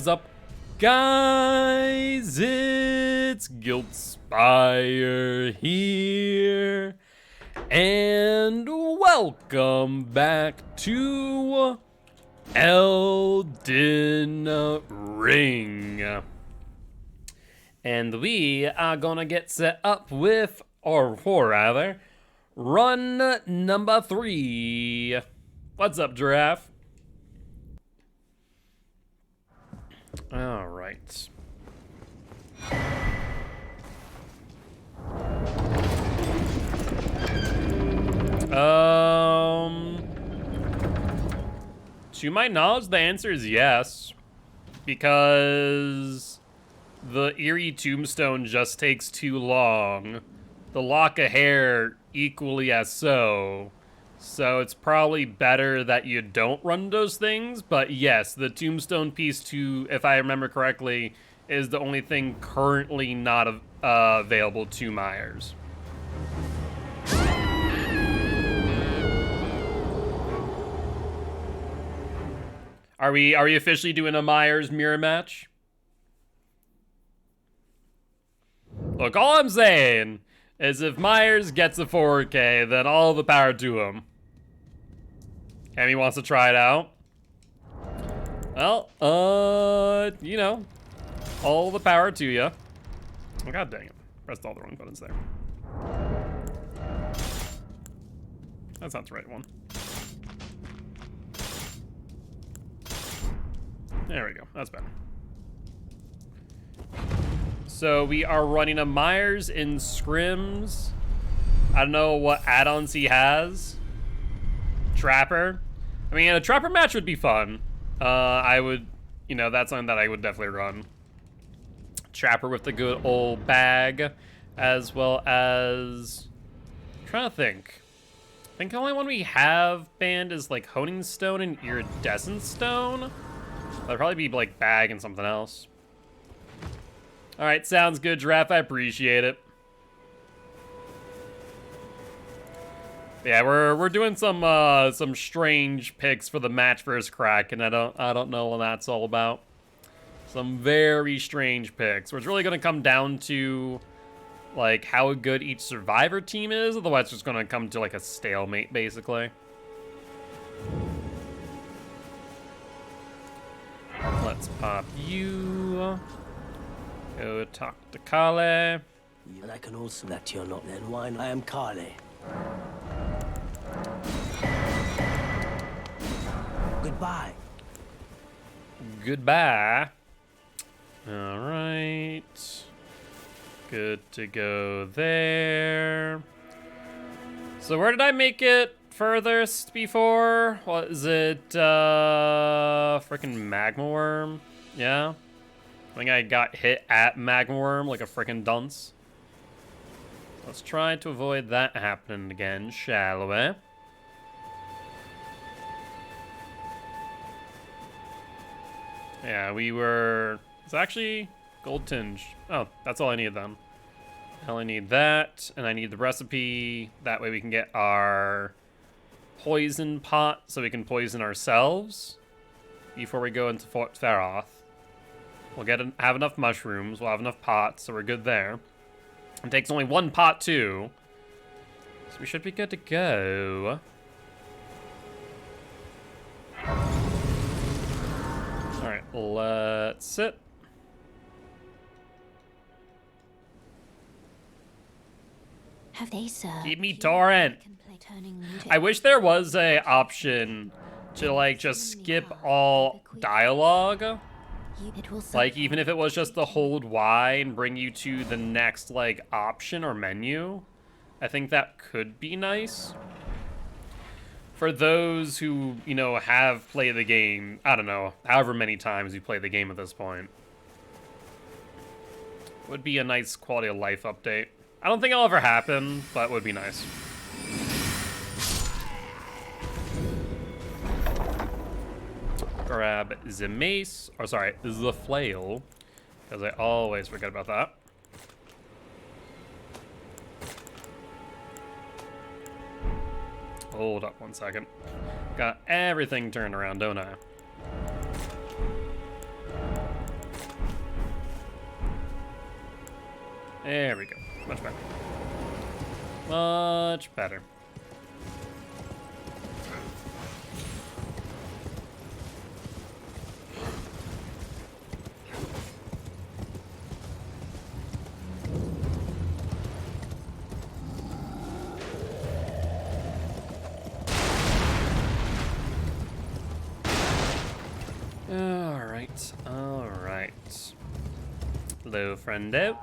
What's up, guys? It's Guiltspire here, and welcome back to Elden Ring. And we are gonna get set up with, or rather, run number 3. What's up, Giraffe? All right. To my knowledge, the answer is yes, because the eerie tombstone just takes too long. The lock of hair equally as so. So it's probably better that you don't run those things, but yes, the tombstone piece too, if I remember correctly, is the only thing currently not available to Myers. Are we officially doing a Myers mirror match? Look, all I'm saying is if Myers gets a 4K, then all the power to him. Cammy wants to try it out. Well, you know, all the power to you. Oh, god dang it. Pressed all the wrong buttons there. That's not the right one. There we go. That's better. So we are running a Myers in scrims. I don't know what add-ons he has. Trapper. I mean, a Trapper match would be fun. I would, you know, that's something that I would definitely run. Trapper with the good old bag, as well as, I'm trying to think. I think the only one we have banned is like Honing Stone and Iridescent Stone. That'd probably be like bag and something else. All right, sounds good, Giraffe. I appreciate it. Yeah, we're doing some strange picks for the match versus Crack, and I don't know what that's all about. Some very strange picks. Where it's really gonna come down to like how good each survivor team is. Otherwise, it's just gonna come to like a stalemate, basically. Let's pop you. Go talk to Kale. And I can also that you're not then wine. I am Kale. Goodbye. Goodbye. All right. Good to go there. So where did I make it furthest before? Was it freaking Magma Worm? Yeah. I think I got hit at Magma Worm like a freaking dunce. Let's try to avoid that happening again, shall we? Yeah, we were... It's actually gold tinge. Oh, that's all I need then. I only need that, and I need the recipe. That way we can get our poison pot so we can poison ourselves before we go into Fort Feroth. We'll have enough mushrooms, we'll have enough pots, so we're good there. It takes only one pot too, so we should be good to go. Alright, let's sit. Have they served? Keep me torrent. I wish there was a option to like just skip all dialogue. Like even if it was just the hold Y and bring you to the next like option or menu. I think that could be nice. For those who, you know, have played the game, I don't know, however many times you play the game at this point. Would be a nice quality of life update. I don't think it'll ever happen, but it would be nice. Grab the mace, or sorry, the flail, because I always forget about that. Hold up one second. Got everything turned around, don't I? There we go. Much better. Much better. Alright. Hello, friendo.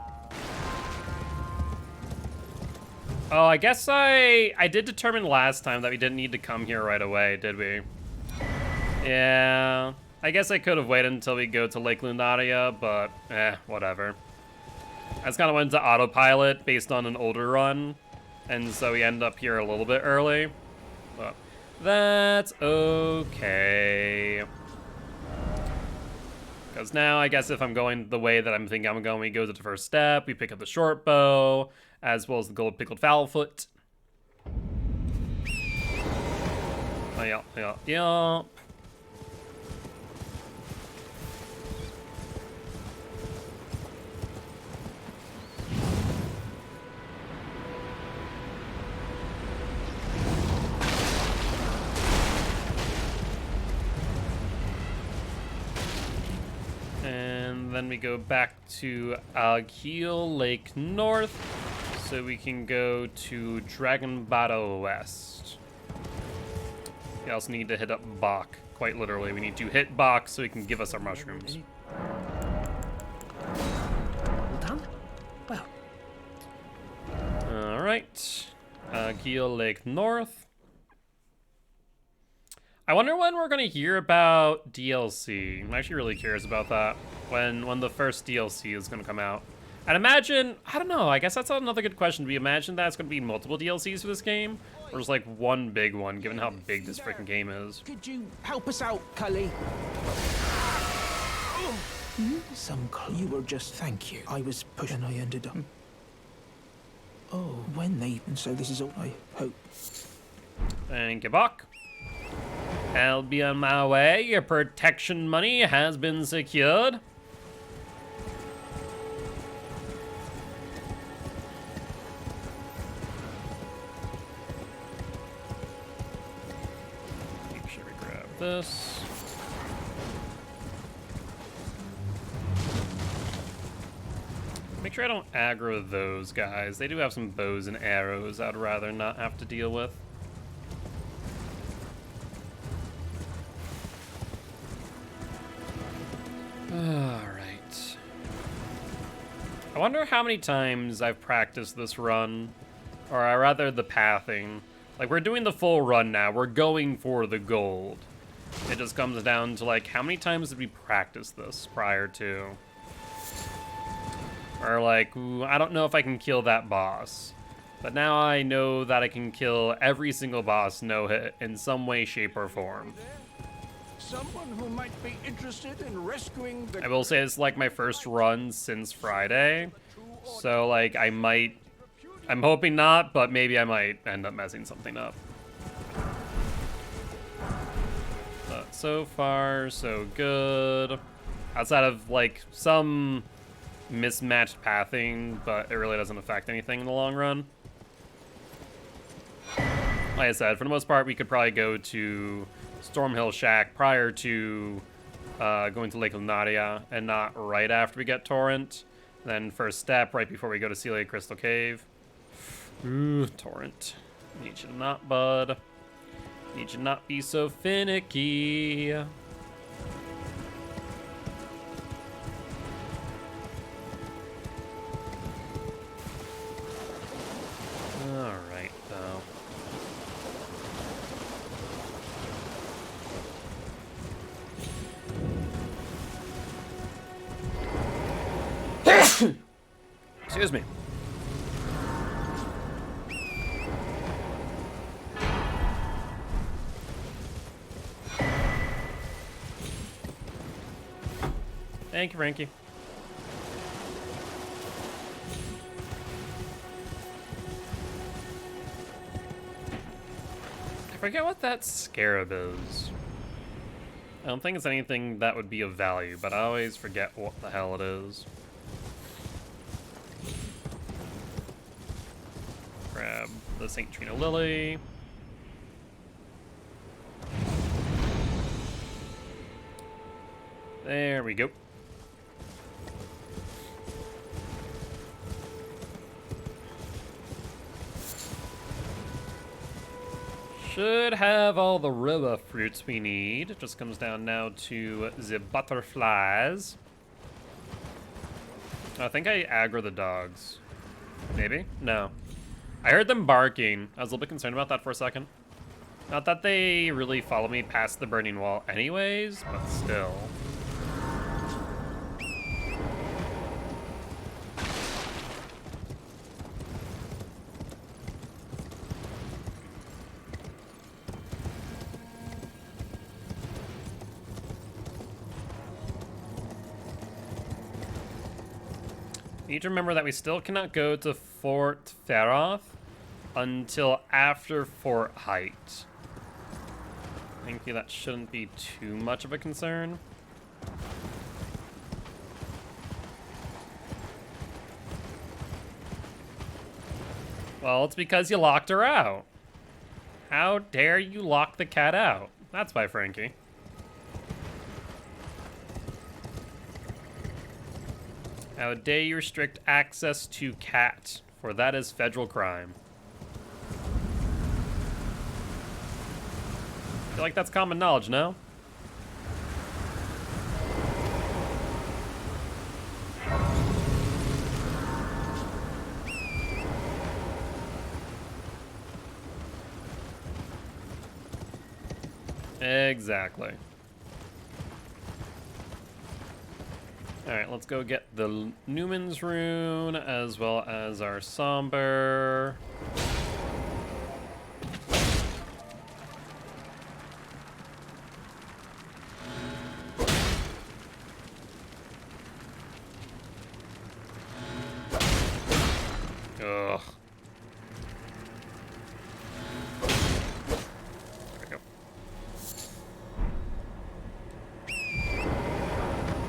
Oh, I guess I did determine last time that we didn't need to come here right away, did we? Yeah. I guess I could have waited until we go to Lake Lunaria, but whatever. I just kind of went to autopilot based on an older run, and so we end up here a little bit early. But that's okay. Because now, I guess if I'm going the way that I'm thinking I'm going, we go to the first step, we pick up the short bow, as well as the gold pickled foulfoot. Oh, yeah. And then we go back to Agheel Lake North, so we can go to Dragon Bottle West. We also need to hit up Bach, quite literally. We need to hit Bach so he can give us our mushrooms. All done? Well. Alright. Agheel Lake North. I wonder when we're gonna hear about DLC. I'm actually really curious about that. When the first DLC is gonna come out. I'd imagine, I don't know, I guess that's another good question. Do we imagine that it's gonna be multiple DLCs for this game? Or just like one big one, given how big this freaking game is? Could you help us out, Cully? You were just... Thank you. I was pushed and I ended up... Oh, when they... And so this is all I hope. Thank you, Bach. I'll be on my way. Your protection money has been secured. Make sure we grab this. Make sure I don't aggro those guys. They do have some bows and arrows I'd rather not have to deal with. Alright. I wonder how many times I've practiced this run, or rather the pathing. Like, we're doing the full run now. We're going for the gold. It just comes down to, like, how many times did we practice this prior to? Or, like, ooh, I don't know if I can kill that boss. But now I know that I can kill every single boss no-hit in some way, shape, or form. Someone who might be interested in rescuing the... I will say it's like my first run since Friday. So, like, I'm hoping not, but maybe I might end up messing something up. But so far, so good. Outside of, like, some mismatched pathing, but it really doesn't affect anything in the long run. Like I said, for the most part, we could probably go to Stormhill Shack prior to going to Lake Lunaria, and not right after we get Torrent. Then first step, right before we go to Celia Crystal Cave. Ooh, Torrent. Need you to not, bud. Need you to not be so finicky. Alright, though. Excuse me. Thank you, Frankie. I forget what that scarab is. I don't think it's anything that would be of value, but I always forget what the hell it is. grab the St. Trina Lily. There we go. Should have all the river fruits we need. It just comes down now to the butterflies. I think I aggro the dogs. Maybe? No. I heard them barking. I was a little bit concerned about that for a second. Not that they really follow me past the burning wall anyways, but still. Need to remember that we still cannot go to Fort Feroth until after Fort Height. Thankfully, that shouldn't be too much of a concern. Well, it's because you locked her out. How dare you lock the cat out? That's by Frankie. How dare you restrict access to cat, for that is federal crime. I feel like that's common knowledge, no? Exactly. Alright, let's go get the Newman's Rune, as well as our Somber. Ugh.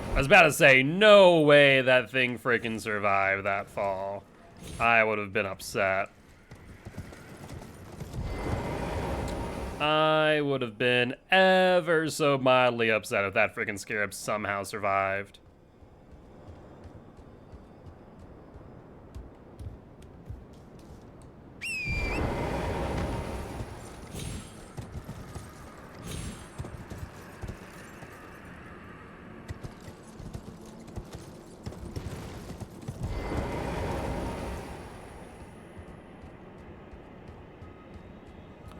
I was about to say, no way that thing freaking survived that fall. I would have been upset. I would have been ever so mildly upset if that freaking scarab somehow survived.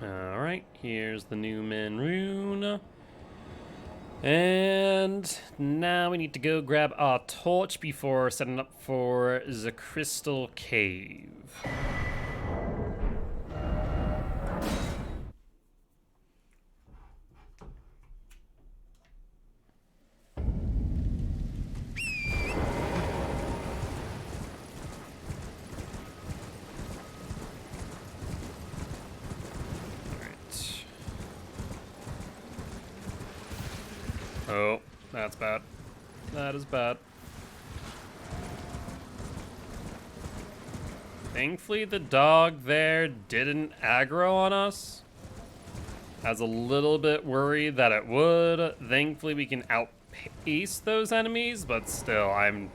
Alright, here's the Newman Rune. And now we need to go grab our torch before setting up for the Crystal Cave. Oh, that's bad. That is bad. Thankfully, the dog there didn't aggro on us. I was a little bit worried that it would. Thankfully, we can outpace those enemies, but still, I'm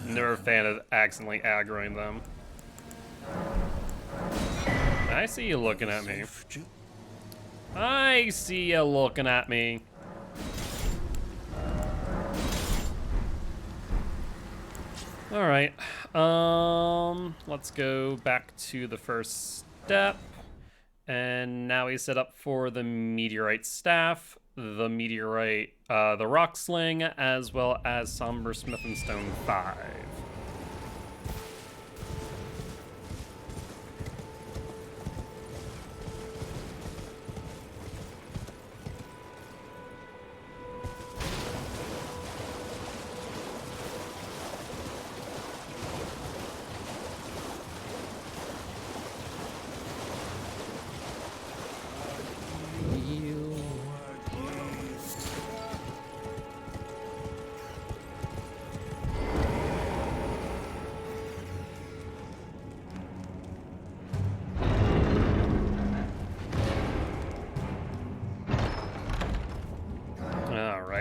never a fan of accidentally aggroing them. I see you looking at me. I see you looking at me. All right, let's go back to the first step. And now we set up for the meteorite staff, the meteorite, the rock sling, as well as Somber Smith and Stone 5.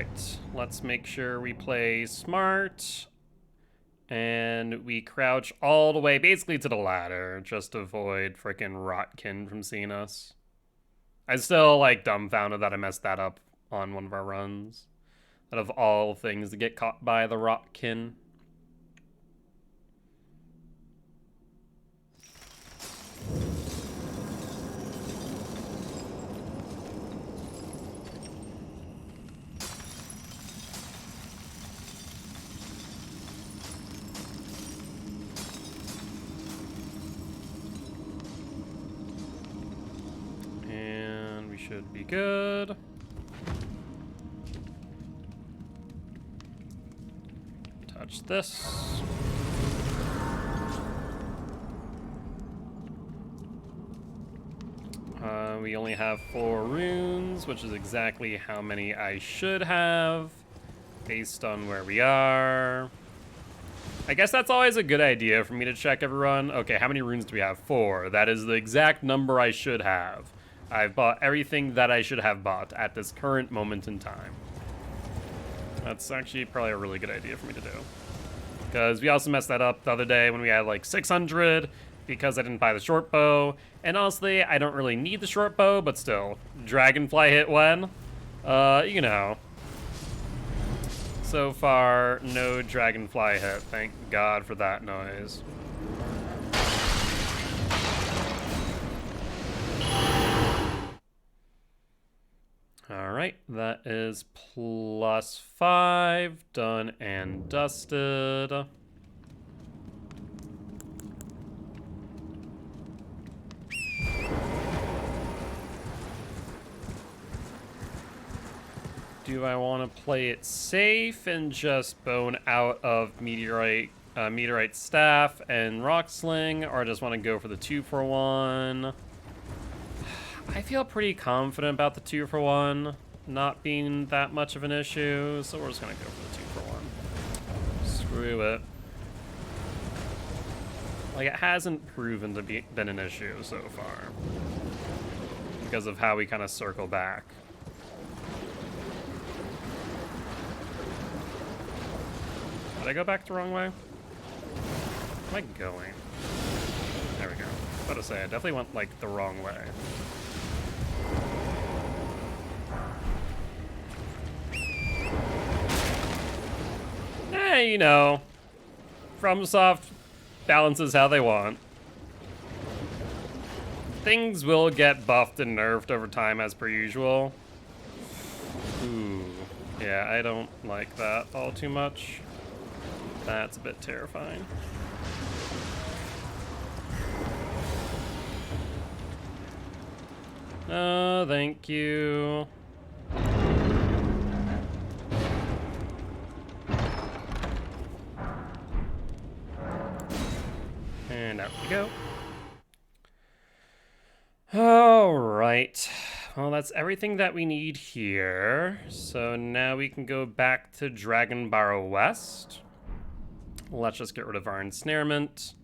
Alright, let's make sure we play smart. And we crouch all the way basically to the ladder, just to avoid frickin' Rotkin from seeing us. I still, like, dumbfounded that I messed that up on one of our runs. Out of all things to get caught by the Rotkin. Should be good. Touch this. We only have 4 runes, which is exactly how many I should have, based on where we are. I guess that's always a good idea for me to check every run. Okay, how many runes do we have? 4. That is the exact number I should have. I've bought everything that I should have bought at this current moment in time. That's actually probably a really good idea for me to do. Because we also messed that up the other day when we had like 600 because I didn't buy the short bow. And honestly, I don't really need the short bow, but still. Dragonfly hit when? You know. So far, no dragonfly hit. Thank God for that noise. Alright, that is +5, done and dusted. Do I want to play it safe and just bone out of meteorite staff and rock sling, or just want to go for the 2-for-1? I feel pretty confident about the 2-for-1 not being that much of an issue, so we're just gonna go for the 2-for-1. Screw it. Like, it hasn't proven to been an issue so far because of how we kind of circle back. Did I go back the wrong way? Where am I going? There we go. I was about to say, I definitely went, like, the wrong way. You know, FromSoft balances how they want. Things will get buffed and nerfed over time as per usual. Ooh, yeah, I don't like that all too much. That's a bit terrifying. Oh, thank you. And out we go. All right. Well, that's everything that we need here. So now we can go back to Dragonbarrow West. Let's just get rid of our ensnarement.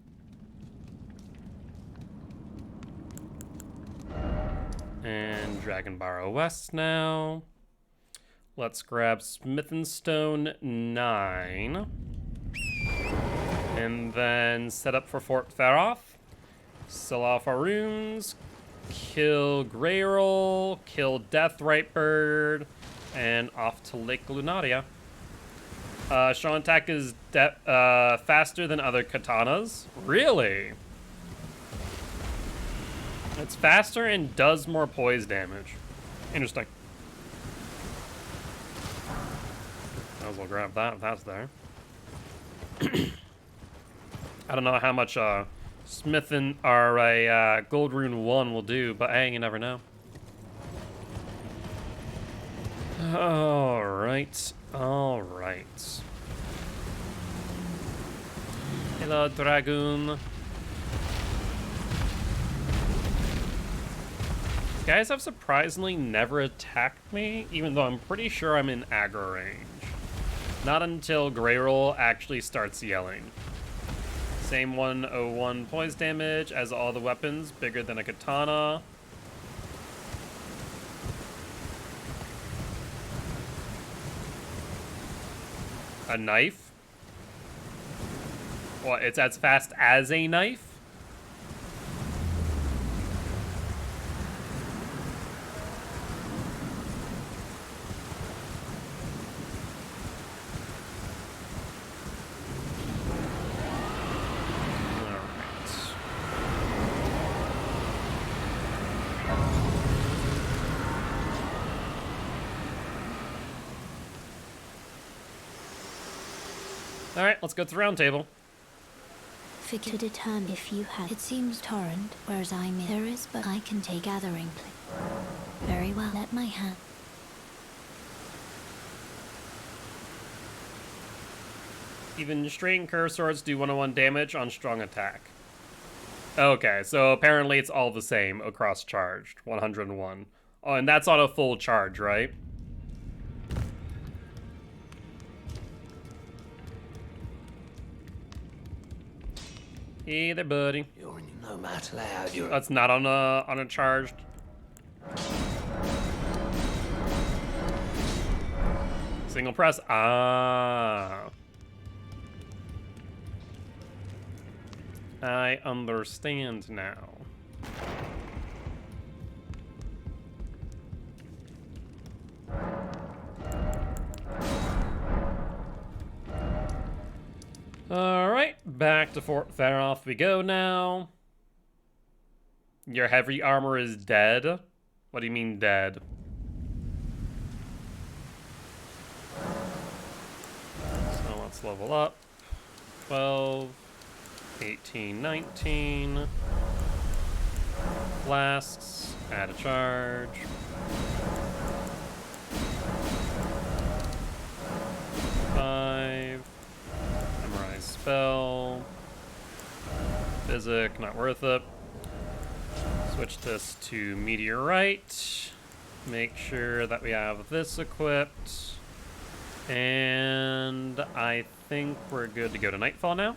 And Dragonbarrow West now. Let's grab Smith and Stone 9. And then set up for Fort Faroth. Sell off our runes. Kill Greyroll. Kill Deathrite Bird. And off to Lake Lunaria. Strong attack is faster than other katanas. Really? It's faster and does more poise damage. Interesting. Might as well grab that if that's there. I don't know how much Smithing our Gold Rune 1 will do, but hey, you never know. Alright. Alright. Hello, Dragoon. Guys have surprisingly never attacked me, even though I'm pretty sure I'm in aggro range. Not until Greyroll actually starts yelling. Same 101 poise damage as all the weapons, bigger than a katana. A knife? What, it's as fast as a knife? Alright, let's go to the round table. Figure to determine if you have. It seems torrent, whereas I'm in. There is, but I can take gathering place. Very well, let my hand. Even straight and curved swords do 101 damage on strong attack. Okay, so apparently it's all the same across charged. 101. Oh, and that's on a full charge, right? Hey there, buddy. You're in no matter loud. You're. That's not on a charged. Single press. Ah. I understand now. Alright, back to Fort Theroth we go now. Your heavy armor is dead? What do you mean dead? So let's level up. 12, 18, 19. Flasks, add a charge. 5. Memorize spell. Physic, not worth it. Switch this to Meteorite. Make sure that we have this equipped. And I think we're good to go to Nightfall now.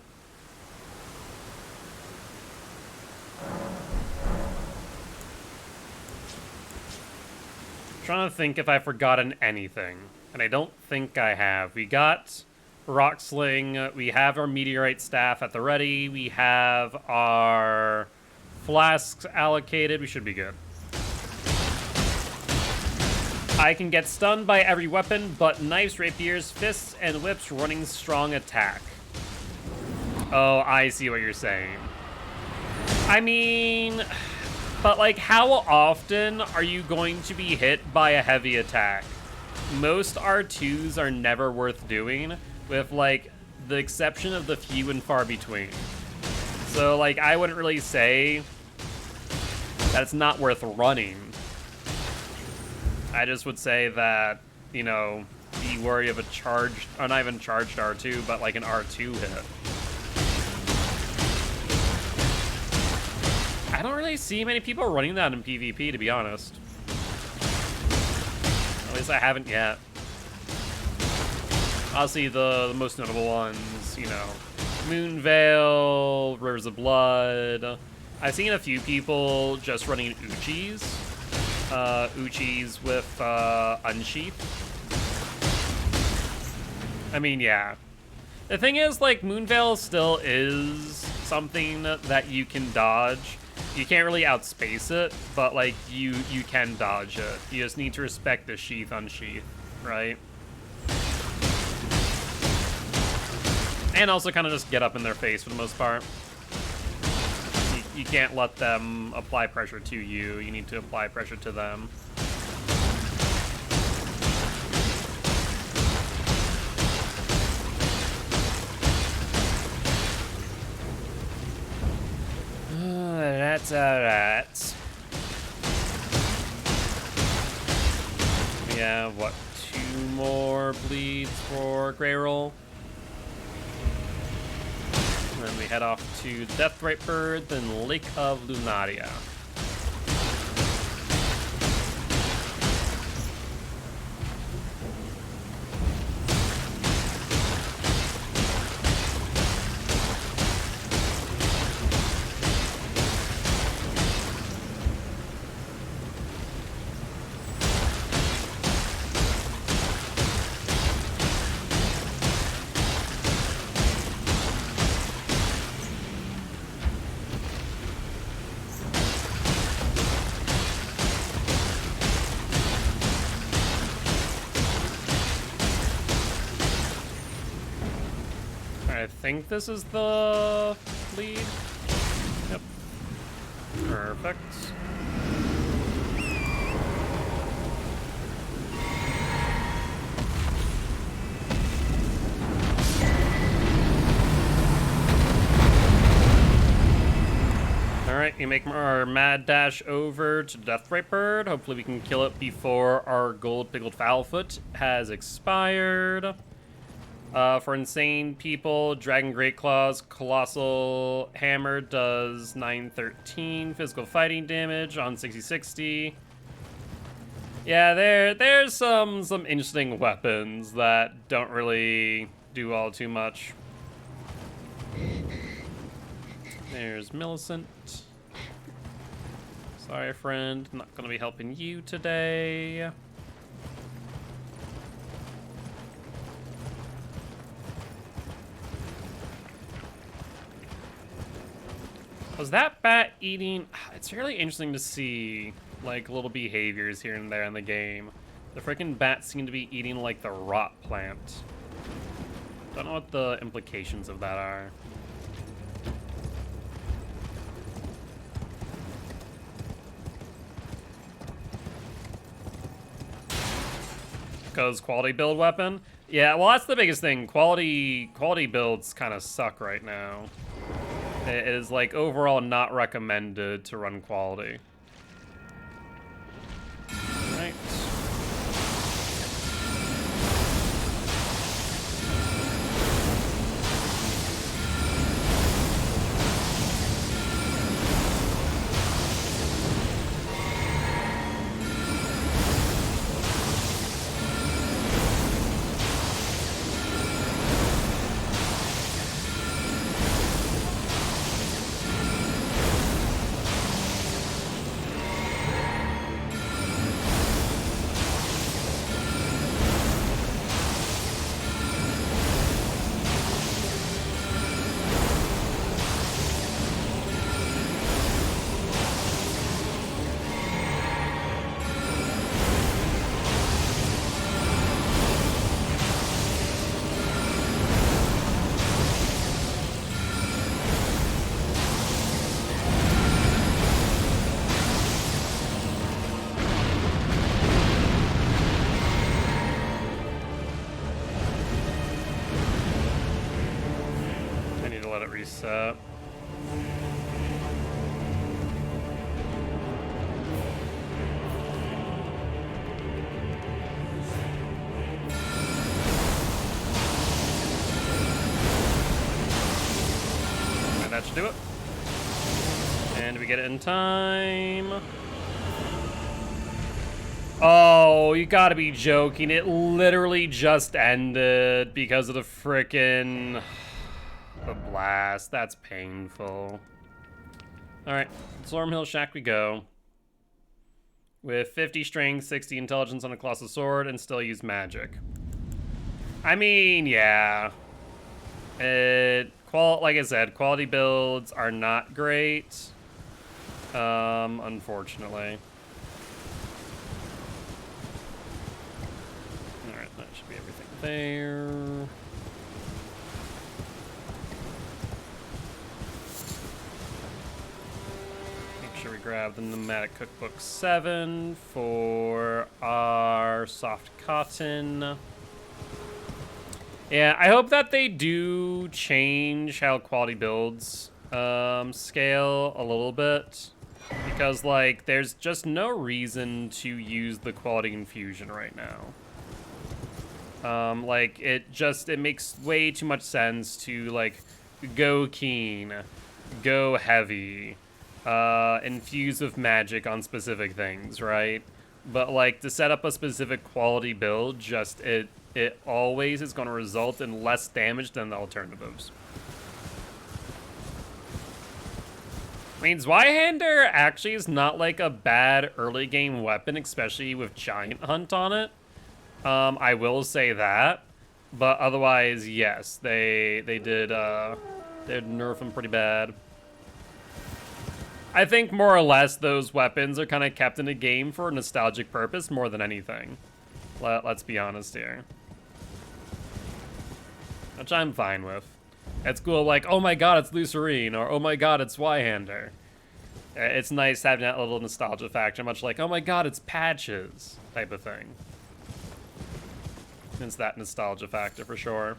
Trying to think if I've forgotten anything, and I don't think I have. We got Rock Sling, we have our Meteorite Staff at the ready, we have our flasks allocated, we should be good. I can get stunned by every weapon, but knives, rapiers, fists, and whips running strong attack. Oh, I see what you're saying. I mean... But, like, how often are you going to be hit by a heavy attack? Most R2s are never worth doing, with, like, the exception of the few and far between. So, like, I wouldn't really say that it's not worth running. I just would say that, you know, be wary of a charged, or not even charged R2, but, like, an R2 hit. I don't really see many people running that in PvP, to be honest. At least I haven't yet. Obviously, the most notable ones, you know, Moonveil, Rivers of Blood. I've seen a few people just running Uchis. Uchis with Unsheath. I mean, yeah. The thing is, like, Moonveil still is something that you can dodge. You can't really outspace it, but, like, you can dodge it. You just need to respect the sheath unsheath, right? And also kind of just get up in their face for the most part. You can't let them apply pressure to you. You need to apply pressure to them. That's alright. We have, what, 2 more bleeds for Grey Roll? And then we head off to Deathrite Bird, then Lake of Lunaria. think this is the lead. Yep. Perfect. Alright, you make our mad dash over to Deathbright Bird. Hopefully we can kill it before our gold pickled Foulfoot has expired. For insane people, Dragon Great Claws, Colossal Hammer does 913 physical fighting damage on 60-60. Yeah, there's some interesting weapons that don't really do all too much. There's Millicent. Sorry, friend. Not gonna be helping you today. Was that bat eating? It's really interesting to see, like, little behaviors here and there in the game. The freaking bats seem to be eating, like, the rot plant. Don't know what the implications of that are. Because quality build weapon? Yeah, well, that's the biggest thing. Quality builds kind of suck right now. It is, like, overall not recommended to run quality. Right. Reset. And that should do it. And we get it in time. Oh, you gotta be joking. It literally just ended because of the frickin' the blast. That's painful. Alright, Stormhill Shack we go. With 50 strength, 60 intelligence on a colossal sword, and still use magic. I mean, yeah. Like I said, quality builds are not great. Unfortunately. Alright, that should be everything there. We grab the Nomadic Cookbook 7 for our soft cotton. Yeah, I hope that they do change how quality builds scale a little bit, because like there's just no reason to use the quality infusion right now. Like it makes way too much sense to like go keen, go heavy, infuse with magic on specific things, right? But like to set up a specific quality build, it always is going to result in less damage than the alternatives. I mean, Zweihander actually is not like a bad early game weapon, especially with Giant Hunt on it. I will say that, but otherwise, yes, they did nerf him pretty bad. I think more or less those weapons are kind of kept in the game for a nostalgic purpose more than anything. Let's be honest here. Which I'm fine with. It's cool, like, oh my god, it's Lucerine, or oh my god, it's Zweihander. It's nice having that little nostalgia factor, much like, oh my god, it's Patches, type of thing. It's that nostalgia factor for sure.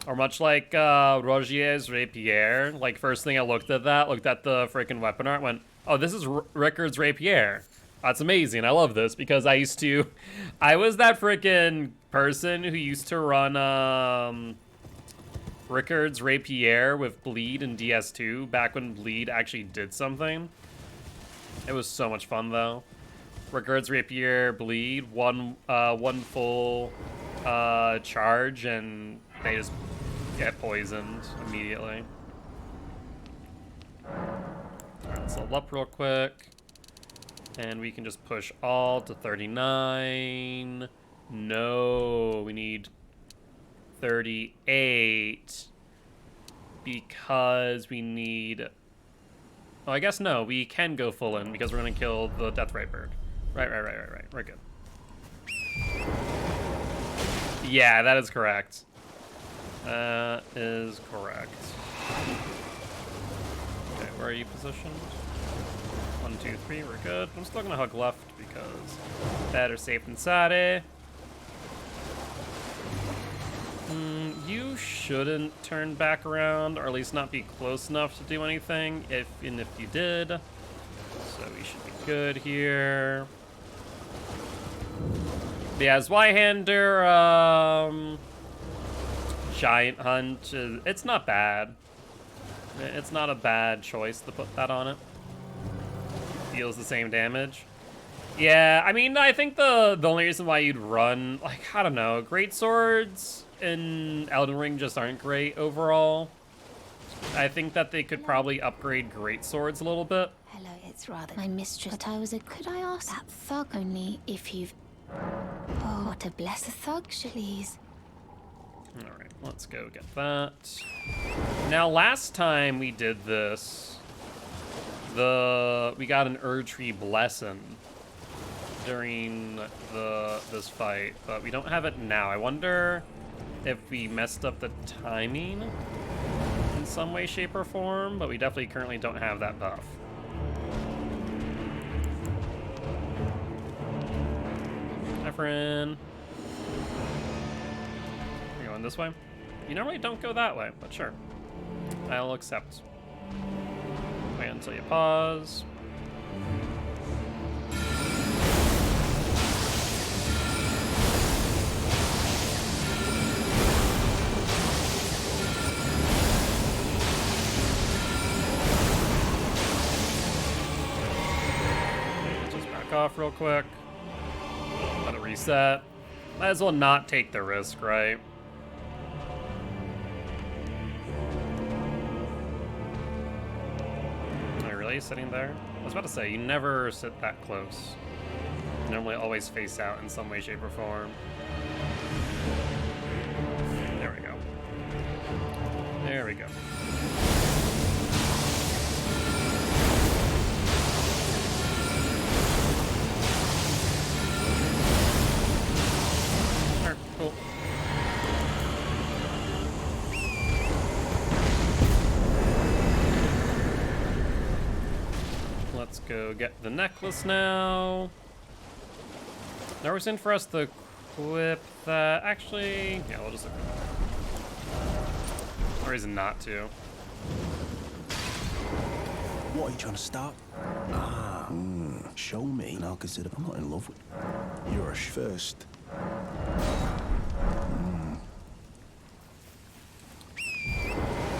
Or much like Rogier's Rapier, like first thing I looked at the freaking weapon art, went, oh, this is Rickard's Rapier. That's amazing, I love this, because I was that freaking person who used to run Rickard's Rapier with Bleed and DS2 back when Bleed actually did something. It was so much fun though. Rickard's Rapier, Bleed, one full charge and they just get poisoned immediately. Alright, let's level up real quick. And we can just push all to 39. No, we need 38 because we need... Oh, I guess no, we can go full in because we're going to kill the Deathrite Bird. Right. We're good. Yeah, that is correct. That is correct. Okay, where are you positioned? 1, 2, 3, we're good. I'm still going to hug left because better safe than sorry. You shouldn't turn back around, or at least not be close enough to do anything, if you did. So we should be good here. But yeah, Zweihander, Giant Hunt, it's not bad. It's not a bad choice to put that on it. Deals the same damage. Yeah, I mean, I think the only reason why you'd run, like, I don't know, great swords in Elden Ring just aren't great overall. I think that they could probably upgrade great swords a little bit. Hello, it's rather my mistress. But I was a... Could I ask that thug only if you've... Oh, what a blessed thug, please. Alright, let's go get that. Now, last time we did this, we got an Erdtree Blessing during this fight, but we don't have it now. I wonder if we messed up the timing in some way, shape, or form, but we definitely currently don't have that buff. Hi, friend. You're going this way? You normally don't go that way, but sure. I'll accept. Wait until you pause. Off real quick. Let it reset. Might as well not take the risk, right? Are you really sitting there? I was about to say, you never sit that close. You normally always face out in some way, shape, or form. There we go. There we go. Cool. Let's go get the necklace now. Now it's in for us to equip that. Actually, yeah, we'll just equip that. No reason not to. What are you trying to start? Show me, and I'll consider. I'm not in love with you. You're a first.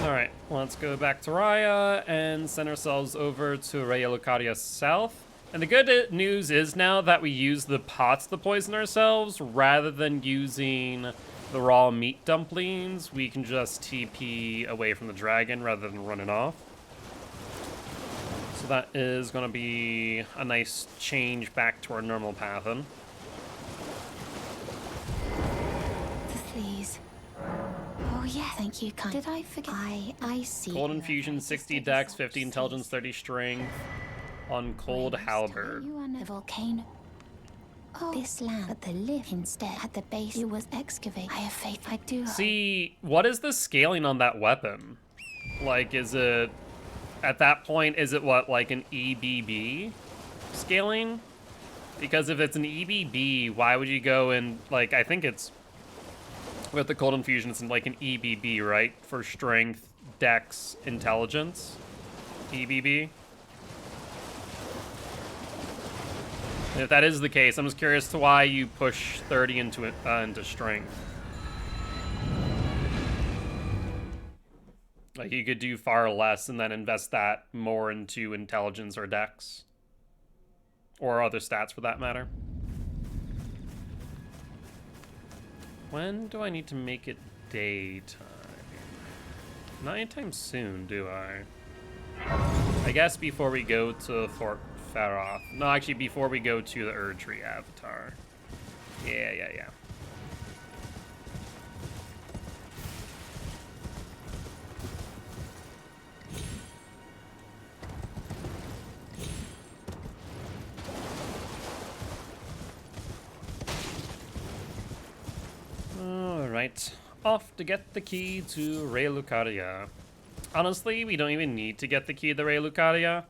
Alright, let's go back to Raya and send ourselves over to Raya Lucaria South. And the good news is now that we use the pots to poison ourselves, rather than using the raw meat dumplings, we can just TP away from the dragon rather than running off. So that is going to be a nice change back to our normal pathing. Please. Oh yeah, thank you, kind. Did I forget? I see. Cold Infusion, 60 Dex, 50 Intelligence, 30 Strength on Cold Halberd. You on the volcano. Oh, this land, but the lift instead at the base it was excavated. I have faith. I do. See, what is the scaling on that weapon? Like, is it, at that point, is it what, like an EBB scaling? Because if it's an EBB, why would you go in, like, I think it's, with the cold infusion, it's in like an EBB, right? For strength, dex, intelligence. EBB. If that is the case, I'm just curious to why you push 30 into strength. Like, you could do far less and then invest that more into intelligence or dex. Or other stats, for that matter. When do I need to make it daytime? Not anytime soon, do I? I guess before we go to Fort Faroth. No, actually, before we go to the Erdtree Avatar. Yeah. Alright, off to get the key to Rey Lucaria. Honestly, we don't even need to get the key to Rey Lucaria.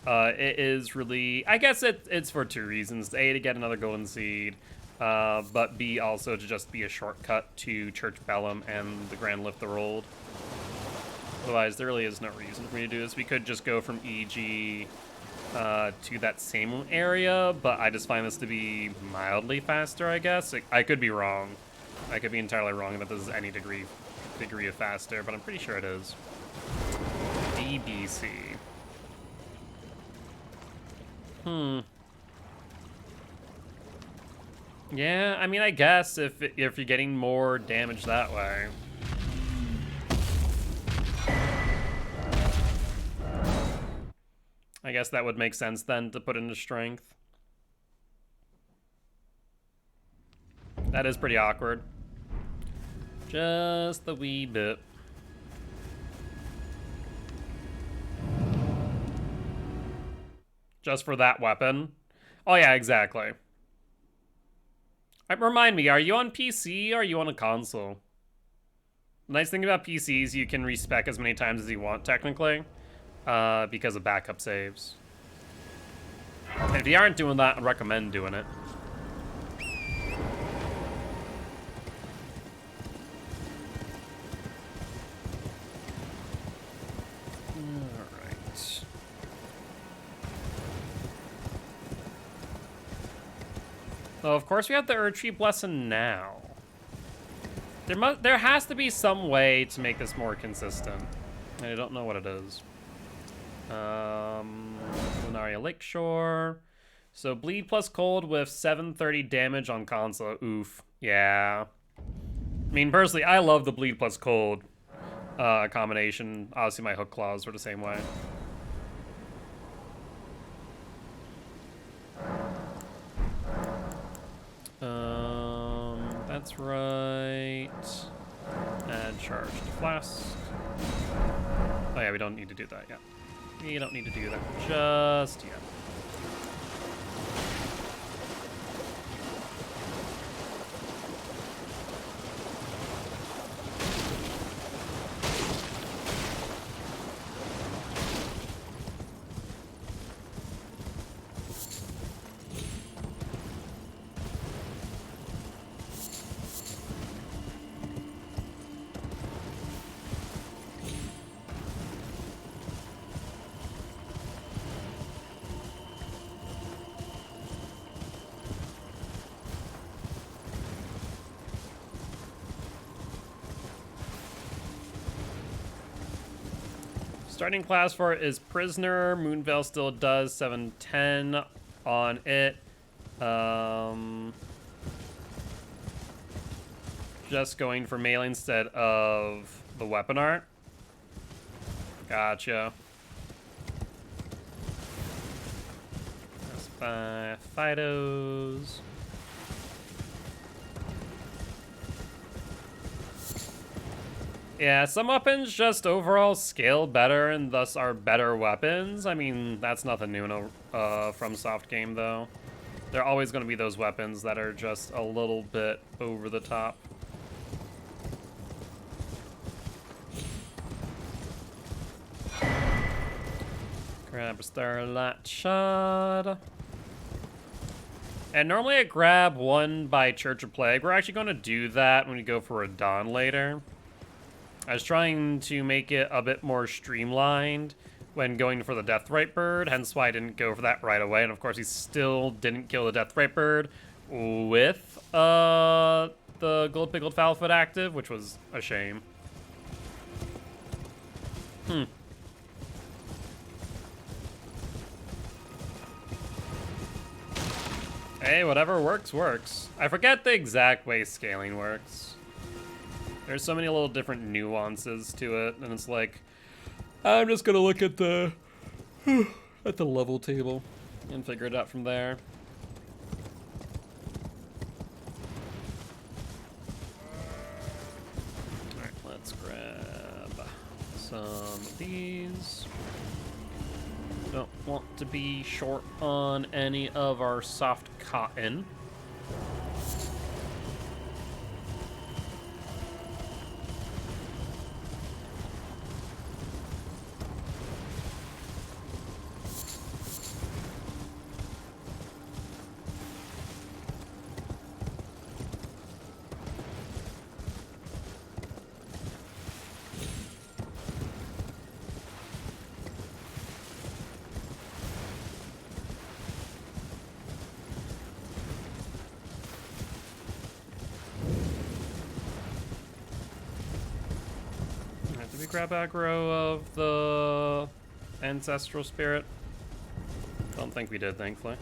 It is really, I guess it's for two reasons. A, to get another golden seed, but B, also to just be a shortcut to Church Bellum and the Grand Lift the Rolled. Otherwise, there really is no reason for me to do this. We could just go from EG to that same area, but I just find this to be mildly faster, I guess. I could be wrong. I could be entirely wrong that this is any degree of faster, but I'm pretty sure it is. DBC. Yeah, I mean, I guess if you're getting more damage that way. I guess that would make sense then to put into strength. That is pretty awkward. Just a wee bit. Just for that weapon. Oh yeah, exactly. Remind me, are you on PC or are you on a console? The nice thing about PCs, you can respec as many times as you want, technically, because of backup saves. And if you aren't doing that, I'd recommend doing it. So of course we have the Erdtree Blessing now. There has to be some way to make this more consistent. I don't know what it is. Lunaria Lakeshore. So bleed plus cold with 730 damage on console. Oof. Yeah. I mean, personally, I love the bleed plus cold combination. Obviously, my hook claws were the same way. That's right. Add charged flask. Oh yeah, we don't need to do that yet. We don't need to do that just yet. Starting class for it is Prisoner. Moonveil still does 710 on it. Just going for melee instead of the weapon art. Gotcha. That's 5 Fidos. Yeah, some weapons just overall scale better and thus are better weapons. I mean, that's nothing new in a FromSoft game, though. There are always going to be those weapons that are just a little bit over the top. Grab a Starlight Shard. And normally I grab one by Church of Plague. We're actually going to do that when we go for a Dawn later. I was trying to make it a bit more streamlined when going for the Deathrite Bird, hence why I didn't go for that right away. And of course, he still didn't kill the Deathrite Bird with the Gold Pickled Foulfoot active, which was a shame. Hey, whatever works, works. I forget the exact way scaling works. There's so many little different nuances to it, and it's like, I'm just gonna look at the level table and figure it out from there. All right, let's grab some of these. Don't want to be short on any of our soft cotton. Did we grab aggro of the ancestral spirit? Don't think we did, thankfully.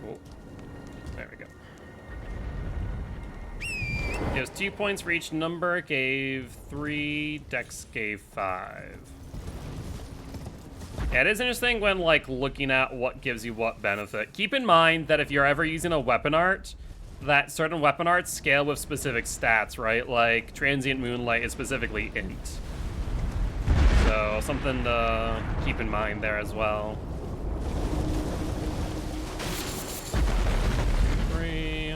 Oh, there we go. Gives 2 points for each number, gave 3, Dex gave 5. Yeah, it is interesting when, like, looking at what gives you what benefit. Keep in mind that if you're ever using a weapon art, that certain weapon arts scale with specific stats, right? Like, Transient Moonlight is specifically int. So, something to keep in mind there as well. 3.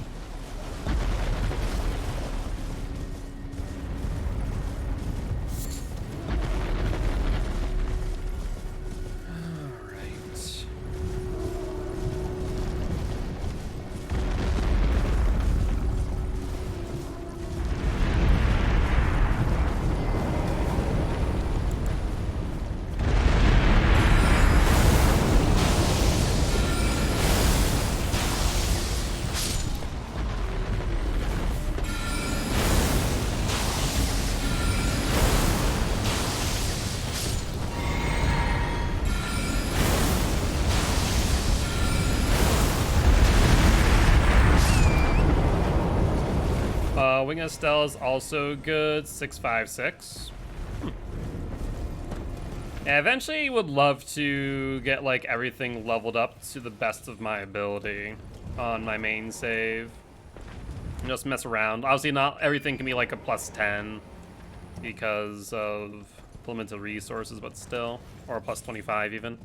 Wing of Stella is also good, 656. Yeah, eventually would love to get like everything leveled up to the best of my ability on my main save. And just mess around. Obviously not everything can be like a +10 because of limited resources, but still. Or a +25 even.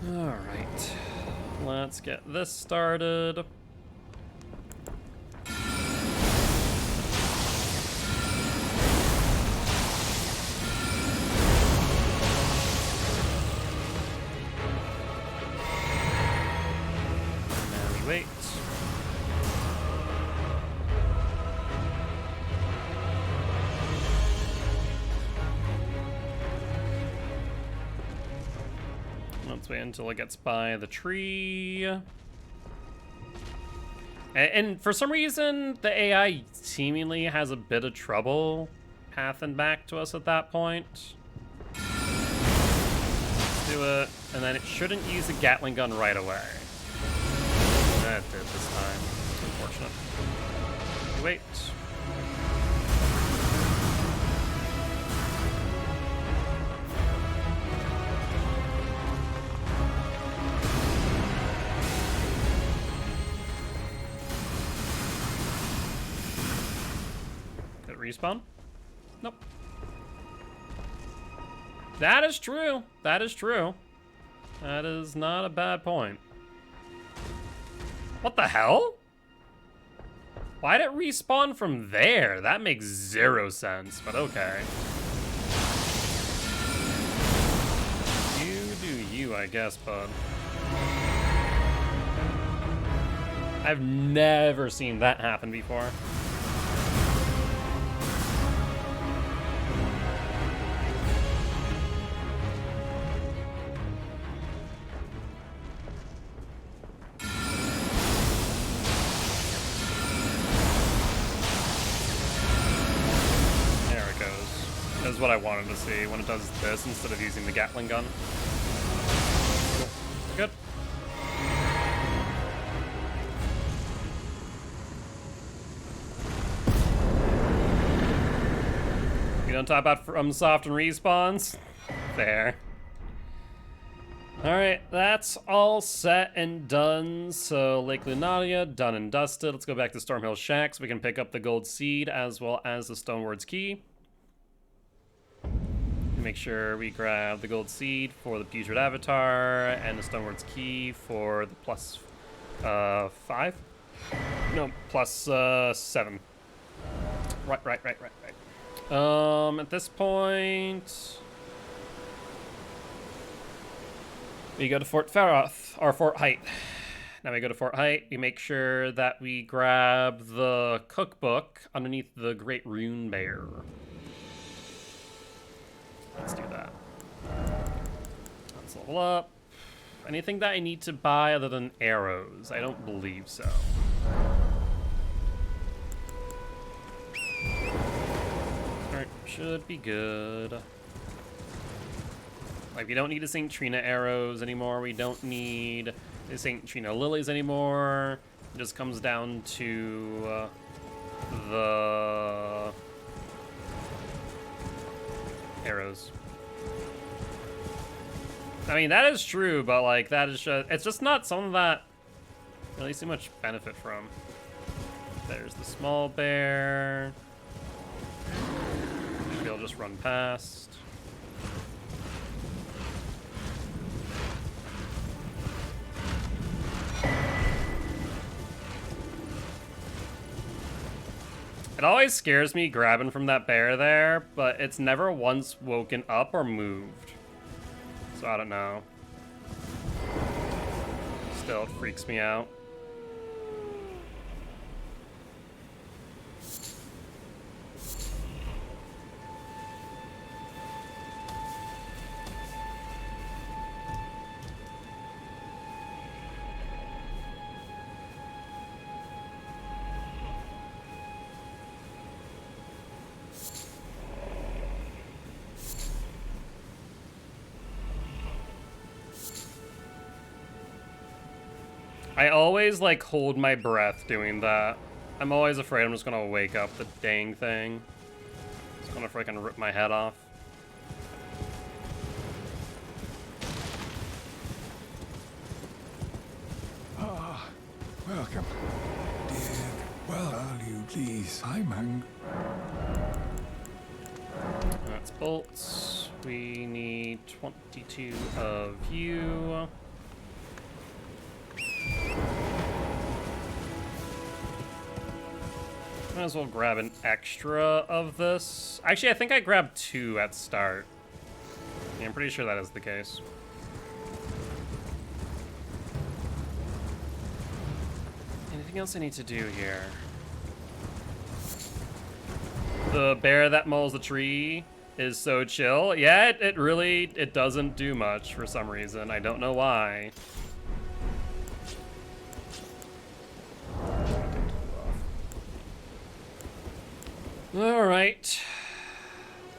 Alright. Let's get this started. Wait. Let's wait until it gets by the tree. And for some reason, the AI seemingly has a bit of trouble pathing back to us at that point. Let's do it, and then it shouldn't use a Gatling gun right away. That did this time. Unfortunate. Wait. Did it respawn? Nope. That is true. That is true. That is not a bad point. What the hell? Why'd it respawn from there? That makes zero sense, but okay. You do you, I guess, bud. I've never seen that happen before. Is what I wanted to see when it does this instead of using the Gatling gun. Cool. Good. You don't talk about FromSoft and respawns? Fair. Alright, that's all set and done. So Lake Lunaria, done and dusted. Let's go back to Stormhill Shack so we can pick up the gold seed as well as the Stonewards key. Make sure we grab the gold seed for the Putrid Avatar and the Stonewards key for the plus 5? No, plus 7. Right. At this point, we go to Fort Faroth, or Fort Height. Now we go to Fort Height, we make sure that we grab the cookbook underneath the Great Rune Bear. Let's do that. Let's level up. Anything that I need to buy other than arrows? I don't believe so. Alright, should be good. Like, we don't need the St. Trina arrows anymore. We don't need the St. Trina lilies anymore. It just comes down to the arrows. I mean, that is true, but like, that is just, it's just not something that I really see much benefit from. There's the small bear. Maybe I'll just run past. It always scares me grabbing from that bear there, but it's never once woken up or moved. So I don't know. Still, it freaks me out. I always, like, hold my breath doing that. I'm always afraid I'm just gonna wake up the dang thing. It's gonna freaking rip my head off. Ah, welcome. Dear, well, are you please? I'm That's bolts. We need 22 of you. Might as well grab an extra of this. Actually, I think I grabbed 2 at start. Yeah, I'm pretty sure that is the case. Anything else I need to do here? The bear that mauls the tree is so chill. Yeah, it really doesn't do much for some reason. I don't know why. All right,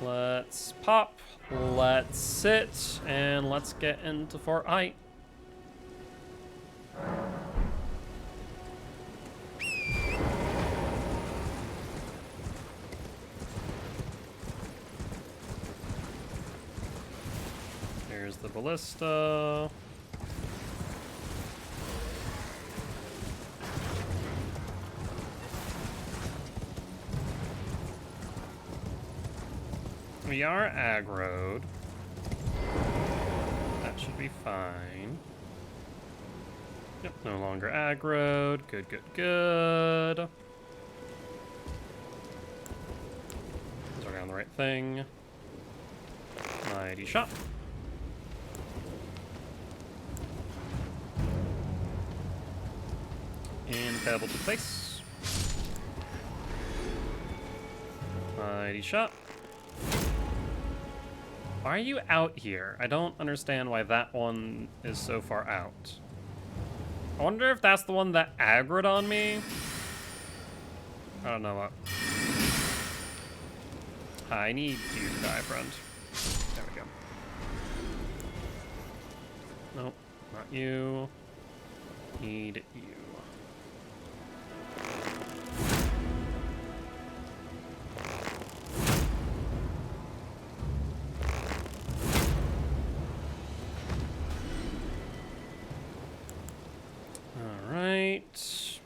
let's pop, let's sit, and let's get into Fort Height. Here's the ballista. We are aggroed. should be fine. Yep, no longer aggroed. Good, good, good. So we're on the right thing. Mighty shot. And pebble to the face. Mighty shot. Why are you out here? I don't understand why that one is so far out. I wonder if that's the one that aggroed on me. I don't know what. I need you to die, friend. There we go. Nope, not you. Need you. All right.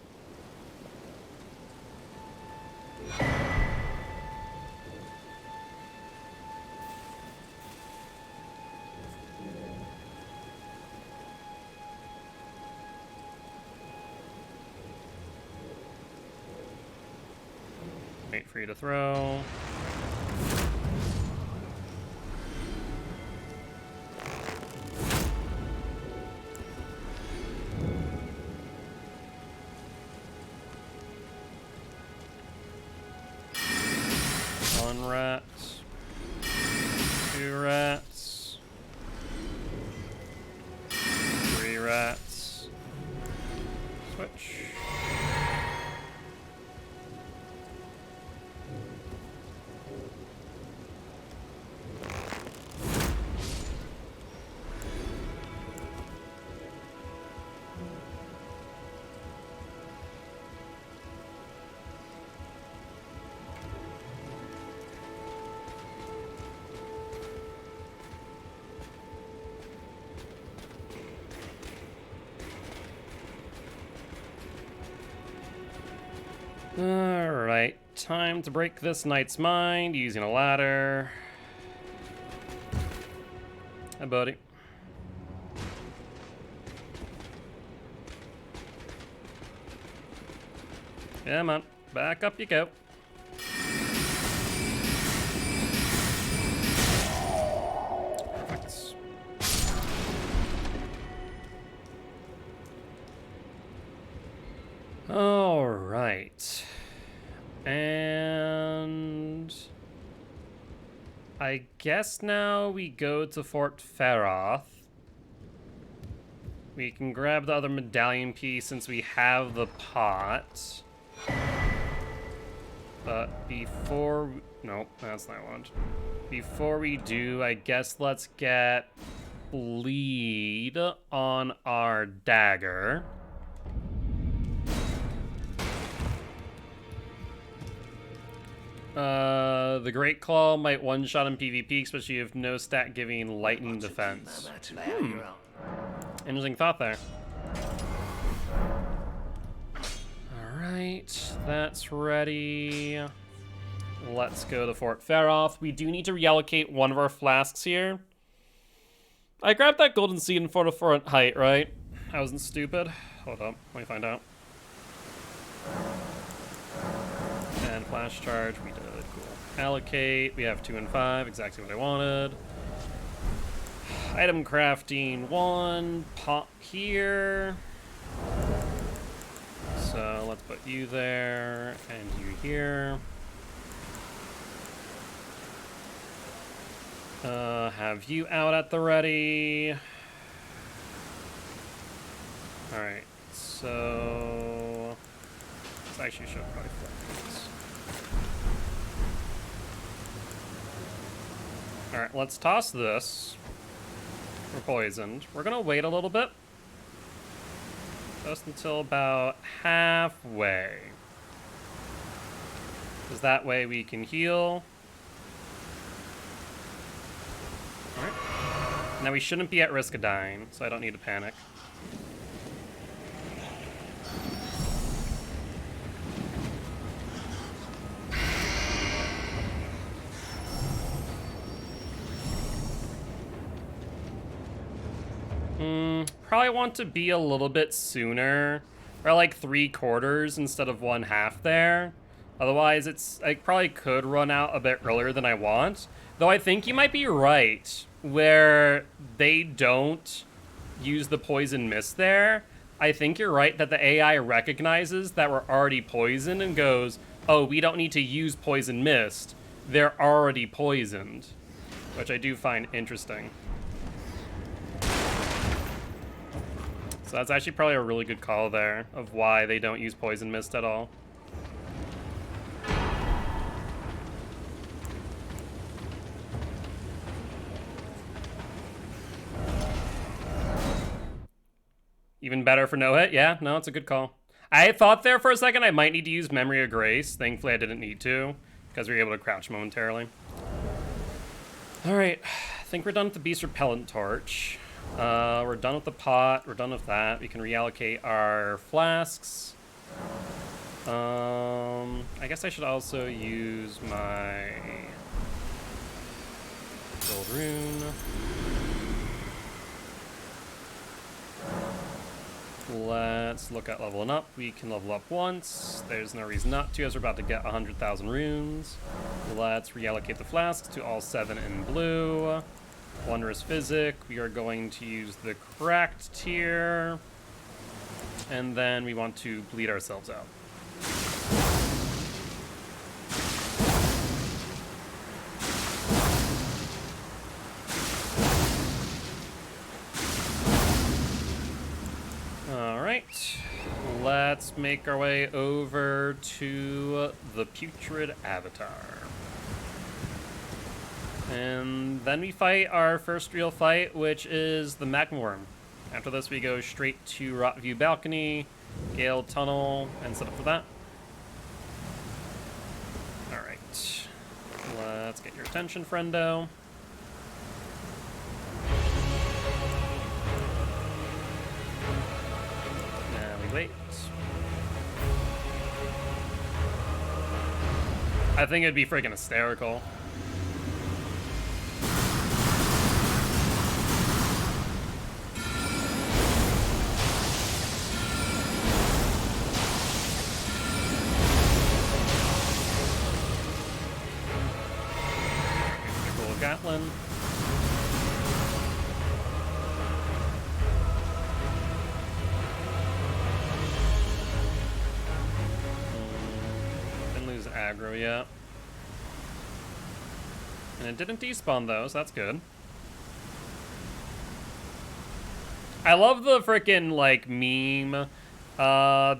Wait for you to throw. One rat. Two rats. Three rats. Switch. Alright, time to break this knight's mind using a ladder. Hi, buddy. Come on, back up you go. Perfect. All right. And I guess now we go to Fort Feroth. We can grab the other medallion piece since we have the pot. But before... Nope, that's not one. Before we do, I guess let's get bleed on our dagger. The Great Claw might one-shot in PvP, especially if no stat giving lightning defense. Interesting thought there. Alright, that's ready. Let's go to Fort Feroth. We do need to reallocate one of our flasks here. I grabbed that golden seed in Fort of height, right? I wasn't stupid. Hold up, let me find out. And flash charge, we did. Cool. Allocate, we have 2 and 5, exactly what I wanted. Item crafting 1, pop here. So let's put you there and you here. Have you out at the ready. Alright, so this actually should probably flip these. Alright, let's toss this. We're poisoned. We're gonna wait a little bit. Just until about halfway. Because that way we can heal. Alright. Now we shouldn't be at risk of dying, so I don't need to panic. Probably want to be a little bit sooner, or like 3/4 instead of 1/2 there. Otherwise, I probably could run out a bit earlier than I want. Though I think you might be right, where they don't use the poison mist there. I think you're right that the AI recognizes that we're already poisoned and goes, oh, we don't need to use poison mist. They're already poisoned, which I do find interesting. So that's actually probably a really good call there of why they don't use poison mist at all. Even better for no hit? Yeah, no, it's a good call. I thought there for a second I might need to use Memory of Grace. Thankfully, I didn't need to, because we were able to crouch momentarily. Alright, I think we're done with the Beast Repellent Torch. We're done with the pot. We're done with that. We can reallocate our flasks. I guess I should also use my gold rune. Let's look at leveling up. We can level up once. There's no reason not to, as we're about to get 100,000 runes. Let's reallocate the flasks to all 7 in blue. Wondrous Physic. We are going to use the cracked tier. And then we want to bleed ourselves out. Alright, let's make our way over to the Putrid Avatar. And then we fight our first real fight, which is the Magma Worm. After this, we go straight to Rotview Balcony, Gale Tunnel, and set up for that. Alright, let's get your attention, friendo. Wait. I think it'd be freaking hysterical. Cool Gatlin. Aggro yet. And it didn't despawn though, so that's good. I love the frickin' like meme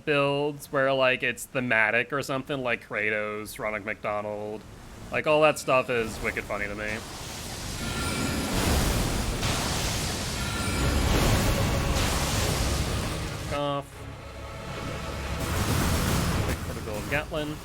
builds where like it's thematic or something, like Kratos, Ronald McDonald. Like all that stuff is wicked funny to me. Off. Wait for the gold Gatlin.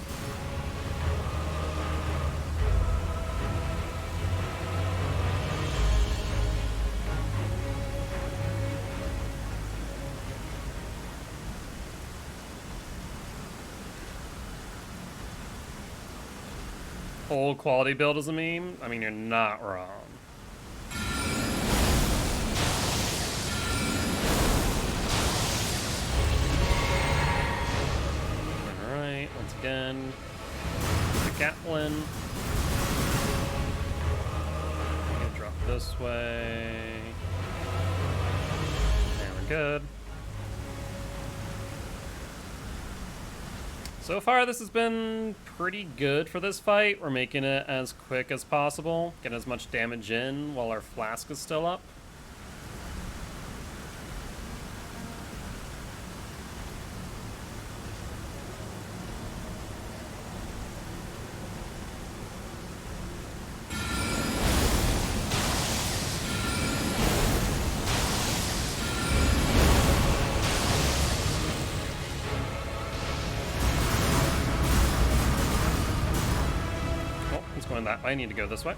Old quality build is a meme? I mean, you're not wrong. Alright, once again, the Gatlin. I'm gonna drop this way. And we're good. So far, this has been pretty good for this fight. We're making it as quick as possible, getting as much damage in while our flask is still up. That way. I need to go this way.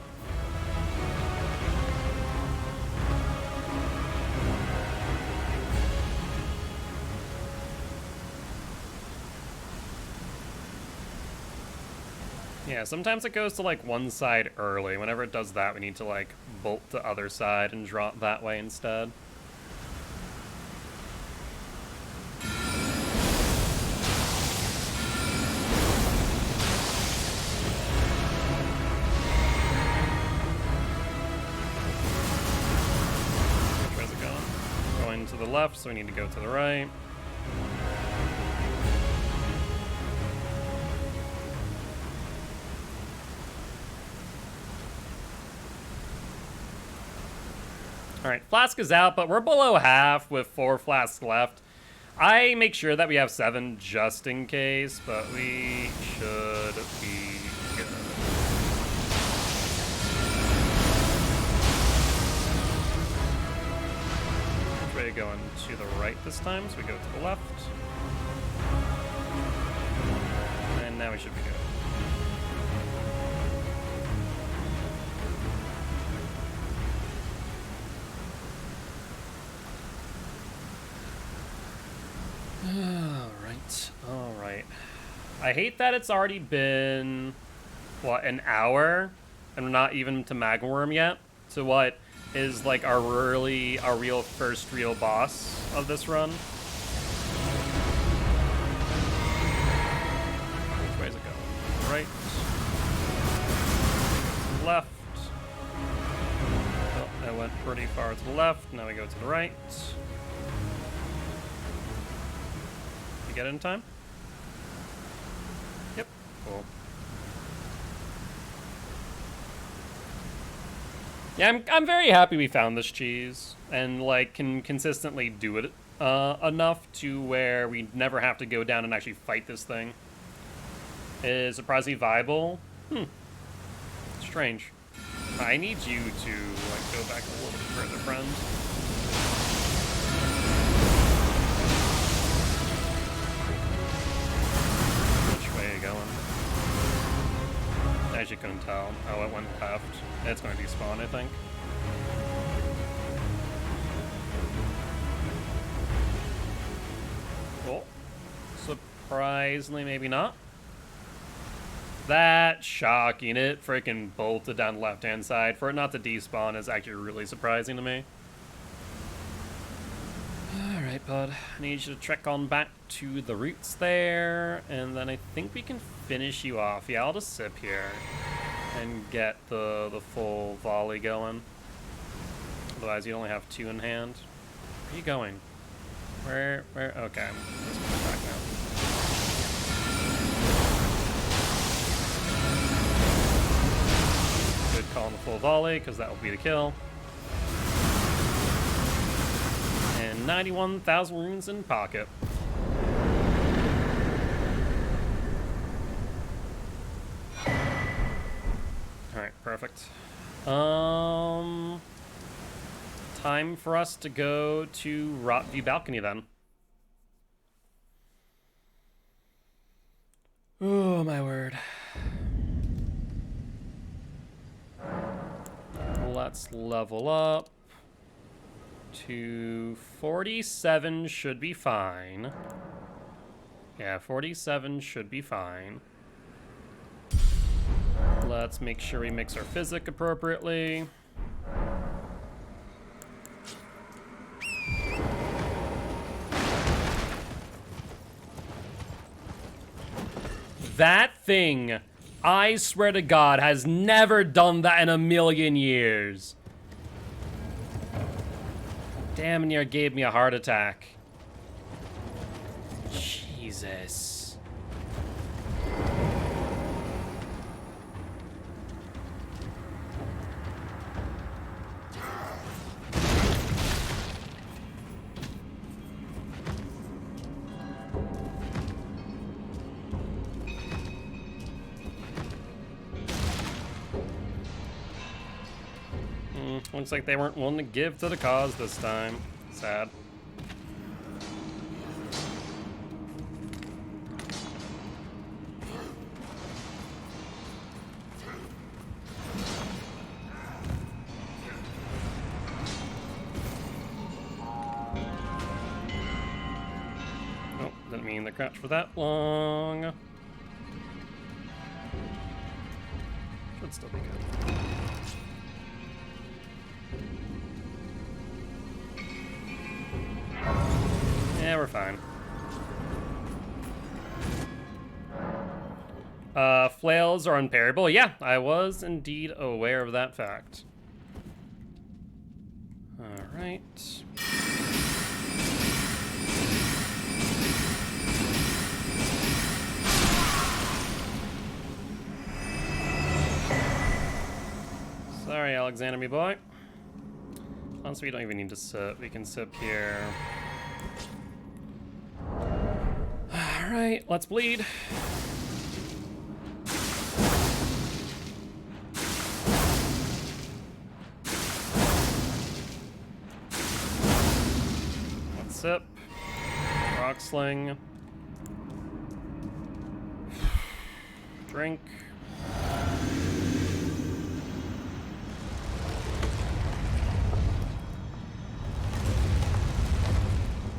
Yeah, sometimes it goes to like one side early. Whenever it does that, we need to like bolt the other side and draw it that way instead. to the left, so we need to go to the right. Alright, flask is out, but we're below half with 4 flasks left. I make sure that we have 7 just in case, but we should be good. Which way going to the right this time, so we go to the left. And now we should be good. Alright. I hate that it's already been, what, an hour? And we're not even to Magma Worm yet. So what is like our first real boss of this run. Which way is it going? Right. Left. Oh, I went pretty far to the left. Now we go to the right. Get it in time? Yep. Cool. Yeah, I'm very happy we found this cheese and like can consistently do it enough to where we never have to go down and actually fight this thing. Is surprisingly viable. Strange. I need you to like go back a little bit further, friend. As you couldn't tell. Oh, it went left. It's going to despawn, I think. Cool. Surprisingly, maybe not. That's shocking. It freaking bolted down the left-hand side. For it not to despawn is actually really surprising to me. Alright, bud. I need you to trek on back to the roots there, and then I think we can finish you off. Yeah, I'll just sip here and get the full volley going. Otherwise, you only have 2 in hand. Where are you going? Where? Okay, I'm just going back now. Good call on the full volley, because that will be the kill. 91,000 runes in pocket. Alright, perfect. Time for us to go to Rotview Balcony then. Oh my word. Let's level up. To 47 should be fine. Yeah, 47 should be fine. Let's make sure we mix our physic appropriately. That thing, I swear to God, has never done that in a million years. Damn near gave me a heart attack. Jesus. Looks like they weren't willing to give to the cause this time. Sad. Oh, didn't mean to crouch for that long. Should still be good. Yeah, we're fine. Flails are unparable. Yeah, I was indeed aware of that fact. Alright. Sorry, Alexander, me boy. Honestly, we don't even need to sip. We can sip here. Alright, let's bleed. Let's sip. Rock sling. Drink.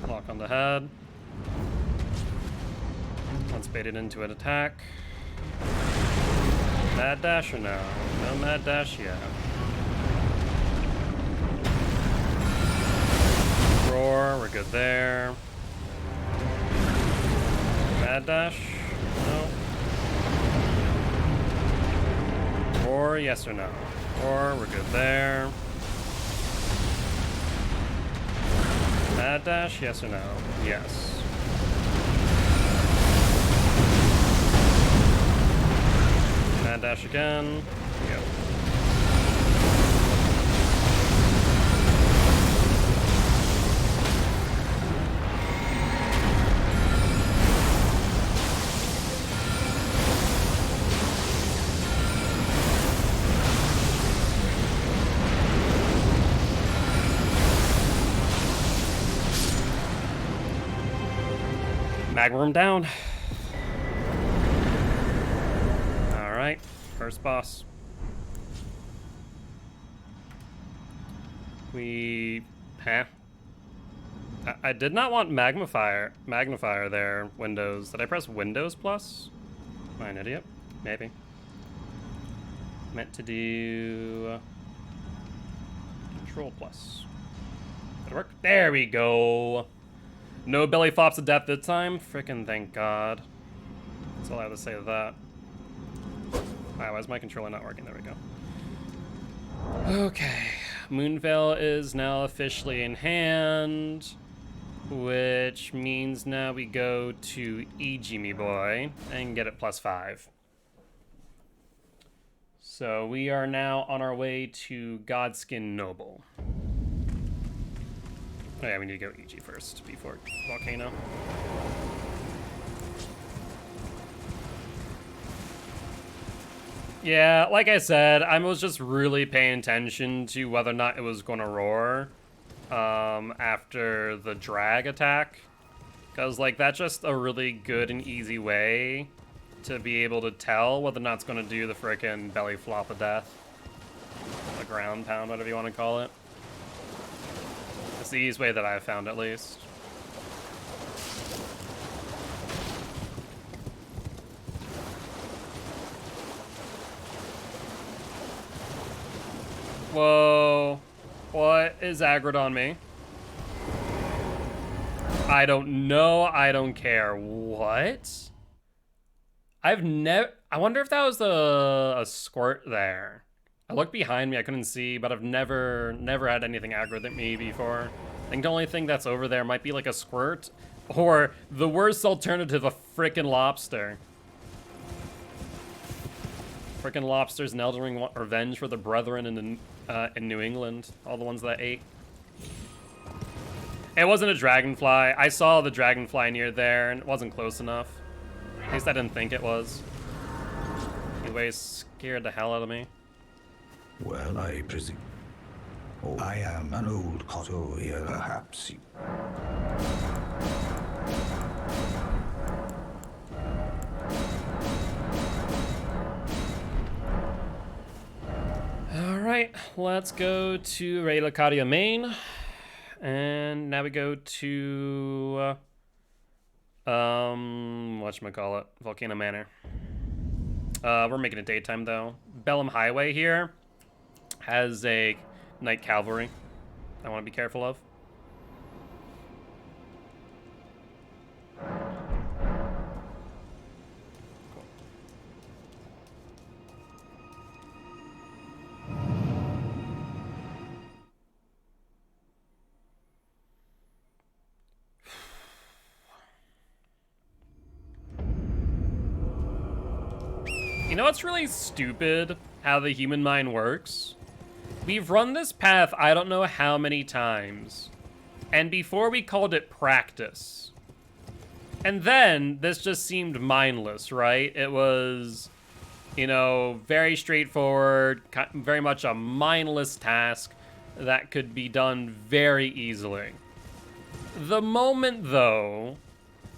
Lock on the head. Let's bait it into an attack. Mad dash or no? No mad dash yet. Roar, we're good there. Mad dash? No. Roar, yes or no? Roar, we're good there. Mad dash, yes or no? Yes. Mad dash again. Go. Magma Worm down. Alright, first boss. I did not want magnifier there, Windows. Did I press Windows plus? Am I an idiot? Maybe. Meant to do Control plus. Did it work? There we go. No belly flops to death this time. Frickin' thank God. That's all I have to say to that. Alright, why is my controller not working? There we go. Okay. Moonveil is now officially in hand, which means now we go to EG me boy and get it +5. So we are now on our way to Godskin Noble. Oh yeah, we need to go EG first before Volcano. Yeah, like I said, I was just really paying attention to whether or not it was going to roar after the drag attack. Because, like, that's just a really good and easy way to be able to tell whether or not it's going to do the frickin' belly flop of death. The ground pound, whatever you want to call it. It's the easiest way that I've found, at least. Whoa. What is aggroed on me? I don't know. I don't care. What? I wonder if that was a squirt there. I looked behind me, I couldn't see, but I've never had anything aggroed at me before. I think the only thing that's over there might be like a squirt, or the worst alternative, a frickin' lobster. Frickin' lobsters in Elden Ring want revenge for the brethren in New England, all the ones that ate. It wasn't a dragonfly. I saw the dragonfly near there, and it wasn't close enough. At least I didn't think it was. Anyways, scared the hell out of me. Well, I presume. Oh, I am an old cotto here, perhaps you. Alright, let's go to Rey Lucadia main. And now we go to whatchamacallit, Volcano Manor. We're making it daytime though. Bellum Highway here has a Knight Cavalry I want to be careful of. You know what's really stupid? How the human mind works? We've run this path I don't know how many times. And before we called it practice. And then this just seemed mindless, right? It was, you know, very straightforward, very much a mindless task that could be done very easily. The moment, though,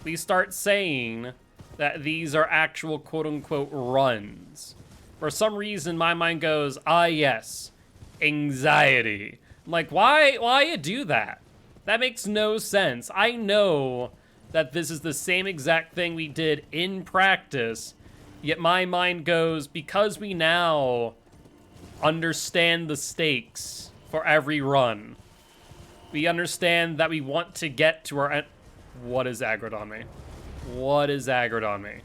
we start saying that these are actual quote-unquote runs, for some reason my mind goes, ah yes, anxiety. I'm like, why you do that? That makes no sense. I know that this is the same exact thing we did in practice, yet my mind goes, because we now understand the stakes for every run, we understand that we want to get to our what is aggroed on me? What is aggroed on me?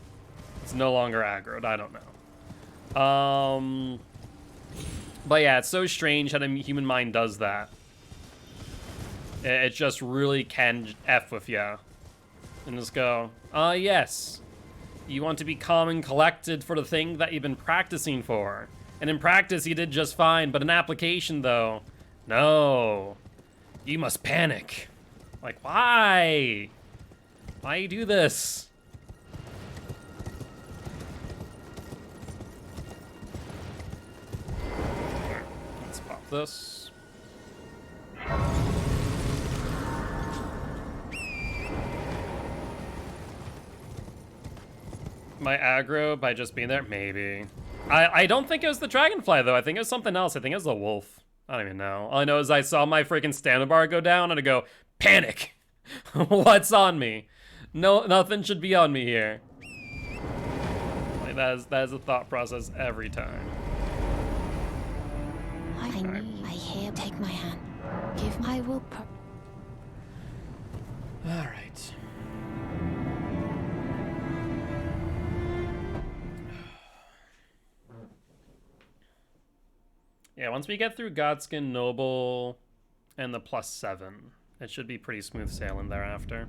It's no longer aggroed, I don't know. But yeah, it's so strange how the human mind does that. It just really can F with ya. And just go, yes. You want to be calm and collected for the thing that you've been practicing for. And in practice, you did just fine, but in application, though, no. You must panic. Like, why? Why you do this? Let's pop this. My aggro by just being there? Maybe. I don't think it was the dragonfly, though. I think it was something else. I think it was a wolf. I don't even know. All I know is I saw my freaking stamina bar go down and I go, panic! What's on me? No, nothing should be on me here. Like, that is a thought process every time. I hear. Take my hand. Give my will. All right. Yeah, once we get through Godskin, Noble, and the +7, it should be pretty smooth sailing thereafter.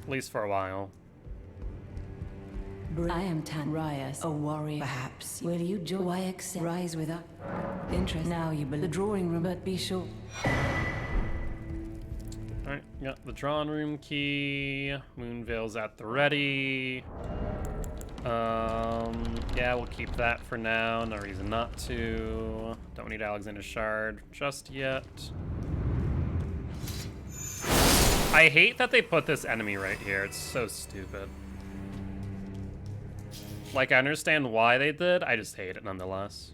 At least for a while. I am Tanrias, a warrior. Perhaps. Will you join? Why accept? Rise with us. Interest. Now you believe the drawing room, but be sure. Alright, got the drawing room key. Moonveil's at the ready. Yeah, we'll keep that for now. No reason not to. Don't need Alexander's Shard just yet. I hate that they put this enemy right here. It's so stupid. Like, I understand why they did. I just hate it nonetheless.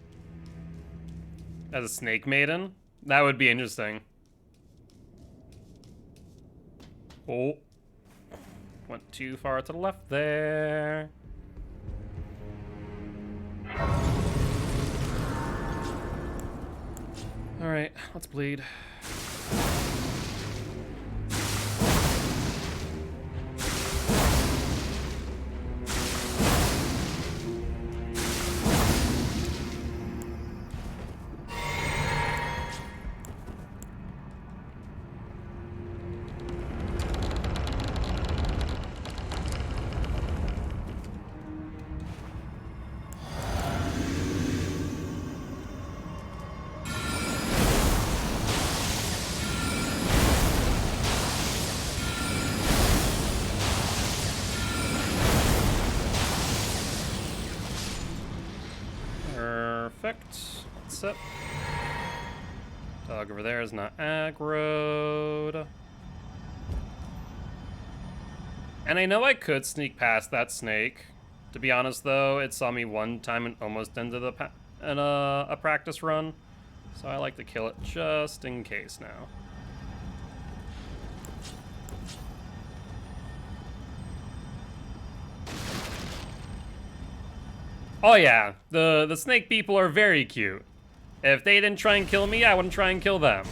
As a snake maiden? That would be interesting. Oh. Went too far to the left there. Alright, let's bleed. What's up? Dog over there is not aggroed. And I know I could sneak past that snake. To be honest, though, it saw me one time and almost ended a practice run. So I like to kill it just in case now. Oh yeah, the snake people are very cute. If they didn't try and kill me, I wouldn't try and kill them.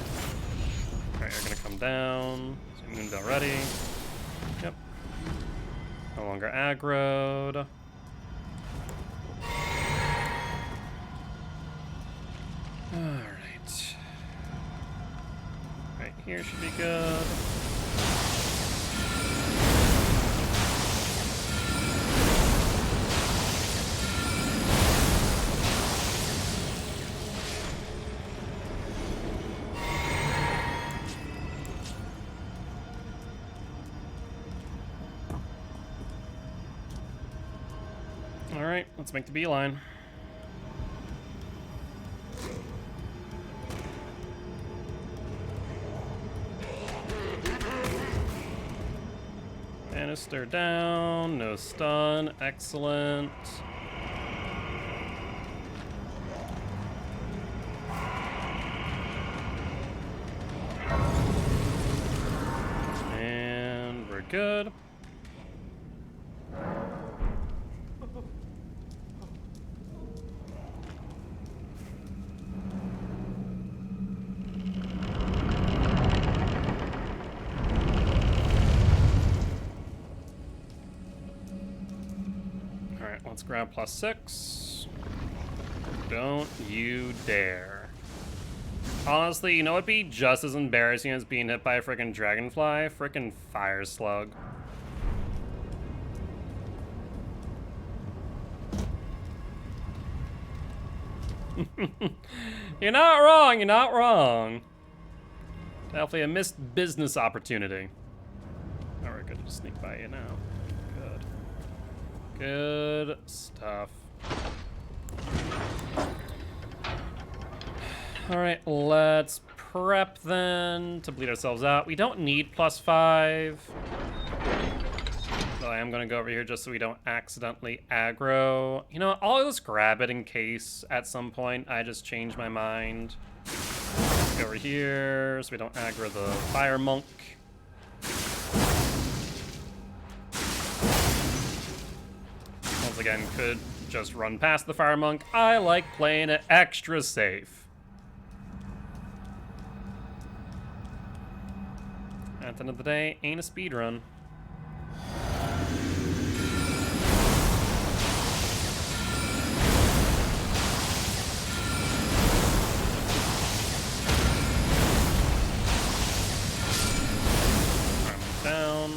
Alright, you're gonna come down. So Moonveil ready. Yep. No longer aggroed. Alright. Right here should be good. Let's make the beeline. Banister down, no stun, excellent. And we're good. Let's grab +6. Don't you dare. Honestly, you know what'd be just as embarrassing as being hit by a freaking dragonfly? Freaking fire slug. You're not wrong, you're not wrong. Definitely a missed business opportunity. Alright, good to sneak by you now. Good stuff. Alright, let's prep then to bleed ourselves out. We don't need +5. So I am going to go over here just so we don't accidentally aggro. You know what, I'll just grab it in case at some point I just change my mind. Go over here so we don't aggro the fire monk. Again, could just run past the fire monk. I like playing it extra safe. At the end of the day, ain't a speed run. Down.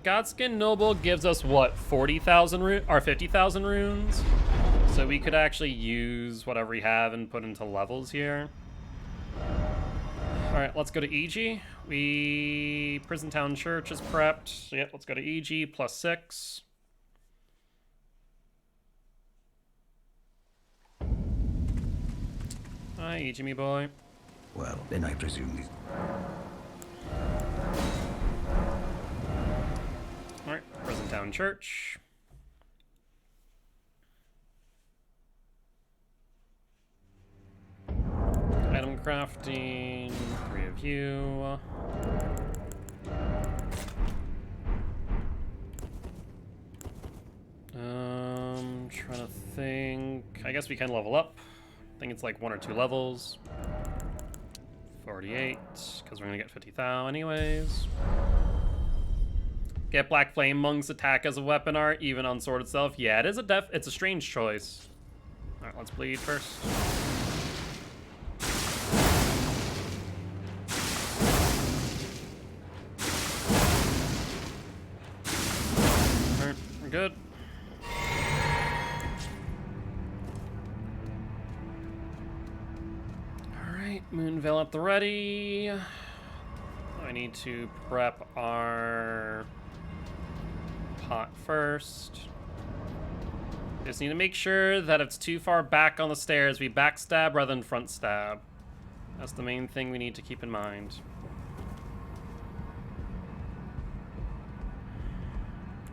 Godskin Noble gives us what, 40,000 runes or 50,000 runes? So we could actually use whatever we have and put into levels here. All right, let's go to EG. Prison Town Church is prepped. Yep, let's go to EG +6. Hi, EG me boy. Well, then I presume these... Alright, Prison Town Church. Item crafting, 3 of you. Trying to think. I guess we can level up. I think it's like 1 or 2 levels. 48, because we're gonna get 50,000 anyways. Get Black Flame Monk's attack as a weapon art, even on sword itself. Yeah, it is it's a strange choice. Alright, let's bleed first. Alright, we're good. Alright, Moonveil at the ready. I need to prep our pot first. Just need to make sure that if it's too far back on the stairs, we backstab rather than front stab. That's the main thing we need to keep in mind.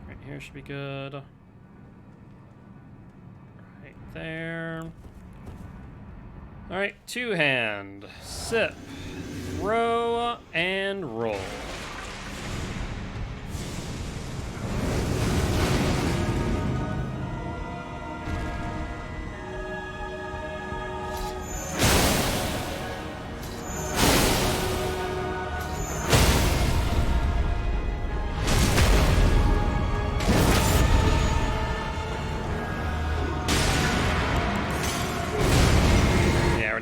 Right here should be good. Right there. Alright, 2-hand. Sip. Throw and roll.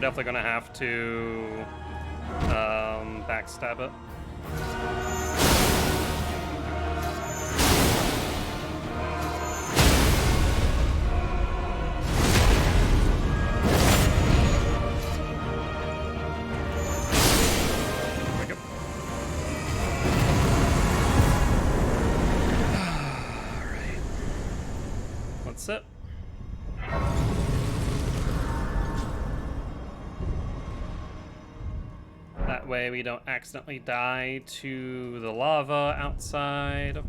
Definitely gonna have to backstab it. sit. That way we don't accidentally die to the lava outside.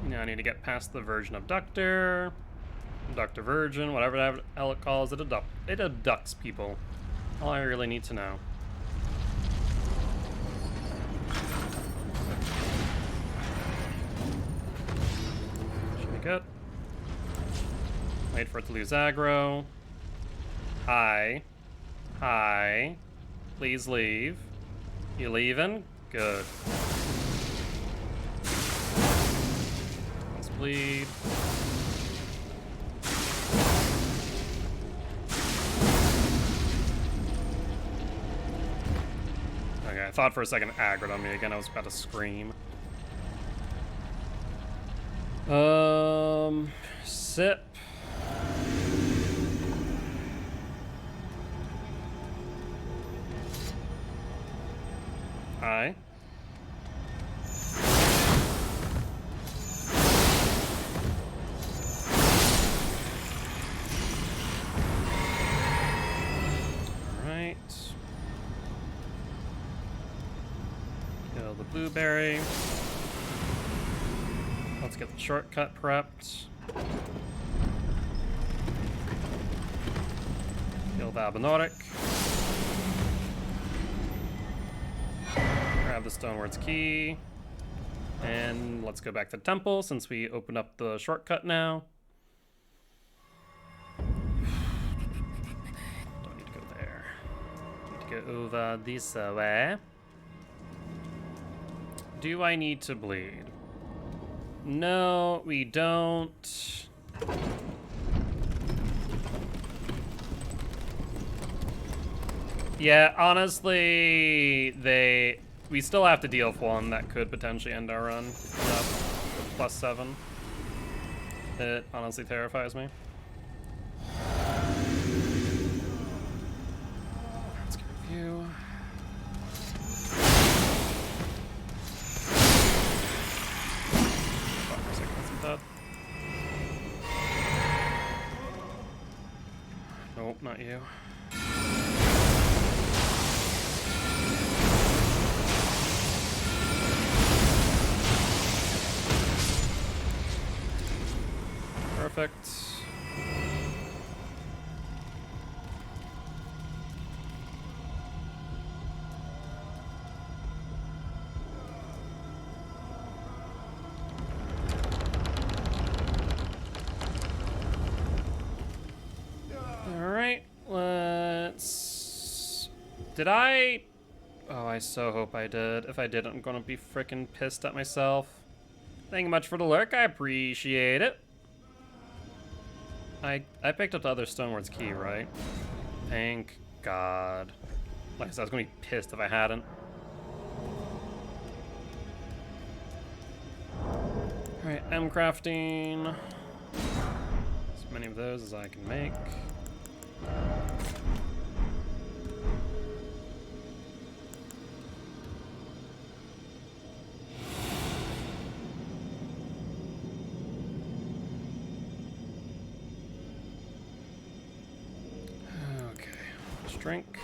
Now I need to get past the Virgin Abductor, Abductor Virgin, whatever the hell it calls it. It abducts people. All I really need to know. Should be good. Wait for it to lose aggro. Hi. Hi. Please leave. You leaving? Good. Bleed. Okay, I thought for a second it aggroed on me again. I was about to scream. Sip. Hi. Kill the blueberry. Let's get the shortcut prepped. Kill the Abenotic. Grab the Stonewards key. And let's go back to the temple since we opened up the shortcut now. Don't need to go there. Need to go over this way. Do I need to bleed? No, we don't. Yeah, honestly, we still have to deal with one that could potentially end our run. +7. It honestly terrifies me. Let's get a view. Nope, not you. Perfect. Did I? Oh, I so hope I did. If I did, I'm gonna be freaking pissed at myself. Thank you much for the lurk. I appreciate it. I picked up the other Stonewards key, right? Thank God. Like I said, I was gonna be pissed if I hadn't. Alright, I'm crafting as many of those as I can make. Drink.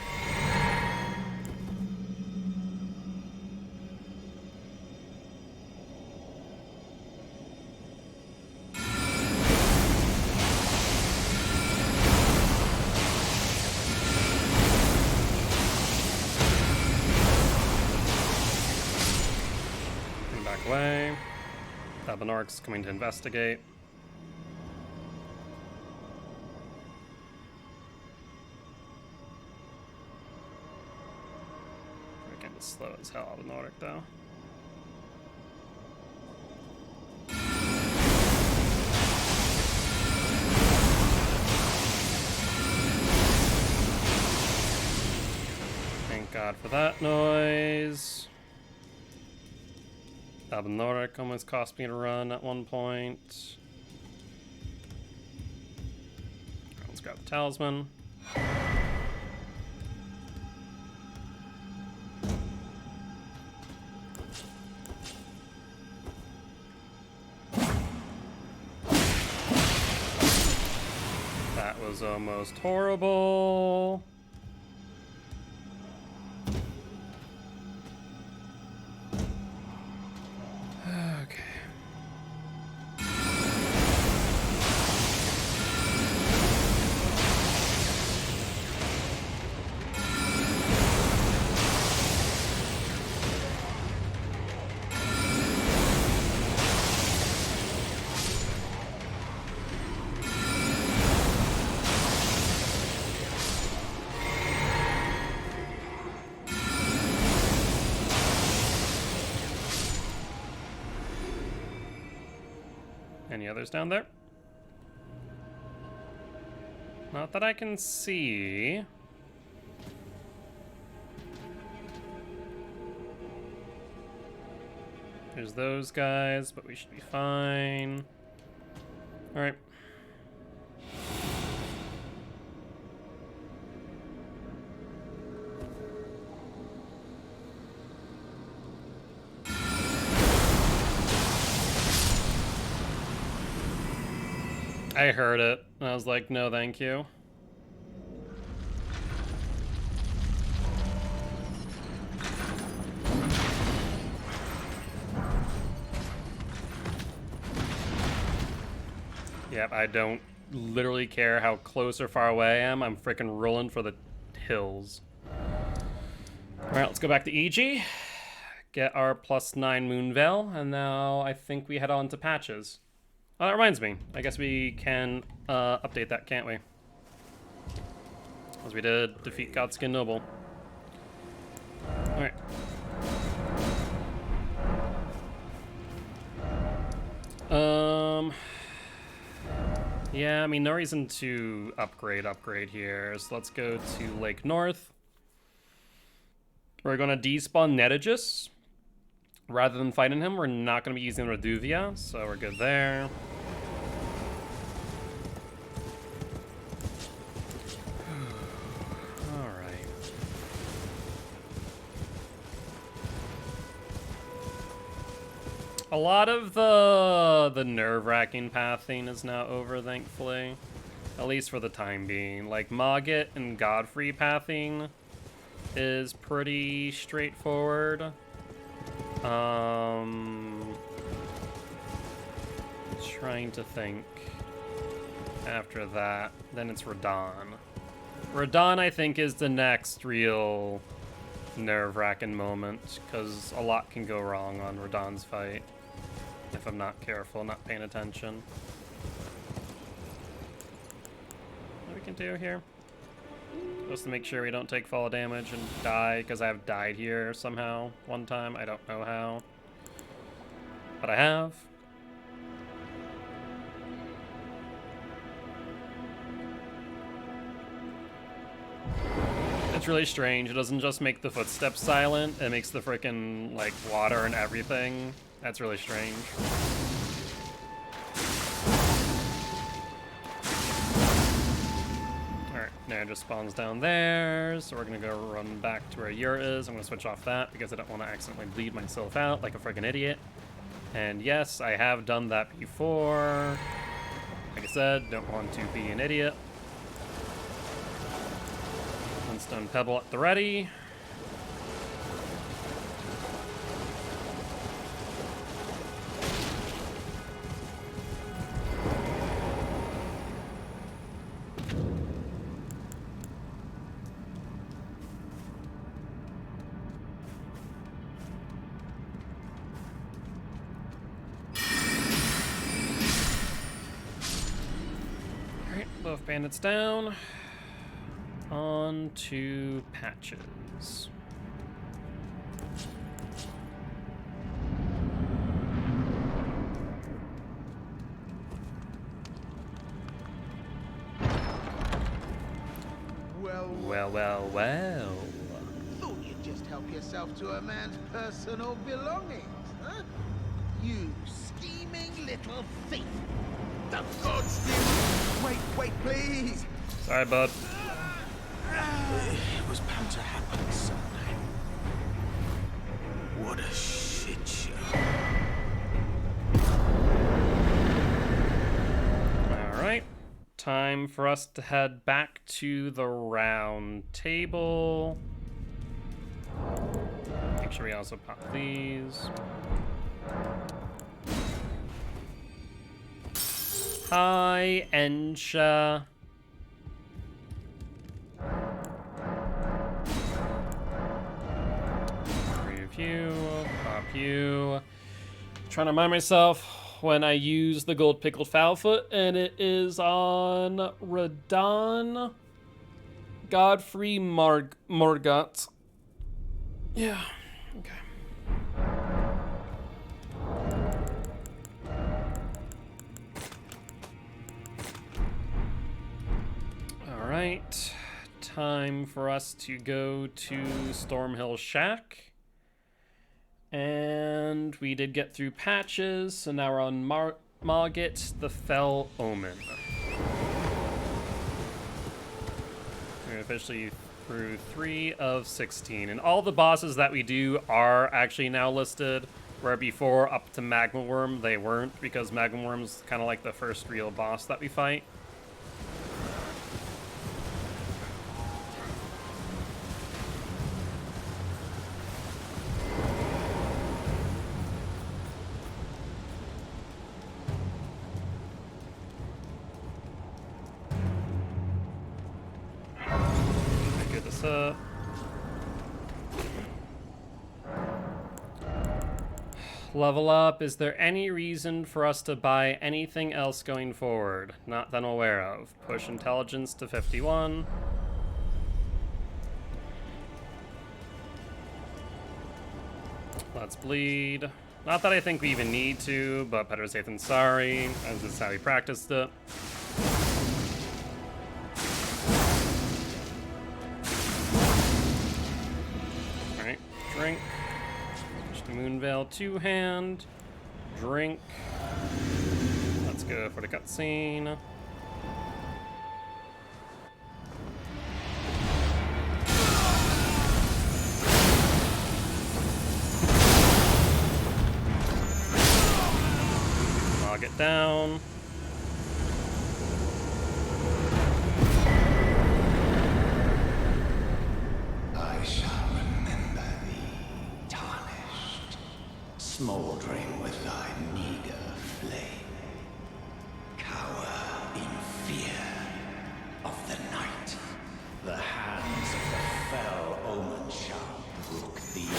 Bring back away. Abenoric's coming to investigate. Slow as hell, the Nordic though. God for that noise. Albinoric almost cost me to run at one point. Let's grab the talisman. That was almost horrible. Okay. Any others down there? Not that I can see. There's those guys, but we should be fine. All right. I heard it, and I was like, no, thank you. Yep, I don't literally care how close or far away I am. I'm freaking rolling for the hills. Alright, let's go back to EG. Get our +9 Moonveil, and now I think we head on to patches. Oh, that reminds me. I guess we can update that, can't we? As we did defeat Godskin Noble. Alright. Yeah, I mean, no reason to upgrade here. So let's go to Lake North. We're gonna despawn Netagis. Rather than fighting him, we're not gonna be using Reduvia, so we're good there. A lot of the nerve-wracking pathing is now over, thankfully. At least for the time being. Like, Mogget and Godfrey pathing is pretty straightforward. Trying to think after that. Then it's Radahn. Radahn, I think, is the next real nerve-wracking moment, because a lot can go wrong on Radahn's fight. If I'm not careful, not paying attention. What we can do here? Just to make sure we don't take fall damage and die, because I've died here somehow one time. I don't know how. But I have. It's really strange. It doesn't just make the footsteps silent, it makes the frickin' like water and everything. That's really strange. Alright, Nair just spawns down there, so we're gonna go run back to where Yer is. I'm gonna switch off that because I don't want to accidentally bleed myself out like a frickin' idiot. And yes, I have done that before. Like I said, don't want to be an idiot. Stone Pebble at the ready. Alright, both bandits down. On to patches. Well. Well. Thought help yourself to a man's personal belongings, huh? You scheming little thief! The gods did... Wait, please! Sorry, bud. It was bound to happen someday. What a shit show. Alright. Time for us to head back to the round table. Make sure we also pop these. Hi, Ensha. Review, pop you. Trying to remind myself when I use the gold pickled foulfoot, and it is on Radon Godfrey Morgott. Yeah, okay. Alright, time for us to go to Stormhill Shack. And we did get through patches, so now we're on Margit, the Fell Omen. We're officially through 3 of 16, and all the bosses that we do are actually now listed, where before, up to Magma Worm, they weren't, because Magma Worm's kind of like the first real boss that we fight. Up. Level up. Is there any reason for us to buy anything else going forward? Not that I'm aware of. Push intelligence to 51. Let's bleed. Not that I think we even need to, but better safe than sorry, as this is how we practiced it. Drink. Push the Moonveil 2-hand. Drink. Let's go for the cutscene. Log it down. I shall remember thee, tarnished, smouldering with thy meager flame. Cower in fear of the night. The hands of the fell omen shall brook thee.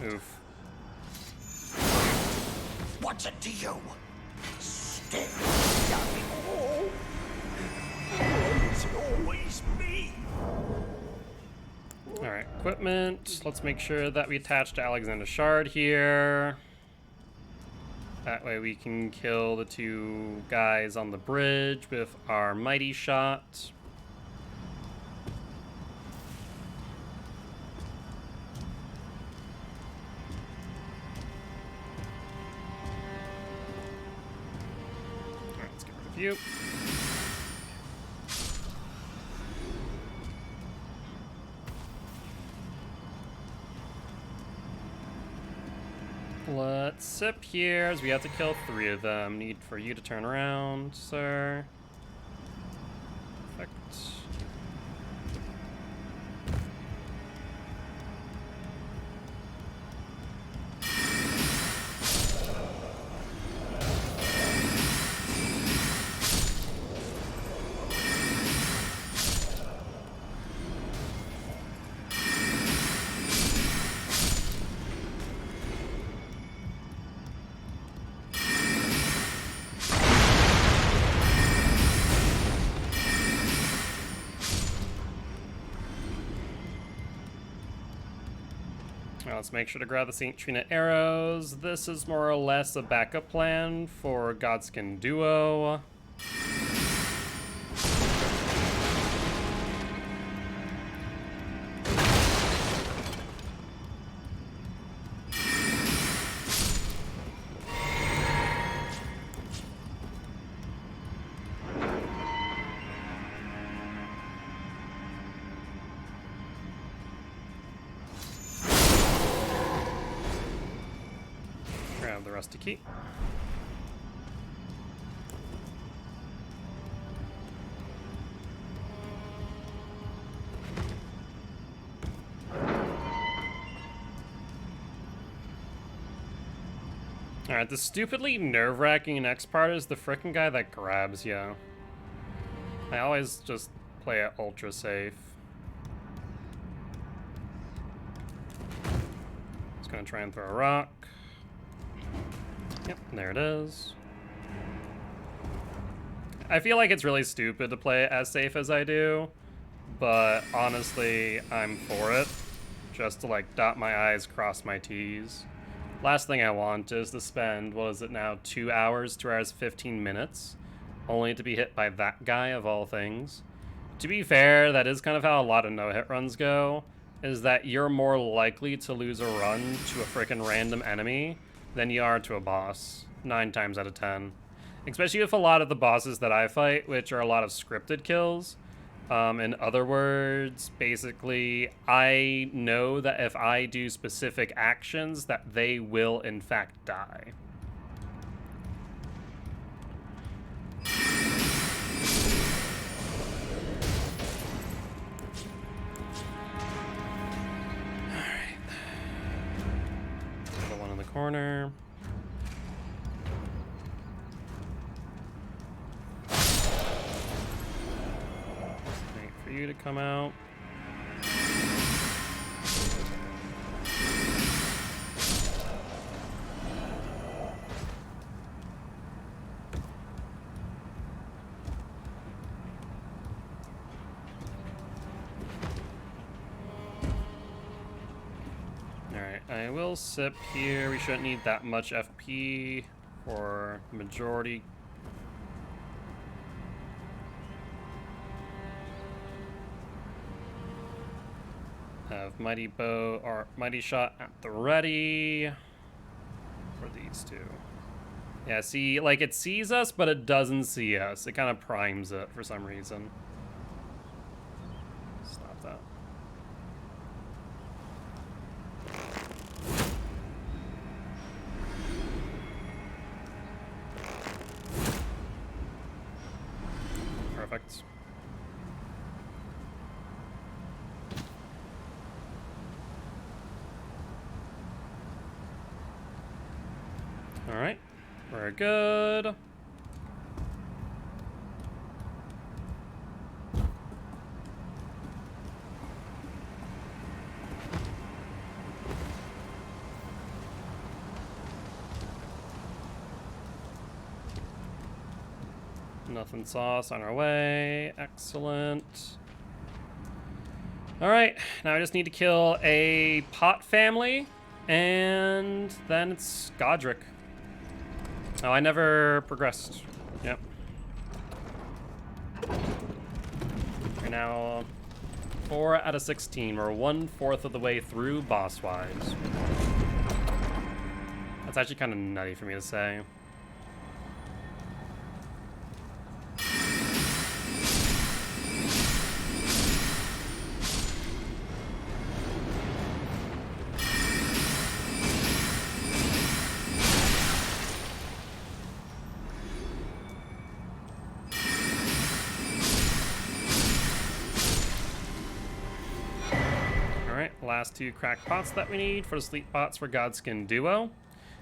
Oof. What's it to you? Still it's always me. Alright, equipment. Let's make sure that we attach to Alexander's Shard here. That way we can kill the 2 guys on the bridge with our mighty shot. Alright, let's get rid of you. Let's sip here, as we have to kill 3 of them. Need for you to turn around, sir. Perfect. Let's make sure to grab the St. Trina arrows. This is more or less a backup plan for Godskin Duo. the rusty key. Alright, the stupidly nerve-wracking next part is the frickin' guy that grabs you. I always just play it ultra safe. Just gonna try and throw a rock. Yep, there it is. I feel like it's really stupid to play it as safe as I do, but honestly, I'm for it. Just to like dot my I's, cross my T's. Last thing I want is to spend, what is it now, 2 hours, 2 hours, 15 minutes, only to be hit by that guy of all things. To be fair, that is kind of how a lot of no-hit runs go, is that you're more likely to lose a run to a freaking random enemy than you are to a boss, 9 times out of 10. Especially with a lot of the bosses that I fight, which are a lot of scripted kills. In other words, basically, I know that if I do specific actions, that they will in fact die. Alright. The one in the corner. For you to come out. Alright, I will sip here. We shouldn't need that much FP for majority. Have Mighty Bow or Mighty Shot at the ready for these two. Yeah, see, like it sees us, but it doesn't see us. It kind of primes it for some reason. Stop that. Perfect. Alright, we're good. Nothing sauce on our way. Excellent. Alright, now I just need to kill a pot family, and then it's Godric. Oh, I never progressed. Yep. We're now 4 out of 16. We're 1/4 of the way through boss-wise. That's actually kind of nutty for me to say. Last 2 cracked pots that we need for the sleep pots for Godskin Duo.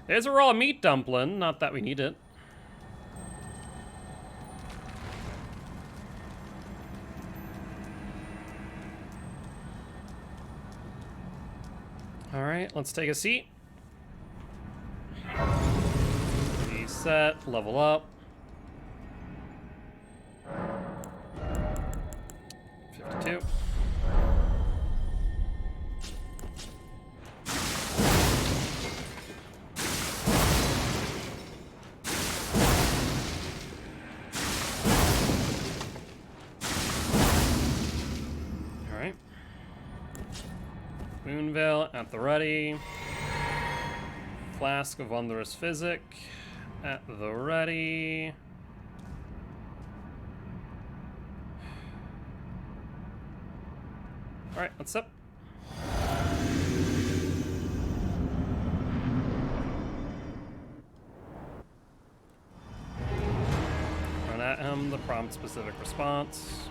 There's a raw meat dumpling, not that we need it. Alright, let's take a seat. Reset, level up. 52. Moonveil at the ready. Flask of Wondrous Physic at the ready. Alright, let's sip. prompt specific response.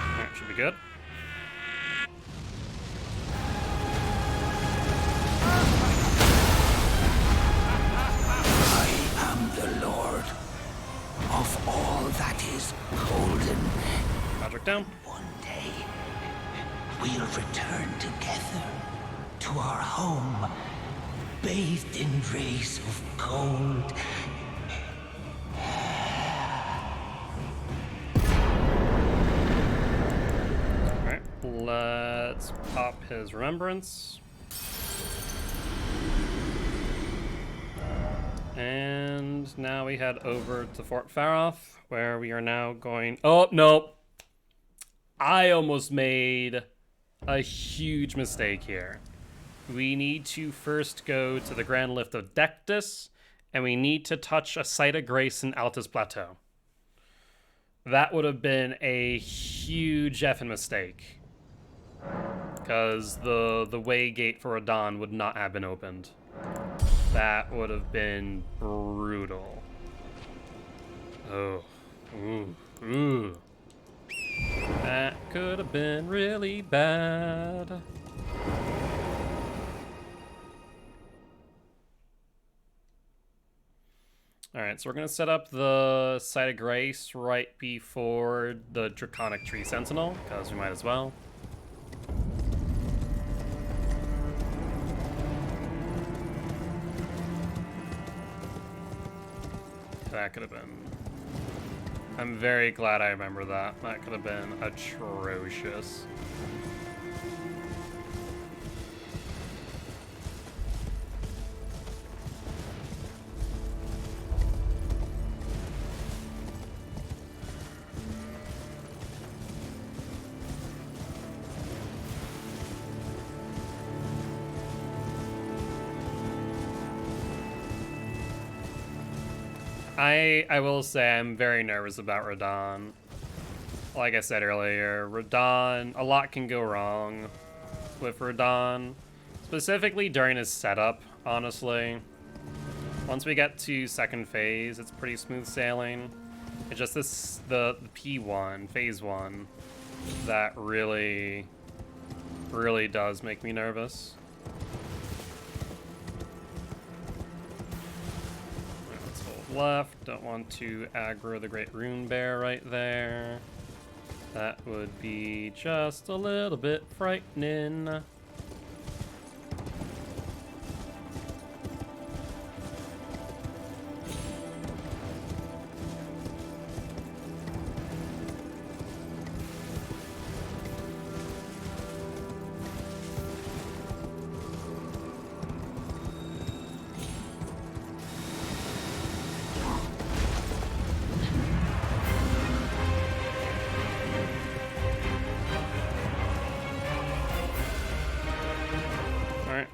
Alright, should be good. The Lord of all that is golden. Project down. One day, we'll return together to our home, bathed in rays of gold. Alright, let's pop his remembrance. And now we head over to Fort Faroth, where we are now going... Oh, no! I almost made a huge mistake here. We need to first go to the Grand Lift of Dectus, and we need to touch a Site of Grace in Altus Plateau. That would have been a huge effing mistake. Because the way gate for Radahn would not have been opened. That would have been brutal. Oh. Ooh. Ooh. That could have been really bad. Alright, so we're going to set up the Site of Grace right before the Draconic Tree Sentinel, because we might as well. That could have been... I'm very glad I remember that. That could have been atrocious. I will say I'm very nervous about Radahn. Like I said earlier, Radahn, a lot can go wrong with Radahn. Specifically during his setup, honestly. Once we get to second phase, it's pretty smooth sailing. It's just this, the P1, phase 1, that really does make me nervous. Left, don't want to aggro the Great Rune Bear right there. That would be just a little bit frightening.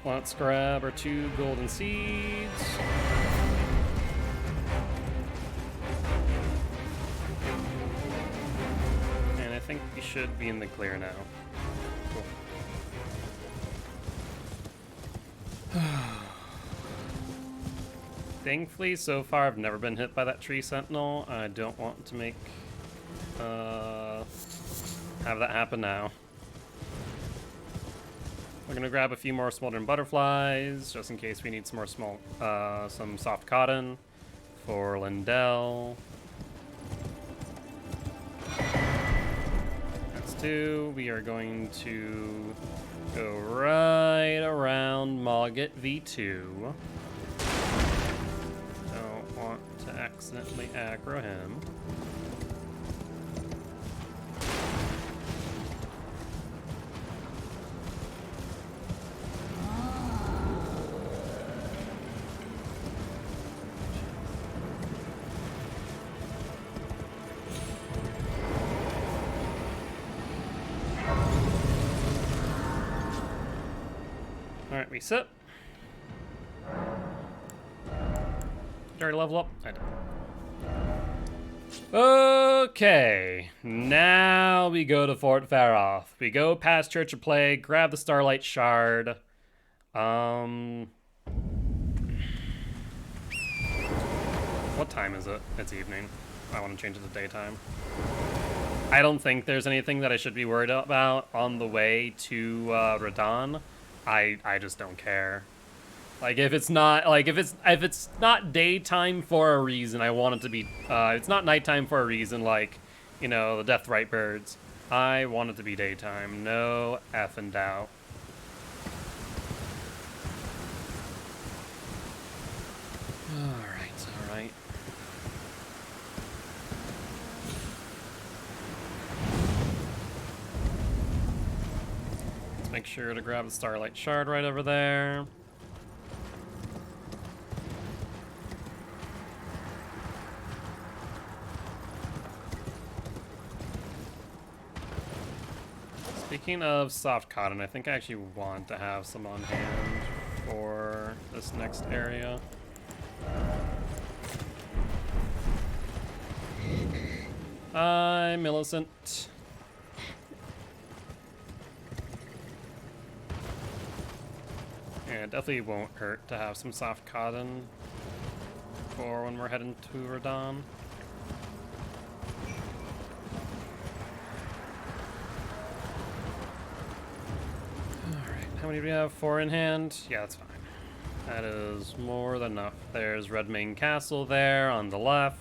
Let's grab our 2 golden seeds. And I think we should be in the clear now. Cool. Thankfully, so far, I've never been hit by that tree sentinel. I don't want to make have that happen now. We're gonna grab a few more smoldering butterflies, just in case we need some more some soft cotton for Lindell. That's 2. We are going to go right around Mogget V2. Don't want to accidentally aggro him. Alright, reset. Did I already level up? I did. Okay, now we go to Fort Faroth. We go past Church of Plague, grab the Starlight Shard. What time is it? It's evening. I want to change it to daytime. I don't think there's anything that I should be worried about on the way to Radahn. I just don't care. Like if it's not daytime for a reason, I want it to be. It's not nighttime for a reason, like, you know, the Deathrite birds. I want it to be daytime. No effing doubt. All right. Let's make sure to grab the Starlight Shard right over there. Speaking of soft cotton, I think I actually want to have some on hand for this next area. Hi, Millicent. Yeah, it definitely won't hurt to have some soft cotton for when we're heading to Radahn. How many do we have? 4 in hand? Yeah, that's fine. That is more than enough. There's Redmane Castle there on the left.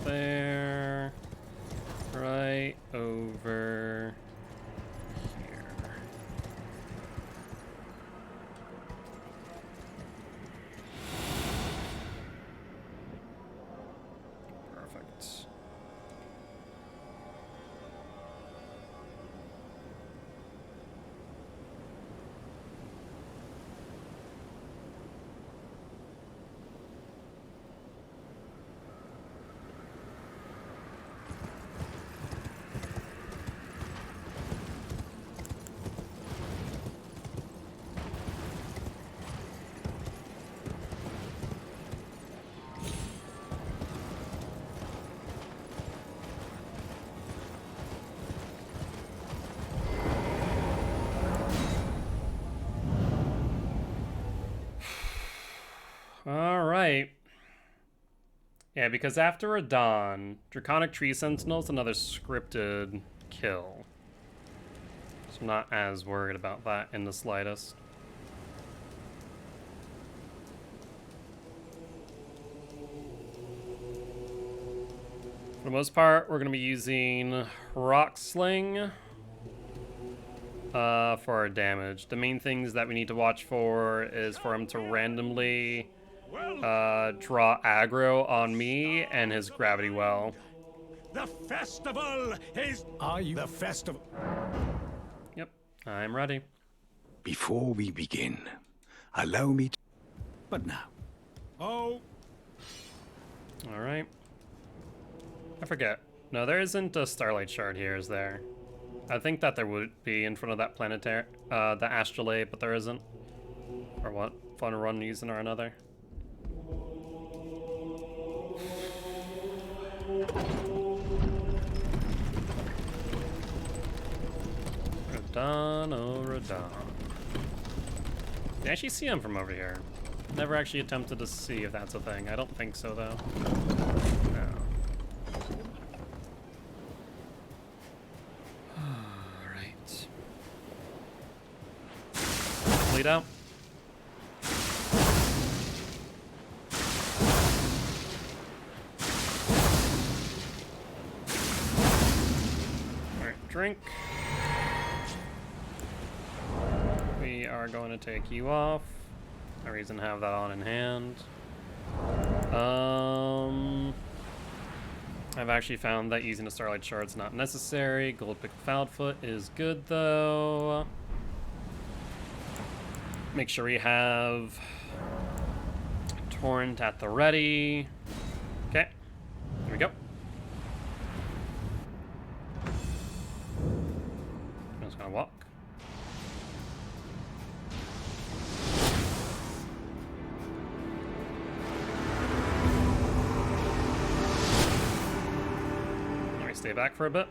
There, right over here. Perfect. All right. Yeah, because after Radahn, Draconic Tree Sentinel's another scripted kill. So I'm not as worried about that in the slightest. For the most part, we're going to be using Rock Sling for our damage. The main things that we need to watch for is for him to randomly draw aggro on me and his gravity well. The festival is... Are you the festival? Yep, I'm ready. Before we begin, allow me to... But now. Oh, All right. I forget. No, there isn't a Starlight Shard here, is there? I think that there would be in front of that planetary, the astrolabe, but there isn't. Or what? Fun run reason or another. Radahn, oh Radahn. You actually see him from over here. Never actually attempted to see if that's a thing. I don't think so, though. No. Alright. Bleed out. Alright, drink. We are going to take you off. No reason to have that on in hand. I've actually found that using a Starlight Shard is not necessary. Gold Pick Foulfoot is good though. Make sure we have Torrent at the ready. Okay, here we go. I'm just gonna walk. Stay back for a bit.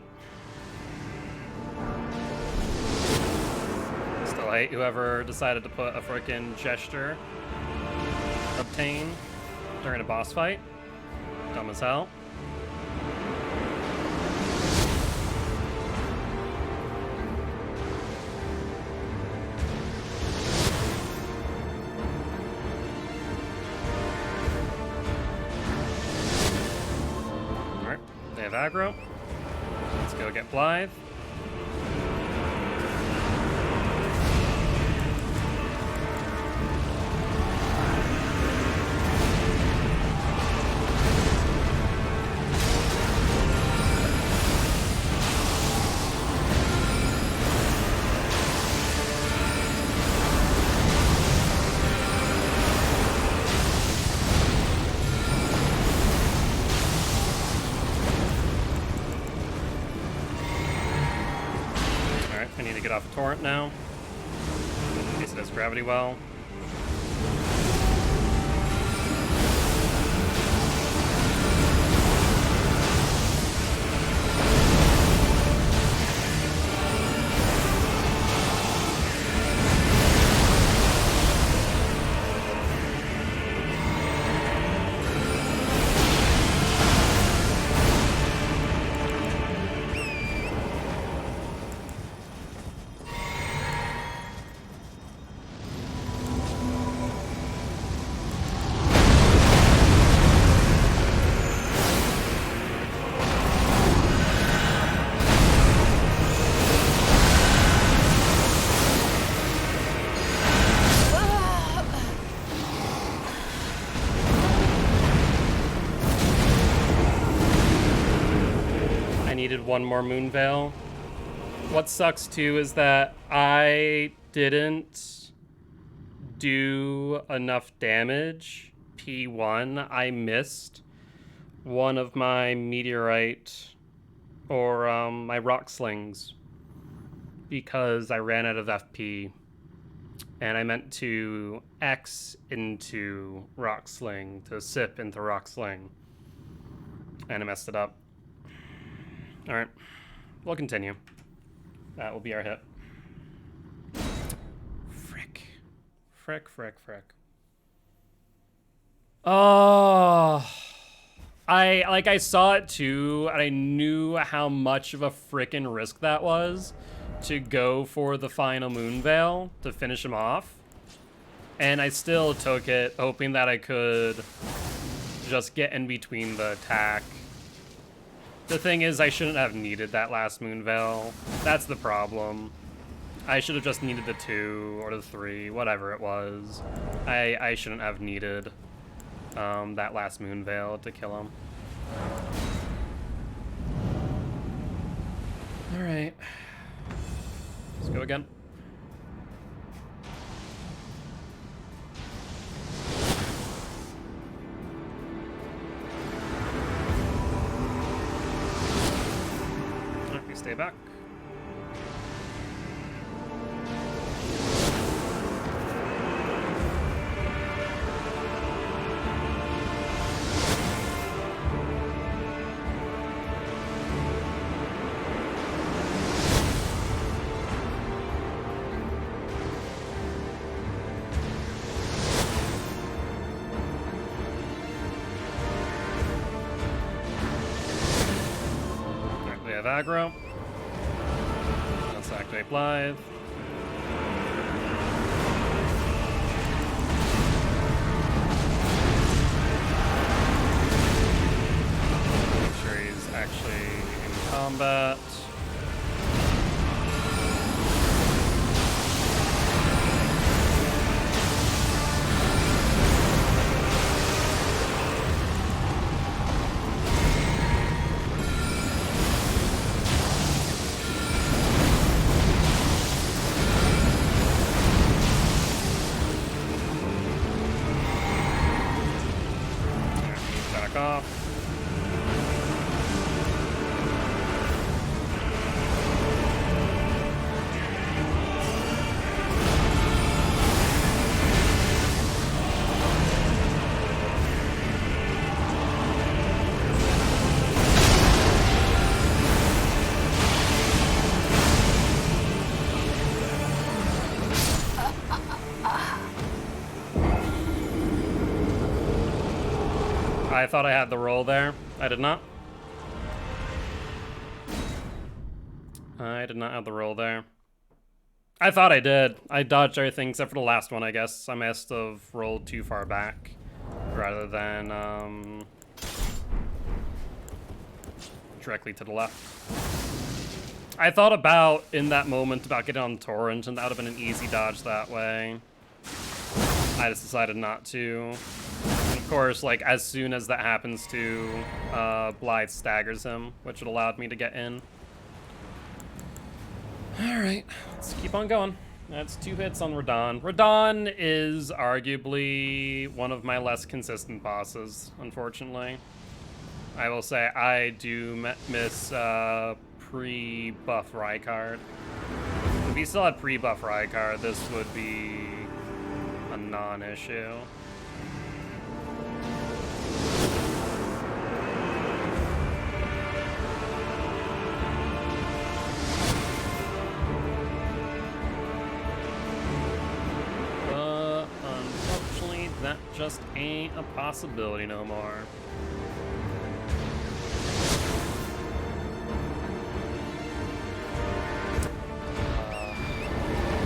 Still hate whoever decided to put a frickin' gesture obtain during a boss fight. Dumb as hell. Alright, they have aggro. Let's go get Blythe. I need to get off a torrent now. In case it does gravity well. Needed one more moon veil. What sucks too is that I didn't do enough damage. P1, I missed one of my meteorite or my rock slings because I ran out of FP, and I meant to X into rock sling to sip into rock sling, and I messed it up. Alright, we'll continue. That will be our hit. Frick. Frick. Oh, I saw it too, and I knew how much of a frickin' risk that was to go for the final moon veil to finish him off. And I still took it, hoping that I could just get in between the attack. The thing is, I shouldn't have needed that last moon veil. That's the problem. I should have just needed the 2 or the 3, whatever it was. I shouldn't have needed that last moon veil to kill him. All right, let's go again. Stay back. Alright, we have aggro. Let's activate Blythe. Make sure he's actually in combat. I thought I had the roll there. I did not. I did not have the roll there. I thought I did. I dodged everything except for the last one, I guess. I must have rolled too far back rather than directly to the left. I thought about, in that moment, about getting on the torrent, and that would have been an easy dodge that way. I just decided not to. And of course, like, as soon as that happens to Blythe staggers him, which would allowed me to get in. Alright, let's keep on going. That's 2 hits on Radahn. Radahn is arguably one of my less consistent bosses, unfortunately. I will say I do miss pre-buff Rykard. If he still had pre-buff Rykard, this would be a non-issue. Unfortunately, that just ain't a possibility no more.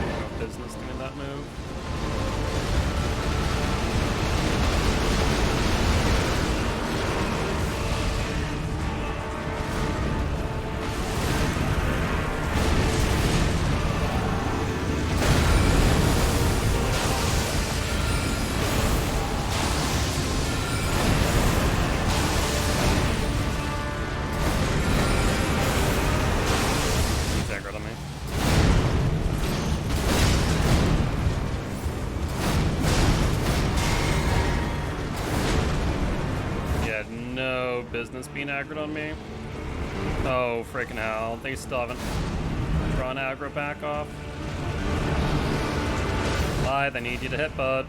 No business doing that move. Business being aggroed on me. Oh, freaking hell. They still haven't drawn aggro back off. Blythe, I need you to hit, bud.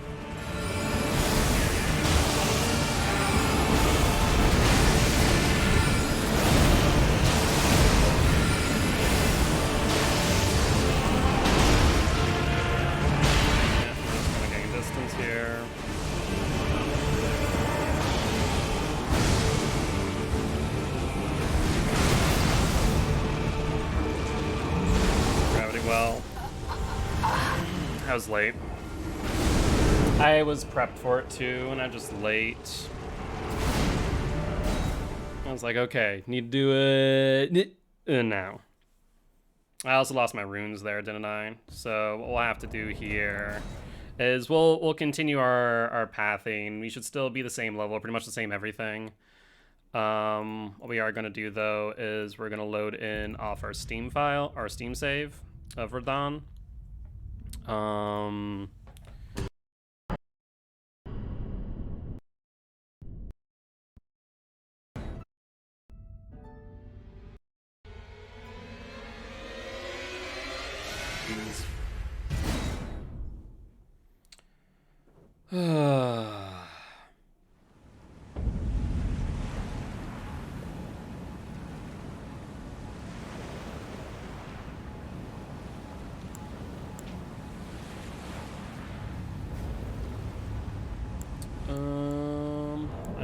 Yeah, just gonna gain distance here. Well, I was late. I was prepped for it too, and I'm just late. I was like, okay, need to do it now. I also lost my runes there, didn't I? So what we'll have to do here is we'll continue our pathing. We should still be the same level, pretty much the same everything. What we are going to do though is we're going to load in off our Steam file, our Steam save of Radahn. I'm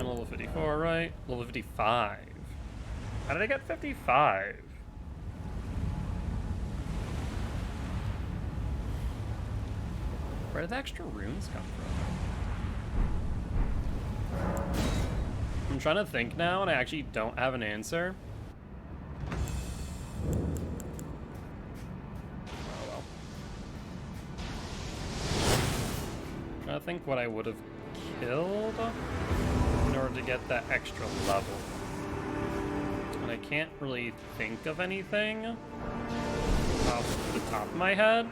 level 54, right? Level 55. How did I get 55? Where did the extra runes come from? I'm trying to think now, and I actually don't have an answer. Oh well. I'm trying to think what I would have killed in order to get that extra level. And I can't really think of anything off the top of my head.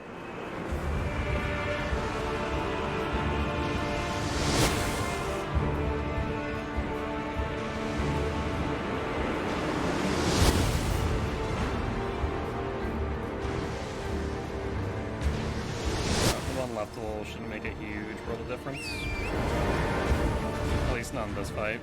Level shouldn't make a huge world of difference. At least not in this fight.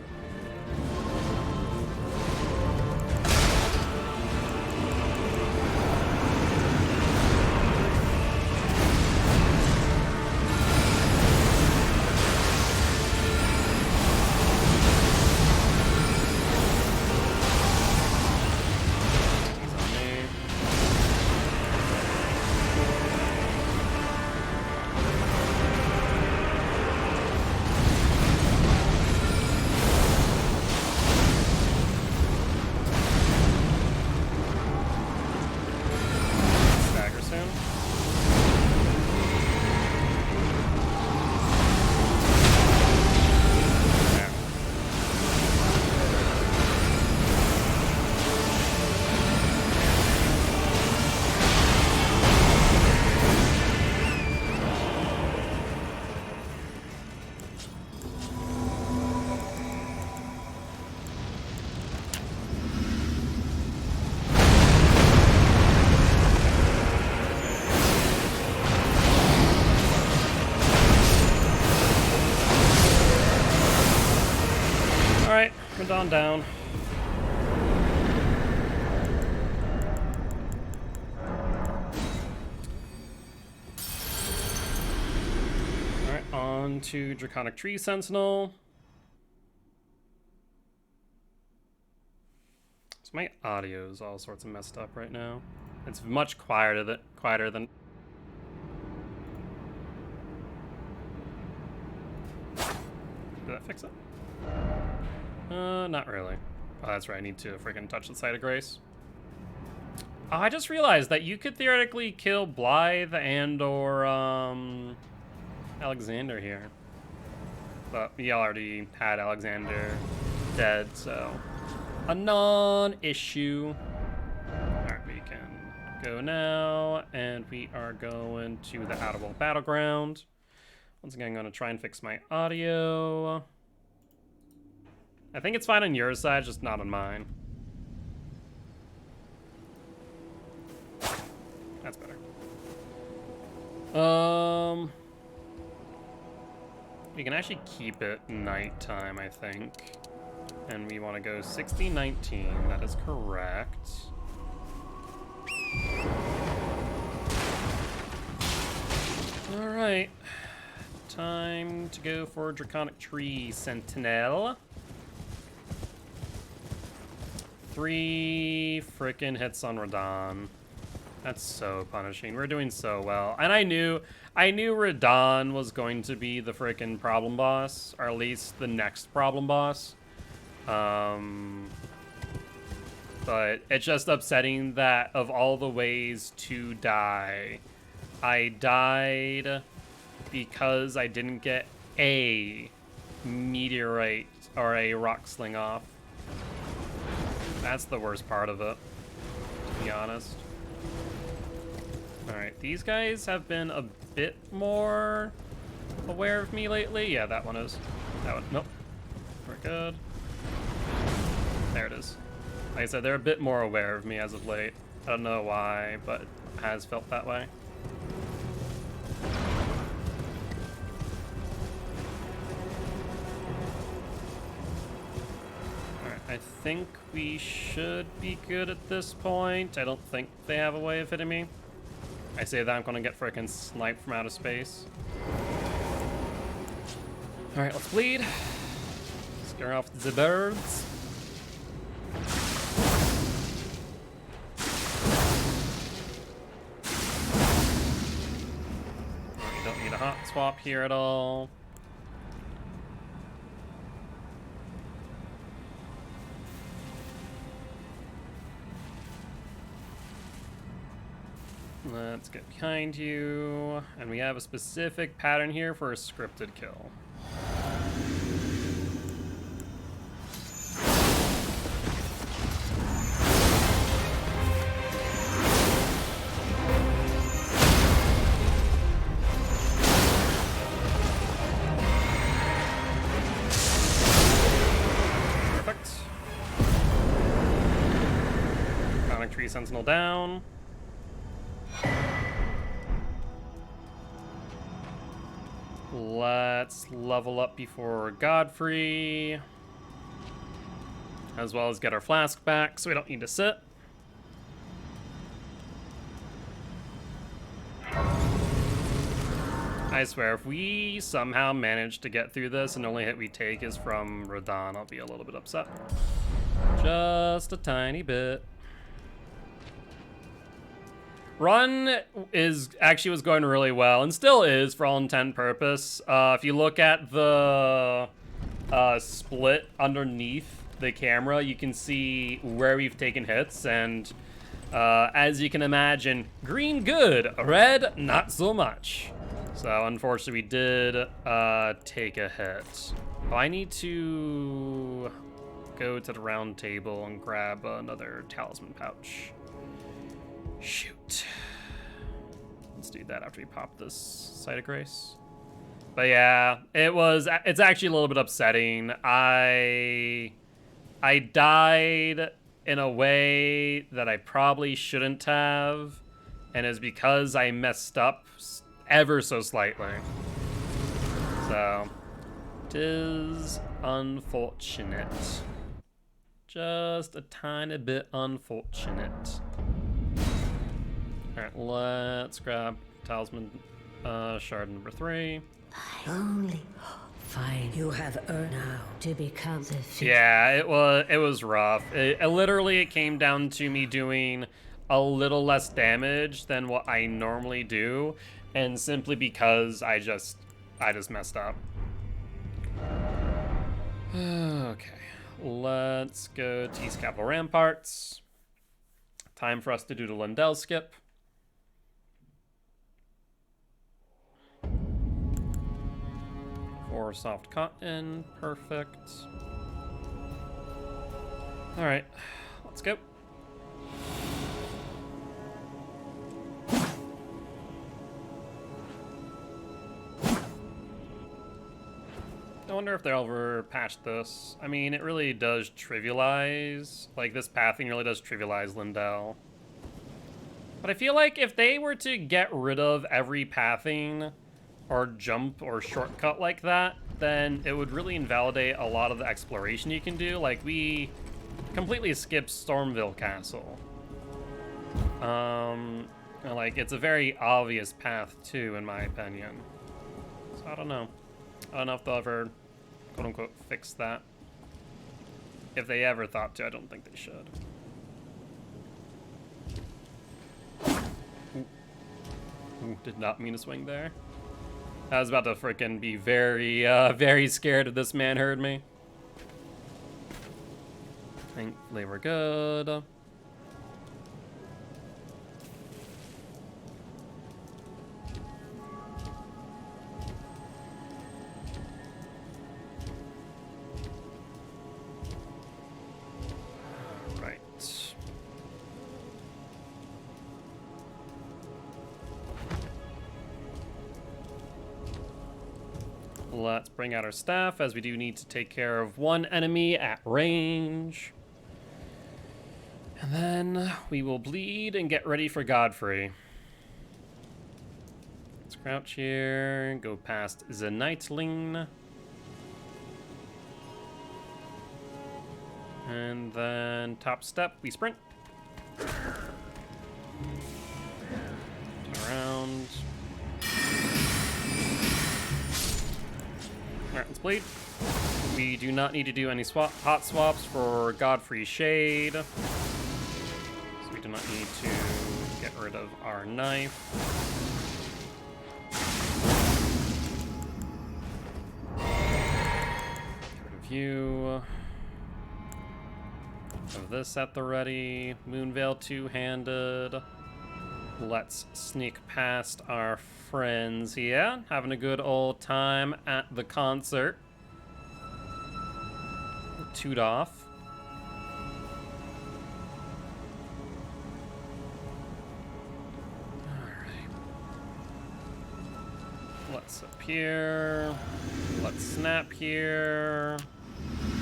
Radon down. Alright, on to Draconic Tree Sentinel. So my audio is all sorts of messed up right now. It's much quieter than Did that fix it? Not really. Oh, that's right, I need to freaking touch the Site of Grace. Oh, I just realized that you could theoretically kill Blythe and or Alexander here. But we already had Alexander dead, so a non-issue. Alright, we can go now, and we are going to the Outerworld Battleground. Once again, I'm going to try and fix my audio. I think it's fine on your side, just not on mine. That's better. We can actually keep it nighttime, I think. And we want to go 60-19. That is correct. All right. Time to go for Draconic Tree Sentinel. 3 frickin' hits on Radon. That's so punishing. We're doing so well. And I knew Radon was going to be the frickin' problem boss, or at least the next problem boss. But it's just upsetting that of all the ways to die, I died because I didn't get a meteorite or a rock sling off. That's the worst part of it, to be honest. Alright, these guys have been a bit more aware of me lately. Yeah, that one is. That one, nope. We're good. There it is. Like I said, they're a bit more aware of me as of late. I don't know why, but it has felt that way. I think we should be good at this point. I don't think they have a way of hitting me. I say that I'm gonna get frickin' sniped from outer space. Alright, let's bleed. Scare off the birds. We don't need a hot swap here at all. Let's get behind you. And we have a specific pattern here for a scripted kill. Perfect. Draconic Tree Sentinel down. Let's level up before Godfrey, as well as get our flask back so we don't need to sit. I swear, if we somehow manage to get through this and the only hit we take is from Radon, I'll be a little bit upset. Just a tiny bit. Run was going really well, and still is for all intent and purpose. If you look at the split underneath the camera, you can see where we've taken hits, and as you can imagine, green good, red not so much. So unfortunately we did take a hit. Oh, I need to go to the round table and grab another talisman pouch. Shoot. Let's do that after we pop this Site of Grace. But yeah, it's actually a little bit upsetting. I died in a way that I probably shouldn't have, and it's because I messed up ever so slightly. So, it is unfortunate. Just a tiny bit unfortunate. Alright, let's grab Talisman Shard number 3. Only fine. You have earned now to become the Yeah, it was rough. Literally it came down to me doing a little less damage than what I normally do, and simply because I just messed up. Okay, let's go to East Capital Ramparts. Time for us to do the Lindell skip. For soft cotton, perfect. All right, let's go. I wonder if they'll ever patch this. I mean, it really does trivialize, like this pathing really does trivialize Lindell. But I feel like if they were to get rid of every pathing or jump or shortcut like that, then it would really invalidate a lot of the exploration you can do. Like, we completely skipped Stormville Castle. Like, it's a very obvious path too, in my opinion. So I don't know. I don't know if they'll ever, quote-unquote, fix that. If they ever thought to, I don't think they should. Ooh, did not mean to swing there. I was about to frickin' be very, very scared if this man heard me. Thankfully we're good. Let's bring out our staff, as we do need to take care of one enemy at range. And then we will bleed and get ready for Godfrey. Let's crouch here, go past the Nightling. And then top step, we sprint. Around. Alright, let's bleed. We do not need to do any hot swaps for Godfrey Shade. So we do not need to get rid of our knife. Get rid of you. Have this at the ready. Moonveil two-handed. Let's sneak past our friends here, having a good old time at the concert. Toot off. Alright. Let's up here. Let's snap here.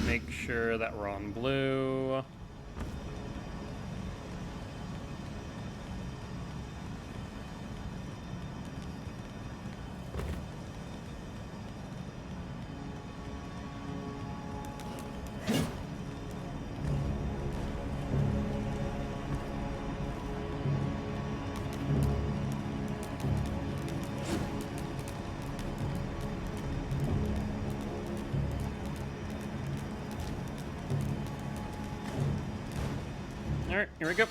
Make sure that we're on blue. Alright, here we go.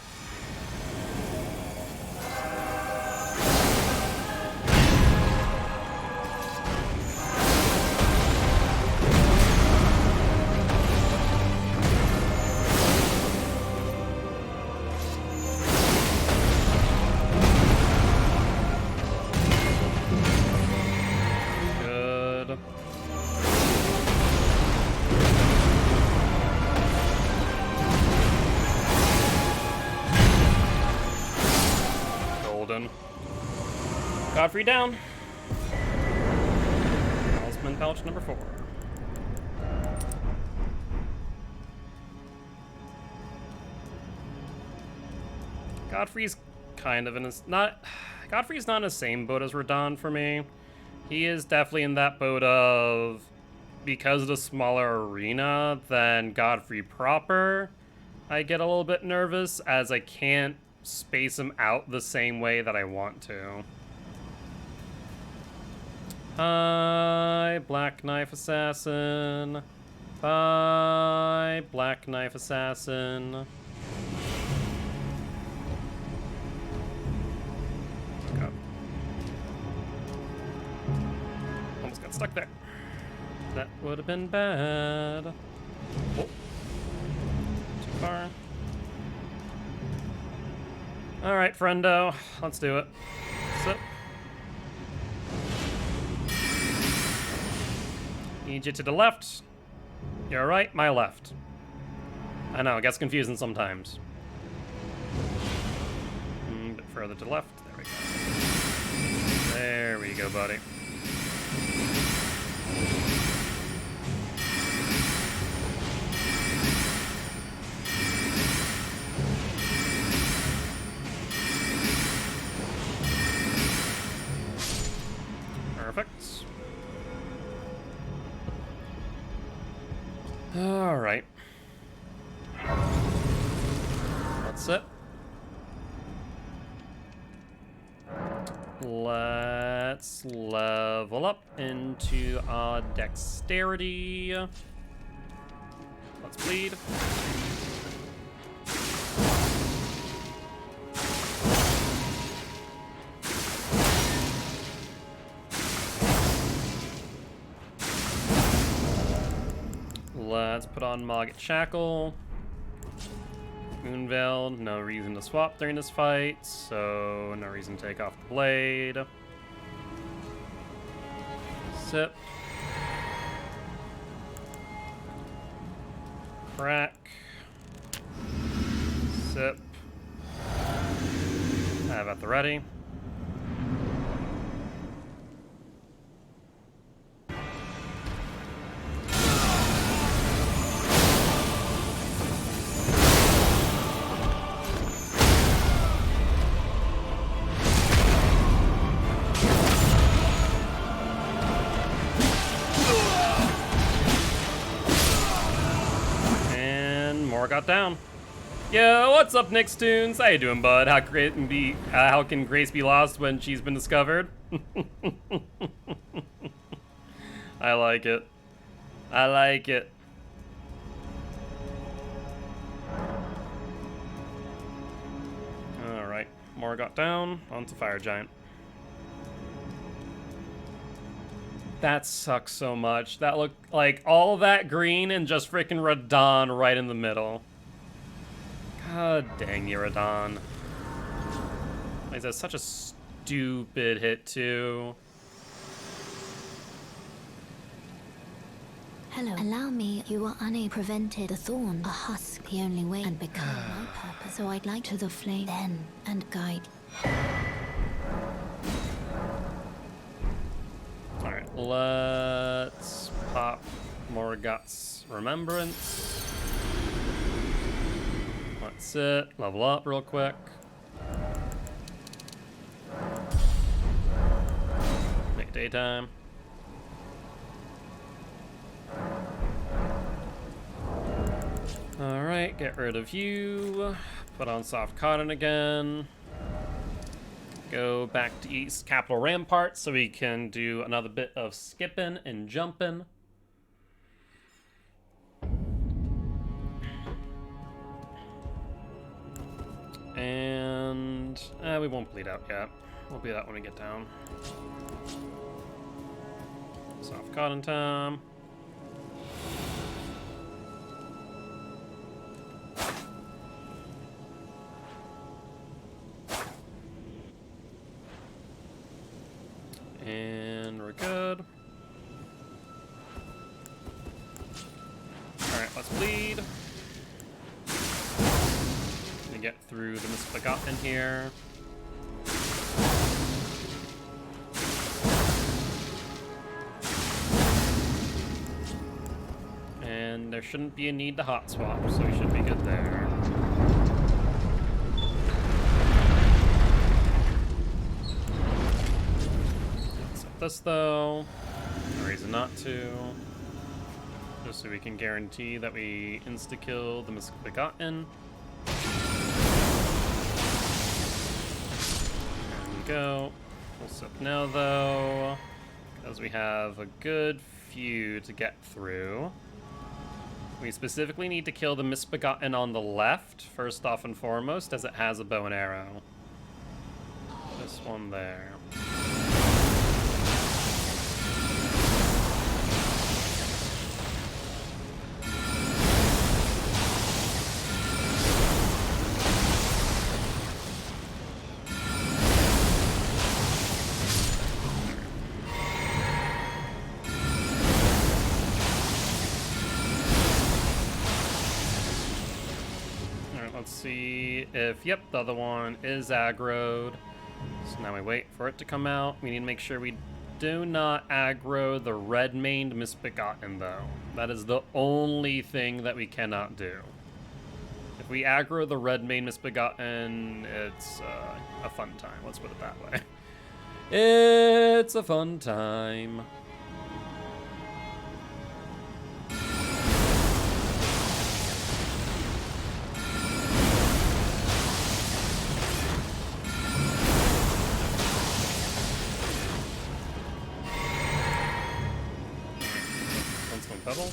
Good. Golden. Godfrey down. Talisman pouch number 4. Godfrey's kind of in his Godfrey's not in the same boat as Radon for me. He is definitely in that boat of because of the smaller arena than Godfrey proper, I get a little bit nervous as I can't space them out the same way that I want to. Hi, Black Knife Assassin. Bye, Black Knife Assassin. Go. Almost got stuck there. That would have been bad. Oh. Too far. Alright, friendo. Let's do it. So. Need you to the left. You're right, my left. I know, it gets confusing sometimes. A bit further to the left. There we go. There we go, buddy. Perfect. All right. That's it. Let's level up into our dexterity. Let's bleed. Let's put on Mogget Shackle. Moonveil, no reason to swap during this fight, so no reason to take off the blade. Sip. Crack. Sip. Have at the ready. Got down. Yo, what's up, Nickstoons? How you doing, bud? How can Grace be lost when she's been discovered? I like it. I like it. All right, more got down. Onto Fire Giant. That sucks so much. That looked like all that green and just freaking Radon right in the middle. God dang you, Radon. Like, that's such a stupid hit, too. Hello. Allow me. You are unable to prevent the thorn, a husk, the only way, and become my purpose. So I'd like to the flame then and guide. Alright, let's pop Morgoth's Remembrance. That's it. Level up real quick. Make daytime. Alright, get rid of you. Put on Soft Cotton again. Go back to East Capital Rampart so we can do another bit of skipping and jumping. And we won't bleed out yet. We'll bleed out when we get down. Soft Cotton time. And we're good. Alright, let's bleed. Gonna get through the Misbegotten here. And there shouldn't be a need to hot swap, so we should be good there. This though, no reason not to. just so we can guarantee that we insta-kill the Misbegotten. There we go. Full sip now, though, because we have a good few to get through. We specifically need to kill the Misbegotten on the left, first off and foremost, as it has a bow and arrow. This one there. Let's see if, yep, the other one is aggroed. So now we wait for it to come out. We need to make sure we do not aggro the red-maned Misbegotten, though. That is the only thing that we cannot do. If we aggro the red-maned Misbegotten, it's a fun time. Let's put it that way. It's a fun time. Pebble?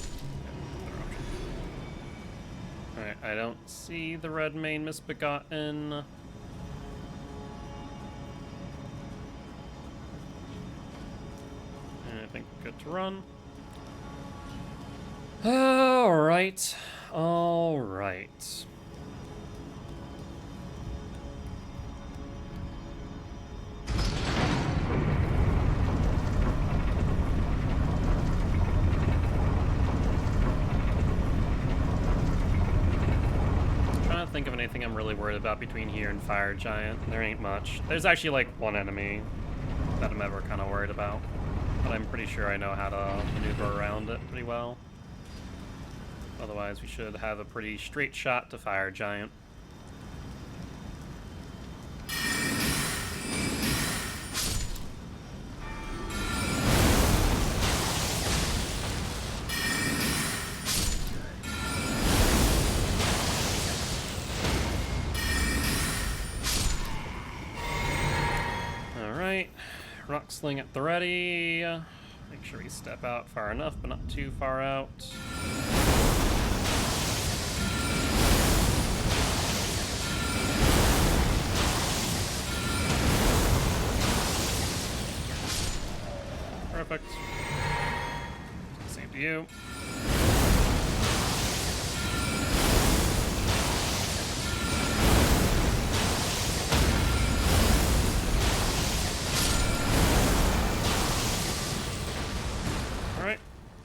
Alright, I don't see the red main Misbegotten. And I think we're good to run. Alright. Alright. Think of anything I'm really worried about between here and Fire Giant. There ain't much. There's actually like one enemy that I'm ever kind of worried about, but I'm pretty sure I know how to maneuver around it pretty well. Otherwise we should have a pretty straight shot to Fire Giant. Rock Sling at the ready. Make sure we step out far enough, but not too far out. Perfect. Same to you.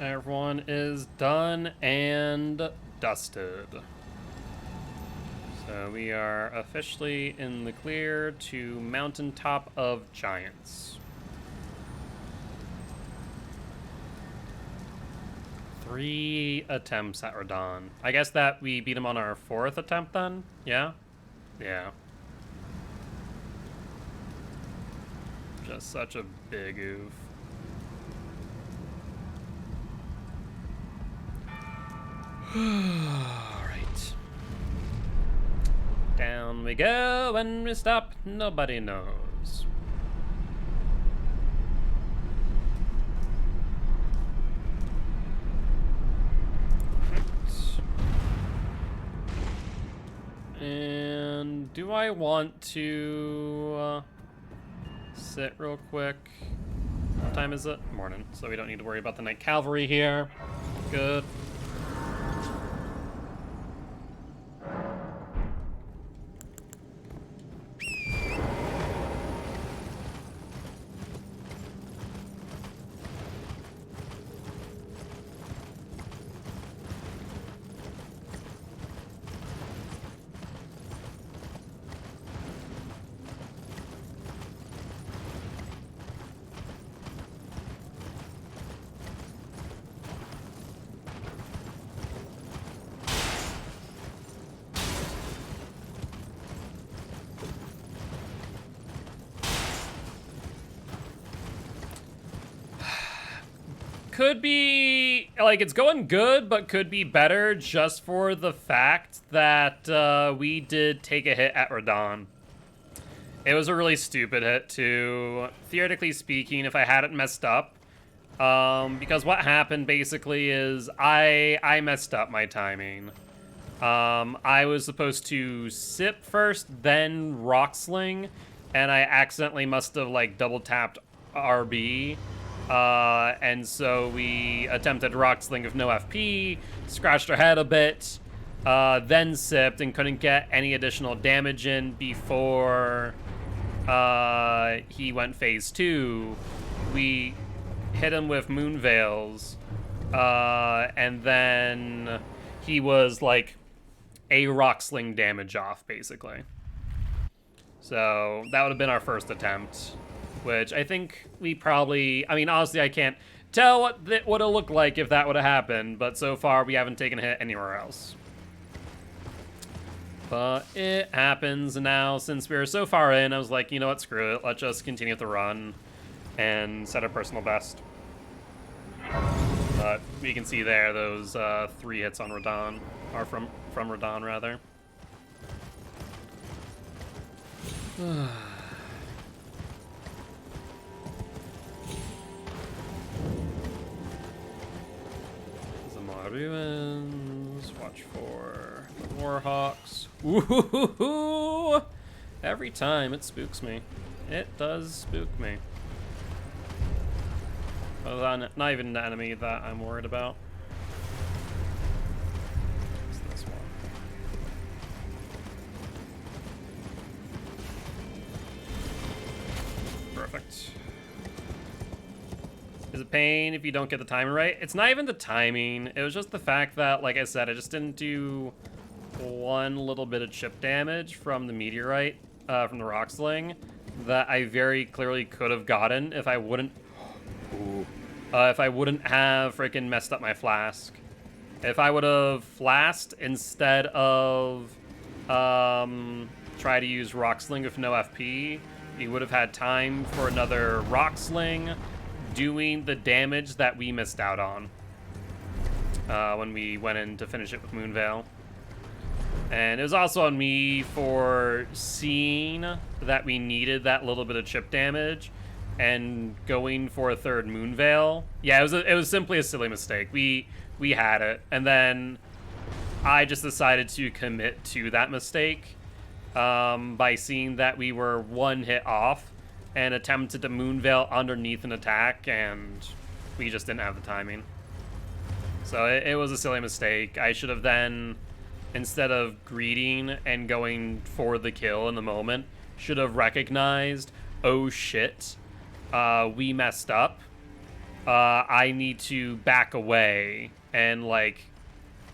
Everyone is done and dusted. So we are officially in the clear to Mountaintop of Giants. 3 attempts at Radon. I guess that we beat him on our 4th attempt then? Yeah? Yeah. Just such a big oof. Alright. Down we go, when we stop, nobody knows. And do I want to sit real quick? What time is it? Morning, so we don't need to worry about the Night Cavalry here. Good. could be, like, it's going good, but could be better just for the fact that we did take a hit at Radon. It was a really stupid hit, too. Theoretically speaking, if I hadn't messed up, because what happened basically is I messed up my timing. I was supposed to sip first, then rock sling, and I accidentally must have like double tapped RB. And so we attempted rock sling with no FP, scratched our head a bit, then sipped and couldn't get any additional damage in before he went phase 2. We hit him with moon veils, and then he was like a rock sling damage off, basically. So that would have been our first attempt, which I think we probably, I mean, honestly, I can't tell what it would have looked like if that would have happened, but so far we haven't taken a hit anywhere else. But it happens, and now since we're so far in, I was like, you know what, screw it, let's just continue with the run and set our personal best. But we can see there those 3 hits on Radon, or from Radon, rather. Zamar ruins. Watch for the Warhawks. Ooh! Every time it spooks me. It does spook me. Well, not even the enemy that I'm worried about. It's this one. Perfect. Is it pain if you don't get the timing right? It's not even the timing. It was just the fact that, like I said, I just didn't do one little bit of chip damage from the meteorite, from the rock sling, that I very clearly could have gotten if I wouldn't... if I wouldn't have freaking messed up my flask. If I would have flasked instead of try to use rock sling with no FP, you would have had time for another rock sling doing the damage that we missed out on when we went in to finish it with Moonveil. And it was also on me for seeing that we needed that little bit of chip damage and going for a third Moonveil. Yeah, it was simply a silly mistake. We had it, and then I just decided to commit to that mistake by seeing that we were 1 hit off and attempted to Moonveil underneath an attack, and we just didn't have the timing. So it was a silly mistake. I should have then, instead of greeting and going for the kill in the moment, should have recognized, oh shit, we messed up. I need to back away and like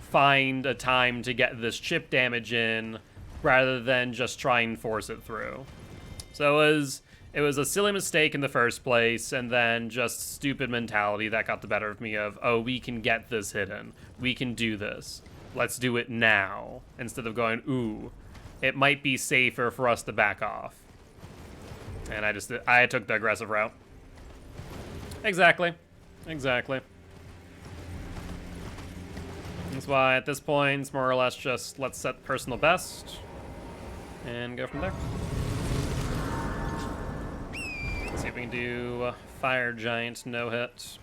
find a time to get this chip damage in rather than just try and force it through. So it was a silly mistake in the first place, and then just stupid mentality that got the better of me of, oh, we can get this hidden. We can do this. Let's do it now. Instead of going, ooh, it might be safer for us to back off. And I took the aggressive route. Exactly. Exactly. That's why at this point, it's more or less just let's set personal best and go from there. Let's see if we can do Fire Giant no-hit.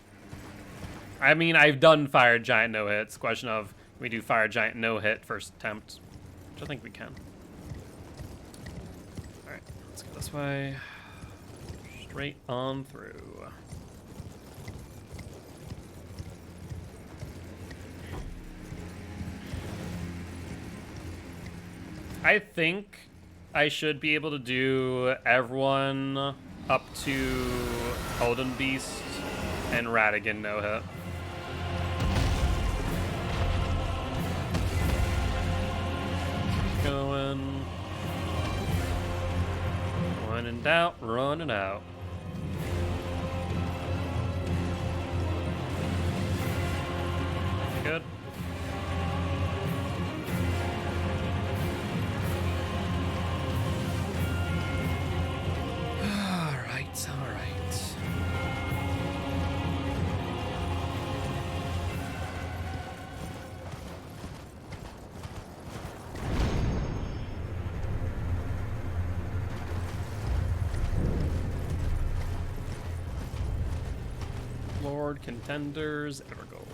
I mean, I've done Fire Giant no-hits. Question of, we do Fire Giant no-hit first attempt, which I think we can. Alright, let's go this way. Straight on through. I think I should be able to do everyone up to Elden Beast and Radigan no-hit. Going. When in doubt, running out. Good. Alright. Sword Contenders, Evergold.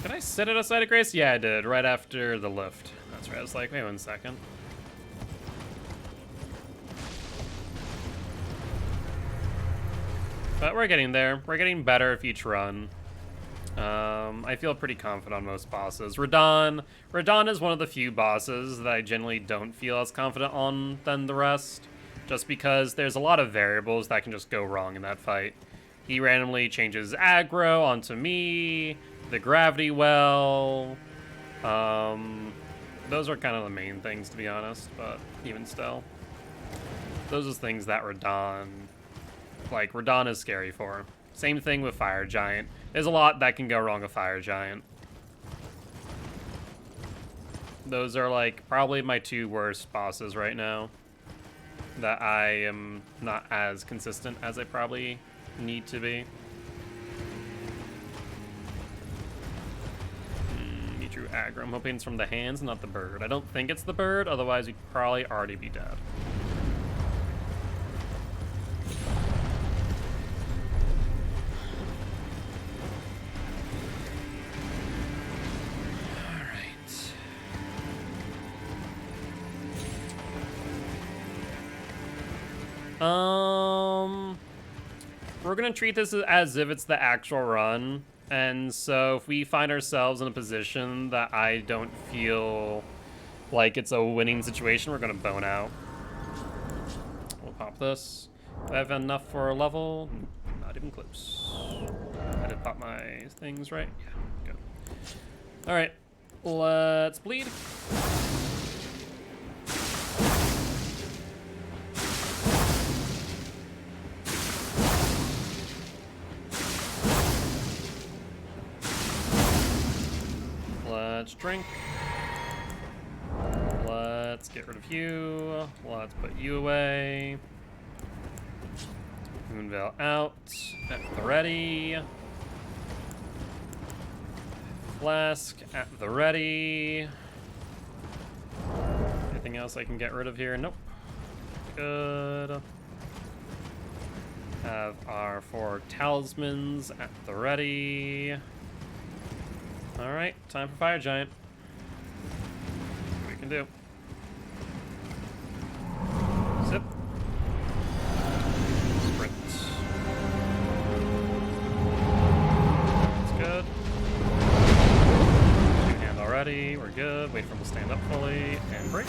Did I sit at a site of grace? Yeah, I did, right after the lift. That's right, I was like, wait 1 second. But we're getting there. We're getting better with each run. I feel pretty confident on most bosses. Radon is one of the few bosses that I generally don't feel as confident on than the rest, just because there's a lot of variables that can just go wrong in that fight. He randomly changes aggro onto me, the gravity well. Those are kind of the main things, to be honest, but even still. Those are things that Radon is scary for. Same thing with Fire Giant. There's a lot that can go wrong with Fire Giant. Those are like probably my 2 worst bosses right now. That I am not as consistent as I probably need to be. He drew aggro. I'm hoping it's from the hands, not the bird. I don't think it's the bird, otherwise we'd probably already be dead. We're gonna treat this as if it's the actual run, and so if we find ourselves in a position that I don't feel like it's a winning situation, we're gonna bone out. We'll pop this. Do I have enough for a level? Not even close. I did pop my things right? Yeah, good. Alright, let's bleed. Let's drink. Let's get rid of you. Let's put you away. Moonveil out. At the ready. Flask at the ready. Anything else I can get rid of here? Nope. Good. Have our 4 talismans at the ready. Alright, time for Fire Giant. What we can do. Zip. Sprint. That's good. 2-hand already, we're good. Wait for him to stand up fully, and break.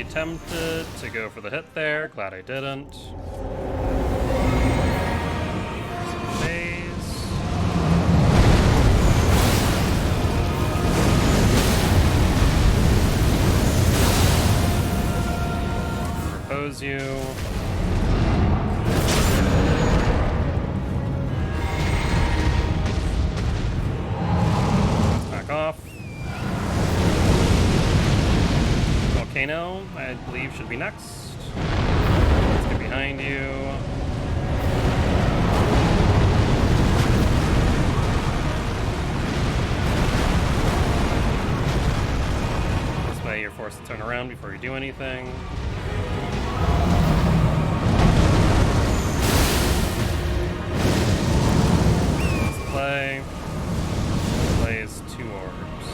Tempted to go for the hit there. Glad I didn't. Phase. Propose you. Back off. Volcano, I believe, should be next. Let's get behind you. This way you're forced to turn around before you do anything. Let's play. Plays 2 orbs.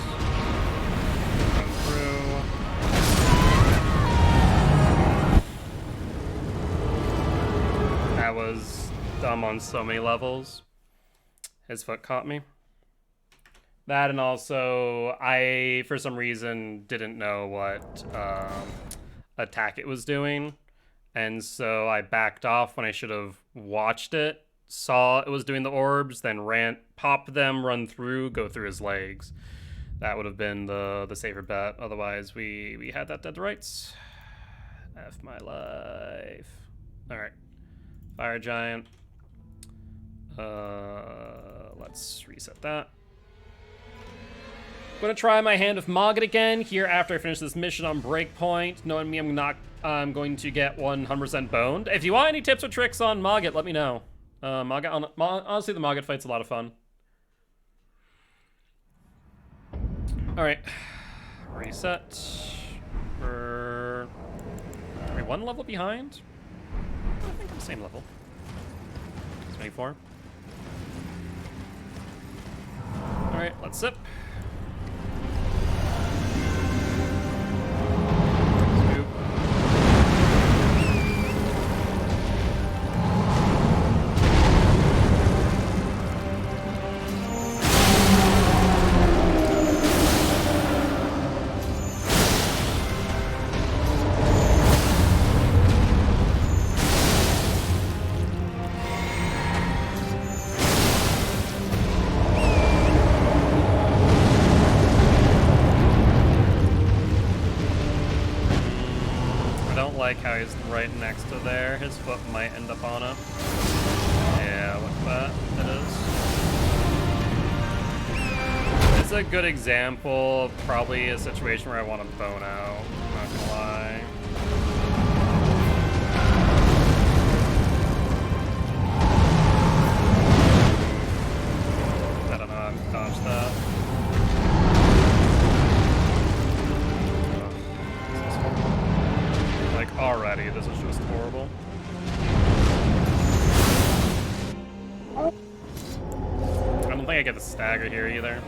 Run through. That was dumb on so many levels. His foot caught me. That, and also I, for some reason, didn't know what attack it was doing. And so I backed off when I should have watched it, saw it was doing the orbs, then popped them, run through, go through his legs. That would have been the safer bet. Otherwise, we had that dead to rights. F my life. All right, fire giant. Let's reset that. I'm gonna try my hand with Mogget again here after I finish this mission on Breakpoint. Knowing me, I'm going to get 100% boned. If you want any tips or tricks on Mogget, let me know. Honestly, the Mogget fight's a lot of fun. All right, reset. Are we one level behind? I think I'm the same level. 24. All right, let's sip. Scoop. Like how he's right next to there. His foot might end up on it. Yeah, look at that. It is. It's a good example of probably a situation where I want to bone out. I'm not gonna lie. I don't know how to dodge that. Already, this is just horrible. I don't think I get the stagger here either.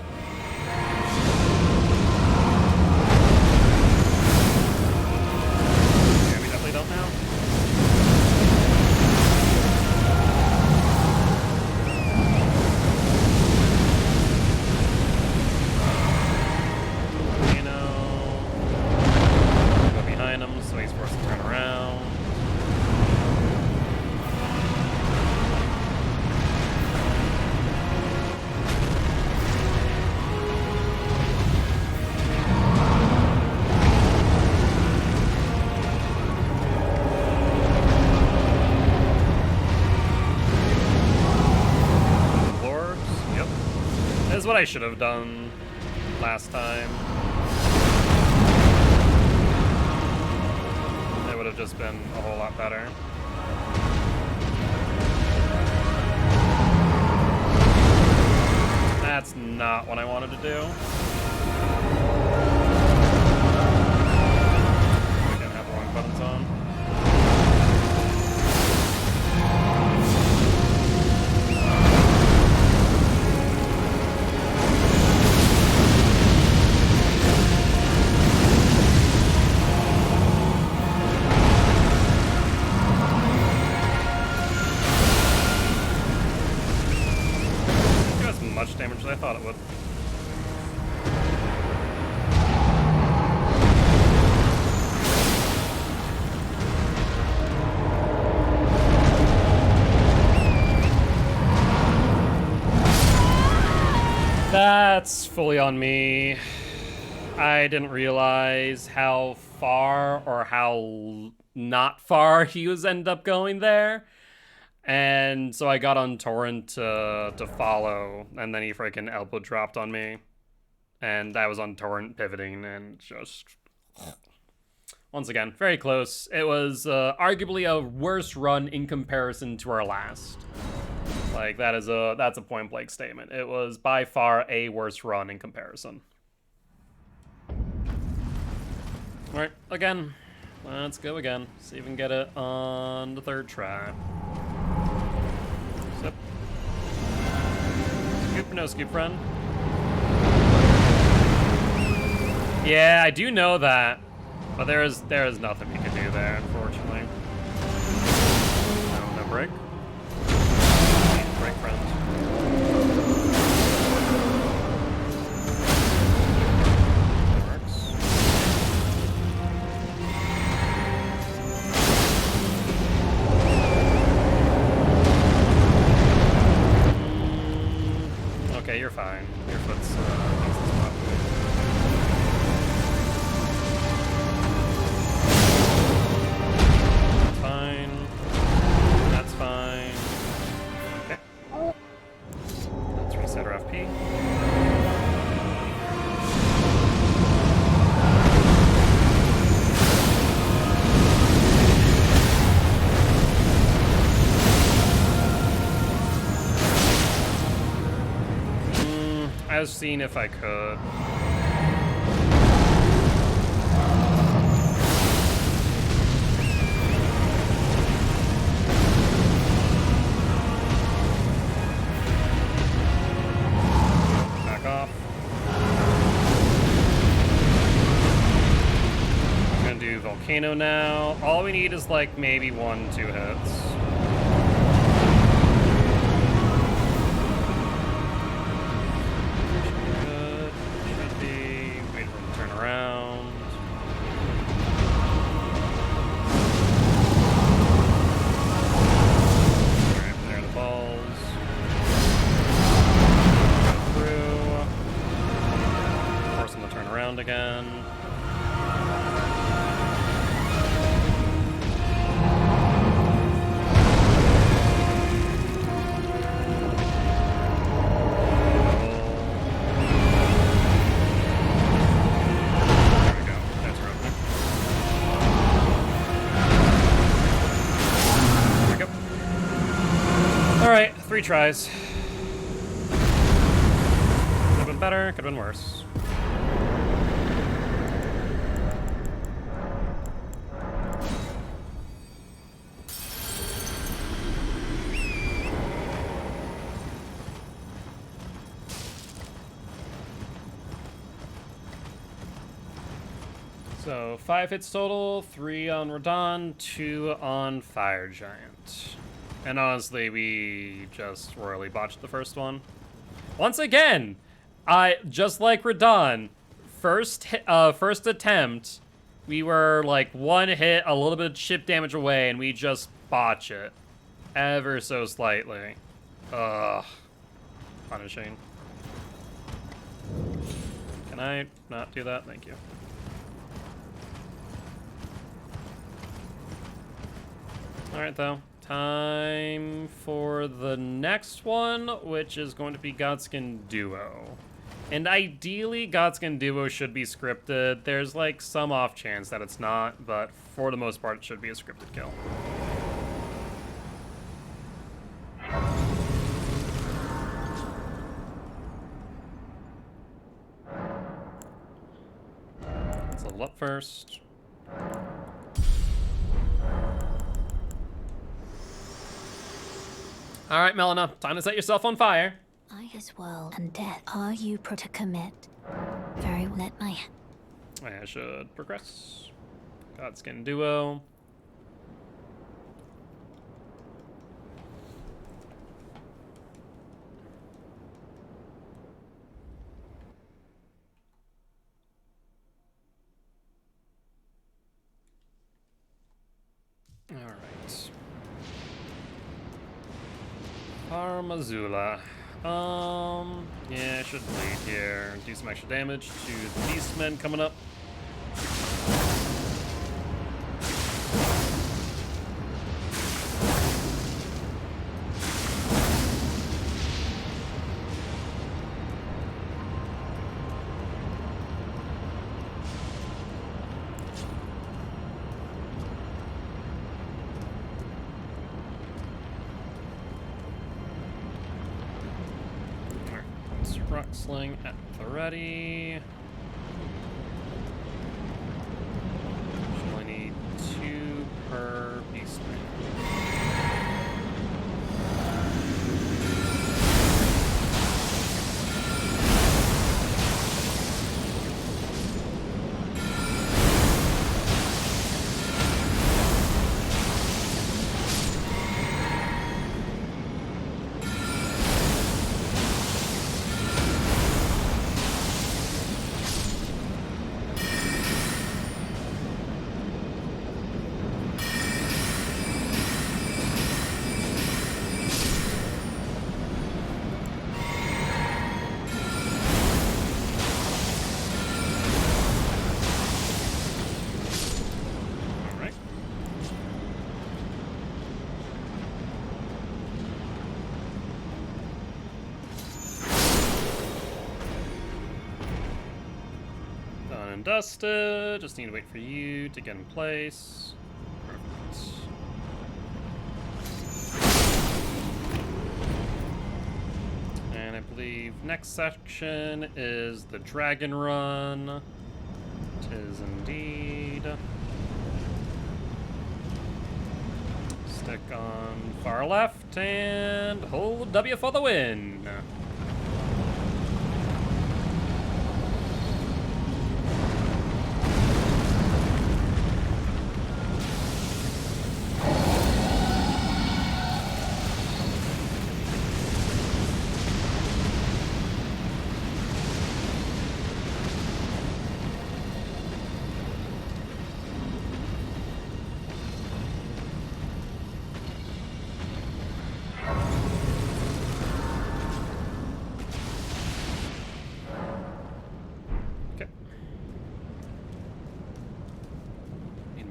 Yeah, we definitely don't now. What I should have done last time. It would have just been a whole lot better. That's not what I wanted to do. I didn't have the wrong buttons on. Damage as I thought it would. That's fully on me. I didn't realize how far or how not far he was ended up going there. And so I got on torrent to follow, and then he freaking elbow dropped on me. And I was on torrent pivoting, and just... Once again, very close. It was arguably a worse run in comparison to our last. Like, that's a point-blank statement. It was by far a worse run in comparison. Alright, again. Let's go again. See if we can get it on the third try. Sip. Scoop or no scoop, friend? Yeah, I do know that, but there is nothing we can do there, unfortunately. No break. Break, friend. Okay, you're fine. Your foot's needs to spot. I was seeing if I could. Back off. I'm gonna do Volcano now. All we need is like maybe 1-2 hits. Again. There we go. That's right. There we go. All right, 3 tries. Could have been better, could have been worse. So 5 hits total, 3 on Radon, 2 on Fire Giant. And honestly, we just royally botched the first one. Once again, just like Radon, first attempt, we were like 1 hit, a little bit of chip damage away, and we just botch it. Ever so slightly. Ugh. Punishing. Can I not do that? Thank you. Alright, though. Time for the next one, which is going to be Godskin Duo. And ideally, Godskin Duo should be scripted. There's, like, some off chance that it's not, but for the most part, it should be a scripted kill. Let's level up first. All right, Melina, time to set yourself on fire. I as well, and death. Are you to commit? Very well. Let my. I should progress. Godskin Duo. All right. Armazula. Yeah, I should bleed here. Do some extra damage to the Beastmen coming up. Rock Sling at the ready. Should only need 2 per Beastman. Dusted. Just need to wait for you to get in place. Perfect. And I believe next section is the Dragon Run. Tis indeed. Stick on far left and hold W for the win.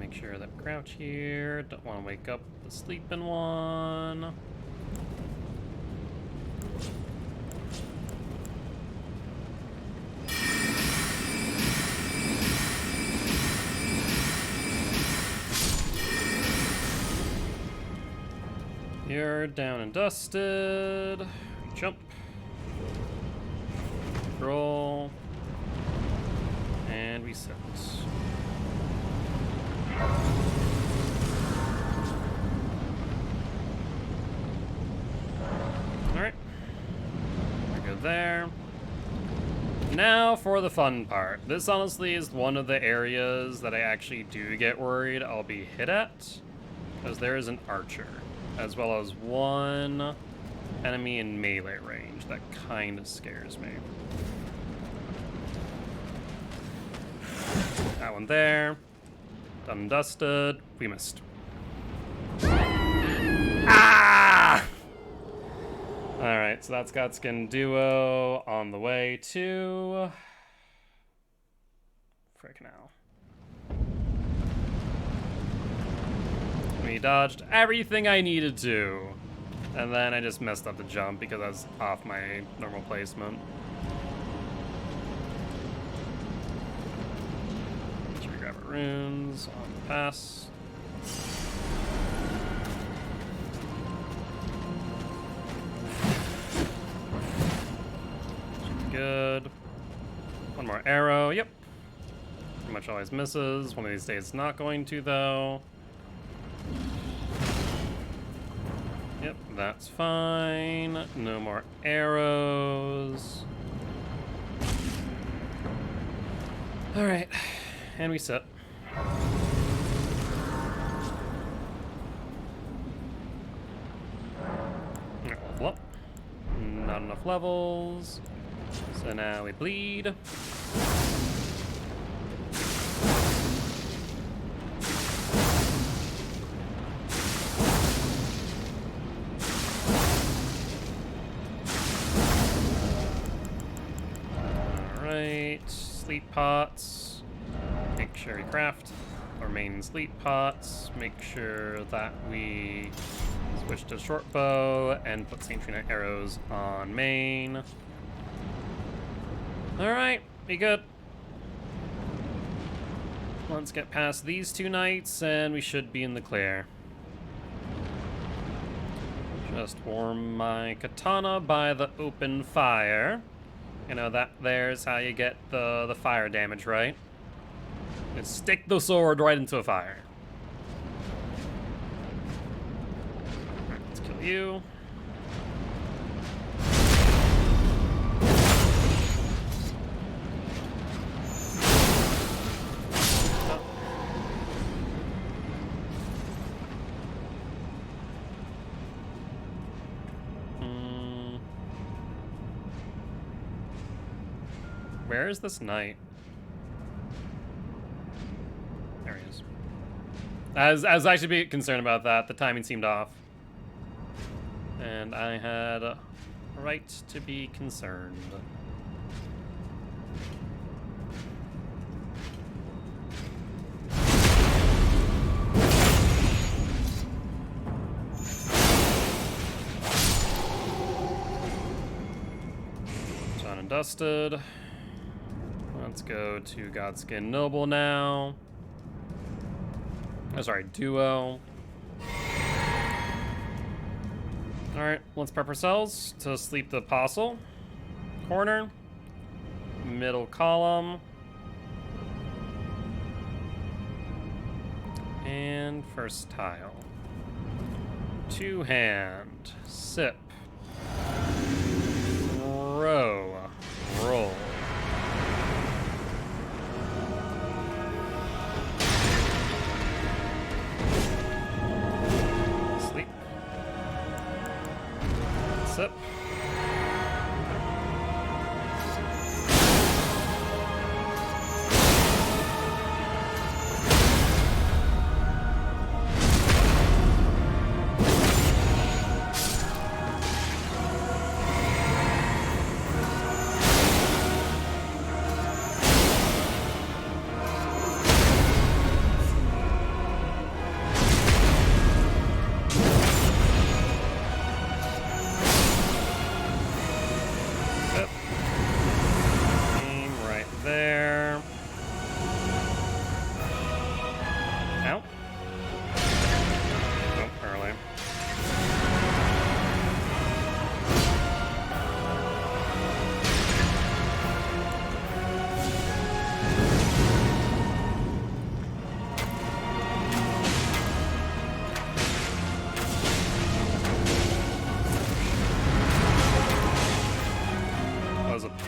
Sure that crouch here. Don't want to wake up the sleeping one. You're down and dusted. Jump. Roll. And we sit. Alright. We're good there. Now for the fun part. This honestly is one of the areas that I actually do get worried I'll be hit at. Because there is an archer. As well as one enemy in melee range. That kind of scares me. That one there. Done and dusted. We missed. Ah! Alright, so that's Godskin Duo on the way to... Frick now. We dodged everything I needed to. And then I just messed up the jump because I was off my normal placement. Runes on the pass. Good. One more arrow. Yep. Pretty much always misses. One of these days it's not going to, though. Yep, that's fine. No more arrows. Alright. And we sit. Level up. Not enough levels. So now we bleed. Alright. Sleep pots. Make sure we craft our main sleep pots. Make sure that we switch to short bow and put Saint Trina arrows on main. Alright, be good. Let's get past these two knights and we should be in the clear. Just warm my katana by the open fire. You know, there's how you get the fire damage, right? Just stick the sword right into a fire. Alright, let's kill you. Where is this knight? There he is. I was actually a bit concerned about that. The timing seemed off. And I had a right to be concerned. Done and dusted. Let's go to Godskin Noble now. Oh, sorry, Duo. Alright, let's prep ourselves to sleep the Apostle. corner. Middle column. And first tile. Two hand. Sip. Row. Roll. Sleep. Sip.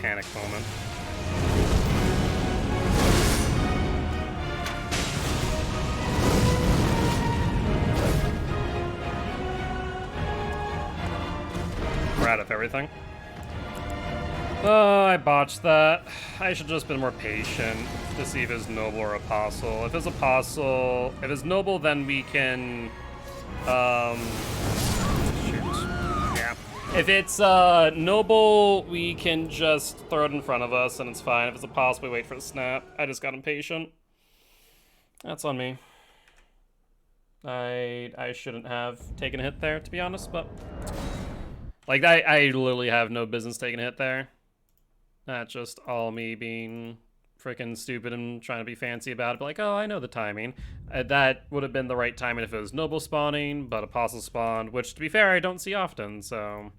Panic moment. We're out of everything. Oh, I botched that. I should just been more patient to see if it's noble or apostle. If it's apostle, if it's noble, then we can if it's noble, we can just throw it in front of us and it's fine. If it's apostle, we wait for the snap. I just got impatient. That's on me. I shouldn't have taken a hit there, to be honest, but like I literally have no business taking a hit there. That's just all me being freaking stupid and trying to be fancy about it. But like, oh, I know the timing. That would have been the right timing if it was noble spawning, but apostle spawned, which to be fair, I don't see often, so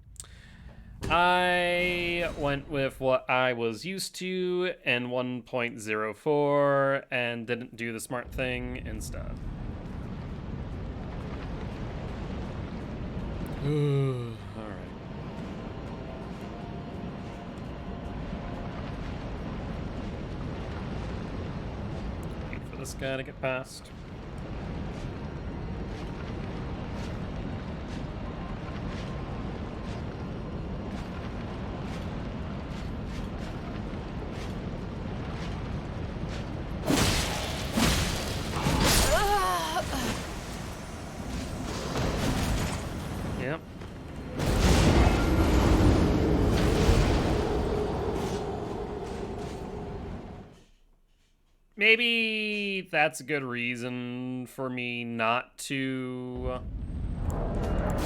I went with what I was used to in 1.04 and didn't do the smart thing instead. Alright. Wait for this guy to get past. Yep. Maybe that's a good reason for me not to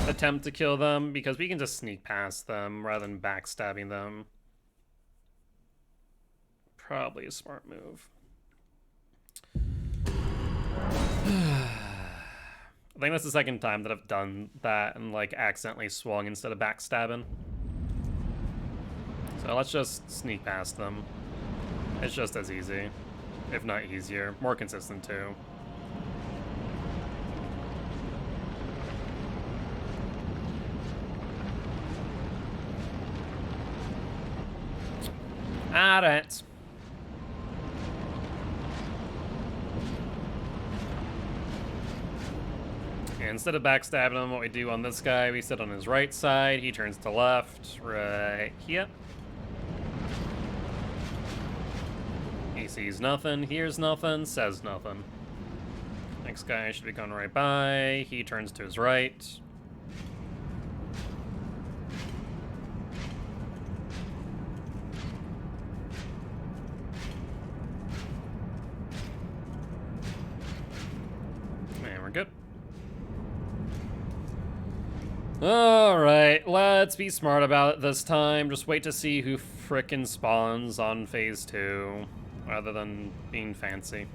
attempt to kill them, because we can just sneak past them rather than backstabbing them. Probably a smart move. I think that's the second time that I've done that and like accidentally swung instead of backstabbing. So let's just sneak past them. It's just as easy, if not easier. More consistent too. Alright. Instead of backstabbing him, what we do on this guy, we sit on his right side, he turns to left, right here. He sees nothing, hears nothing, says nothing. Next guy should be going right by, he turns to his right. And we're good. Alright, let's be smart about it this time. Just wait to see who frickin' spawns on phase 2, rather than being fancy.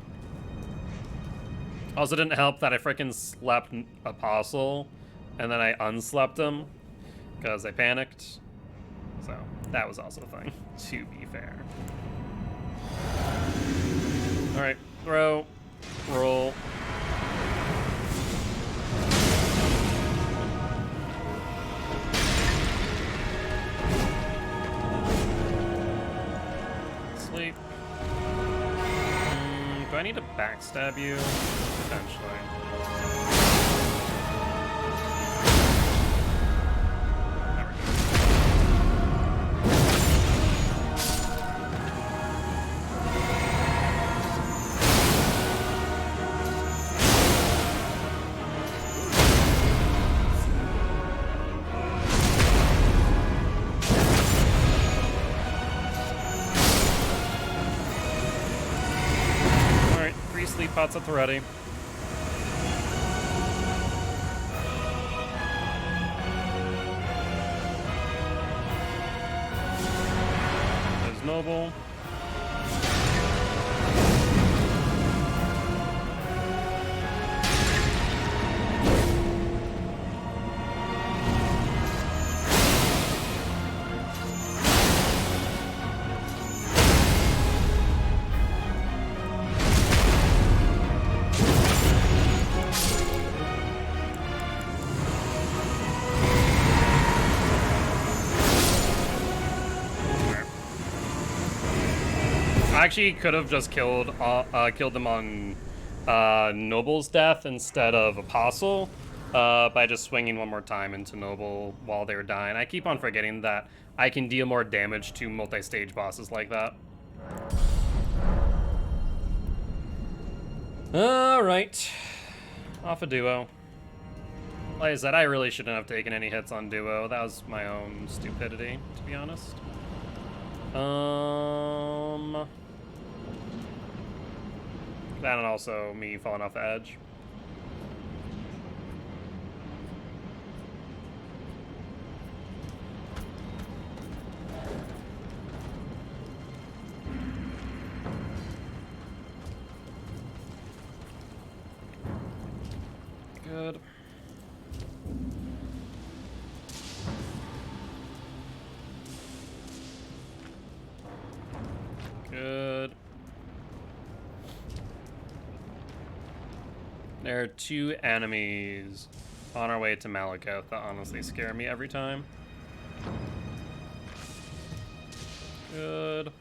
Also, didn't help that I frickin' slept Apostle, and then I unslept him, because I panicked. So, That was also a thing, to be fair. Alright, throw, roll. Sleep. Do I need to backstab you? Potentially. Sleep pots at the ready. There's Noble. I actually could have just killed them on Noble's death instead of Apostle by just swinging one more time into Noble while they were dying. I keep on forgetting that I can deal more damage to multi-stage bosses like that. Alright. Off a Duo. Like I said, I really shouldn't have taken any hits on Duo. That was my own stupidity, to be honest. That and also me falling off the edge. Good. Good. There are 2 enemies on our way to Malekith that honestly scare me every time. Good.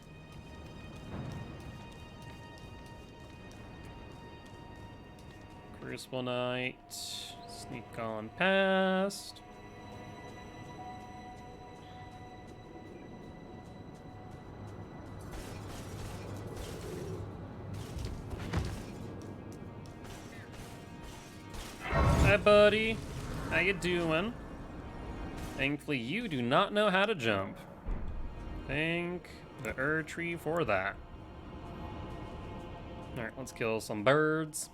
Crucible Knight. Sneak on past. Hi, buddy. How you doing? Thankfully, you do not know how to jump. Thank the tree for that. Alright, let's kill some birds.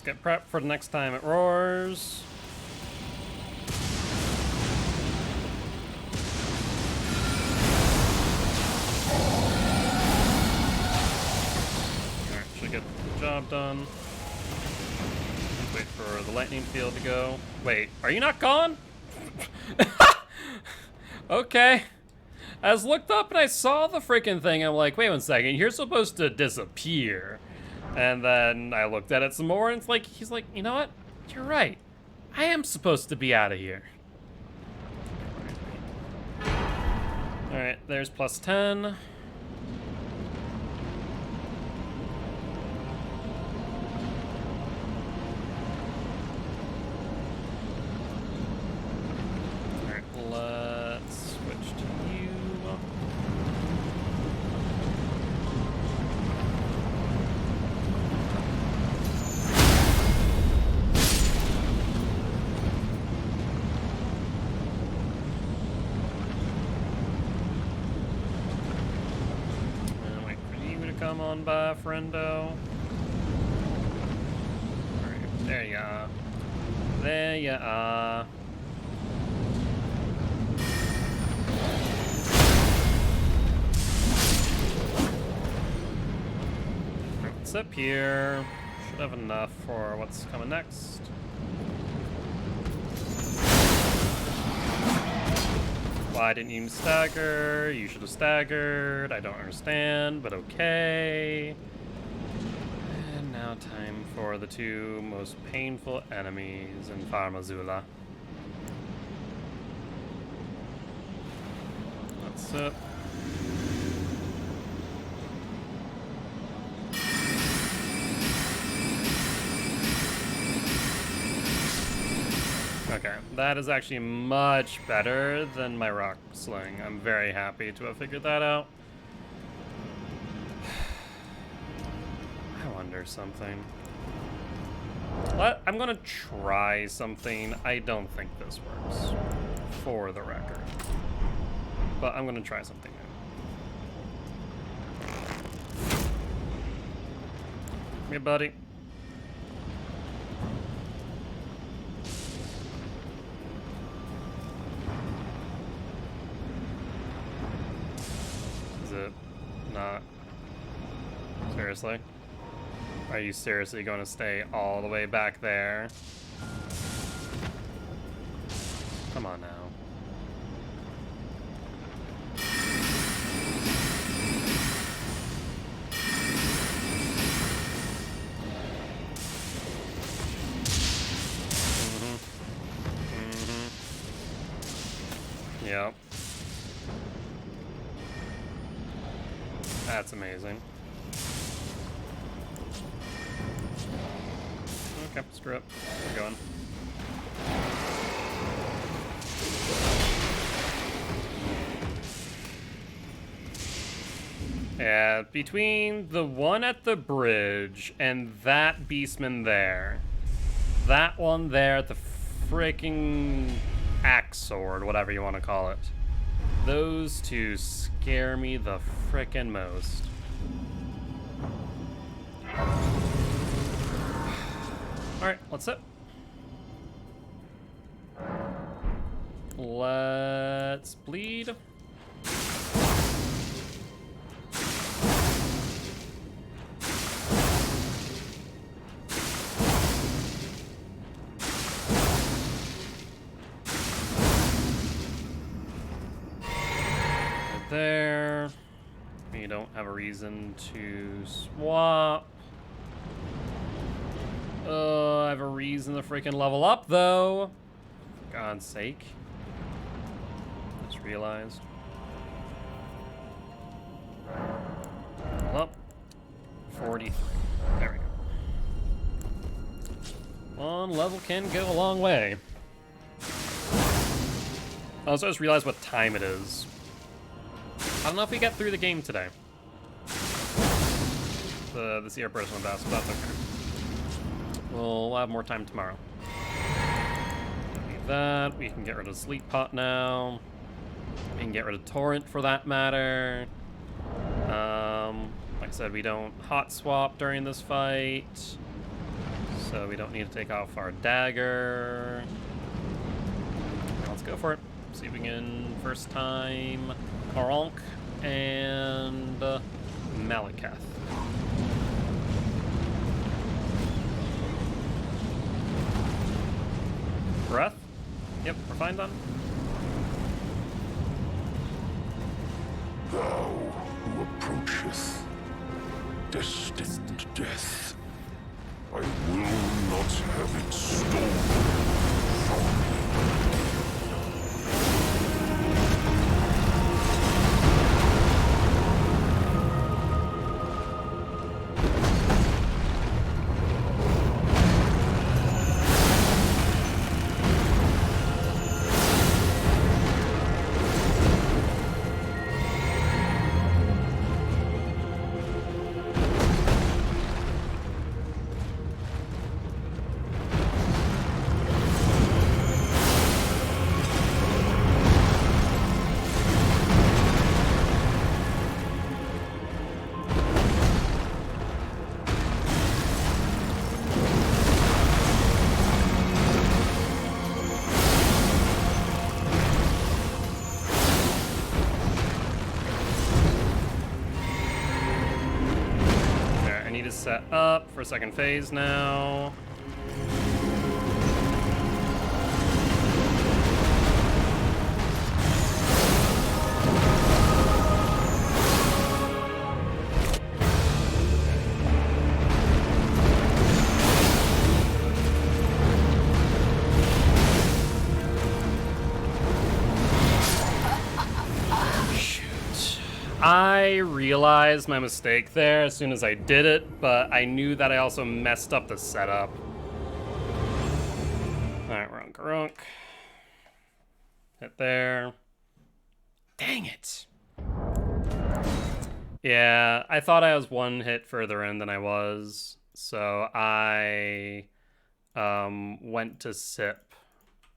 Get prepped for the next time it roars. Alright, should get the job done. Wait for the lightning field to go. Wait, are you not gone? Okay. I was looked up and I saw the freaking thing. I'm like, wait 1 second, you're supposed to disappear. And then I looked at it some more and it's like, he's like, you know what? You're right. I am supposed to be out of here. Alright, there's plus 10. Alright, let's switch to you. Wait for you to come on by, friendo. Alright, there you are. There you are. What's up here? Should have enough for what's coming next. Why didn't you stagger? You should have staggered. I don't understand, but okay. And now time for the 2 most painful enemies in Farmazula. What's up? Okay, that is actually much better than my rock sling. I'm very happy to have figured that out. I wonder something. I'm gonna try something. I don't think this works, for the record. But I'm gonna try something new. Come here, buddy. Is it not? Seriously? Are you seriously going to stay all the way back there? Come on now. Yep. That's amazing. Okay, screw it. We're going. Yeah, between the one at the bridge and that beastman there, that one there at the freaking axe sword, whatever you want to call it, those two scare me the frickin' most. Alright, let's it. Let's bleed. There. We don't have a reason to swap. I have a reason to freaking level up, though. For God's sake. Just realized. Level up. 43. There we go. One level can go a long way. I also just realized what time it is. I don't know if we get through the game today. The Seer personal best, but that's okay. We'll have more time tomorrow. Don't need that. We can get rid of Sleep Pot now. We can get rid of Torrent for that matter. Like I said, we don't hot swap during this fight. So we don't need to take off our dagger. Now let's go for it. See if we can first time Karonk and Malekith. Breath. Yep, we're fine then. Thou who approacheth destined death, I will not have it stolen from me. Set up for second phase now. I realized my mistake there as soon as I did it, but I knew that I also messed up the setup. Alright, we're on Karunk. Hit there. Dang it. Yeah, I thought I was one hit further in than I was, so I went to sip.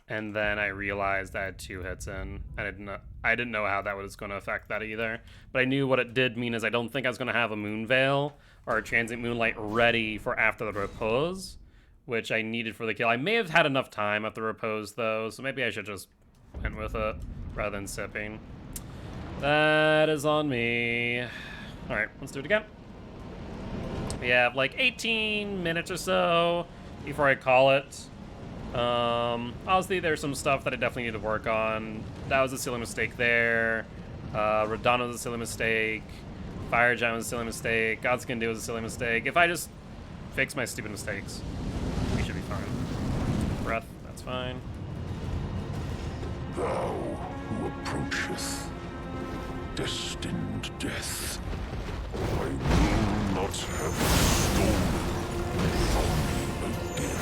And then I realized I had 2 hits in. I didn't know how that was going to affect that either. But I knew what it did mean is I don't think I was going to have a Moon Veil or a Transient Moonlight ready for after the Repose, which I needed for the kill. I may have had enough time at the Repose, though, so maybe I should just went with it rather than sipping. That is on me. All right, let's do it again. We have like 18 minutes or so before I call it. Obviously there's some stuff that I definitely need to work on. That was a silly mistake there. Radon was a silly mistake. Fire Giant was a silly mistake. Godskin Dew was a silly mistake. If I just fix my stupid mistakes, we should be fine. Breath, that's fine. Thou who approacheth destined death, I will not have it stolen from me again.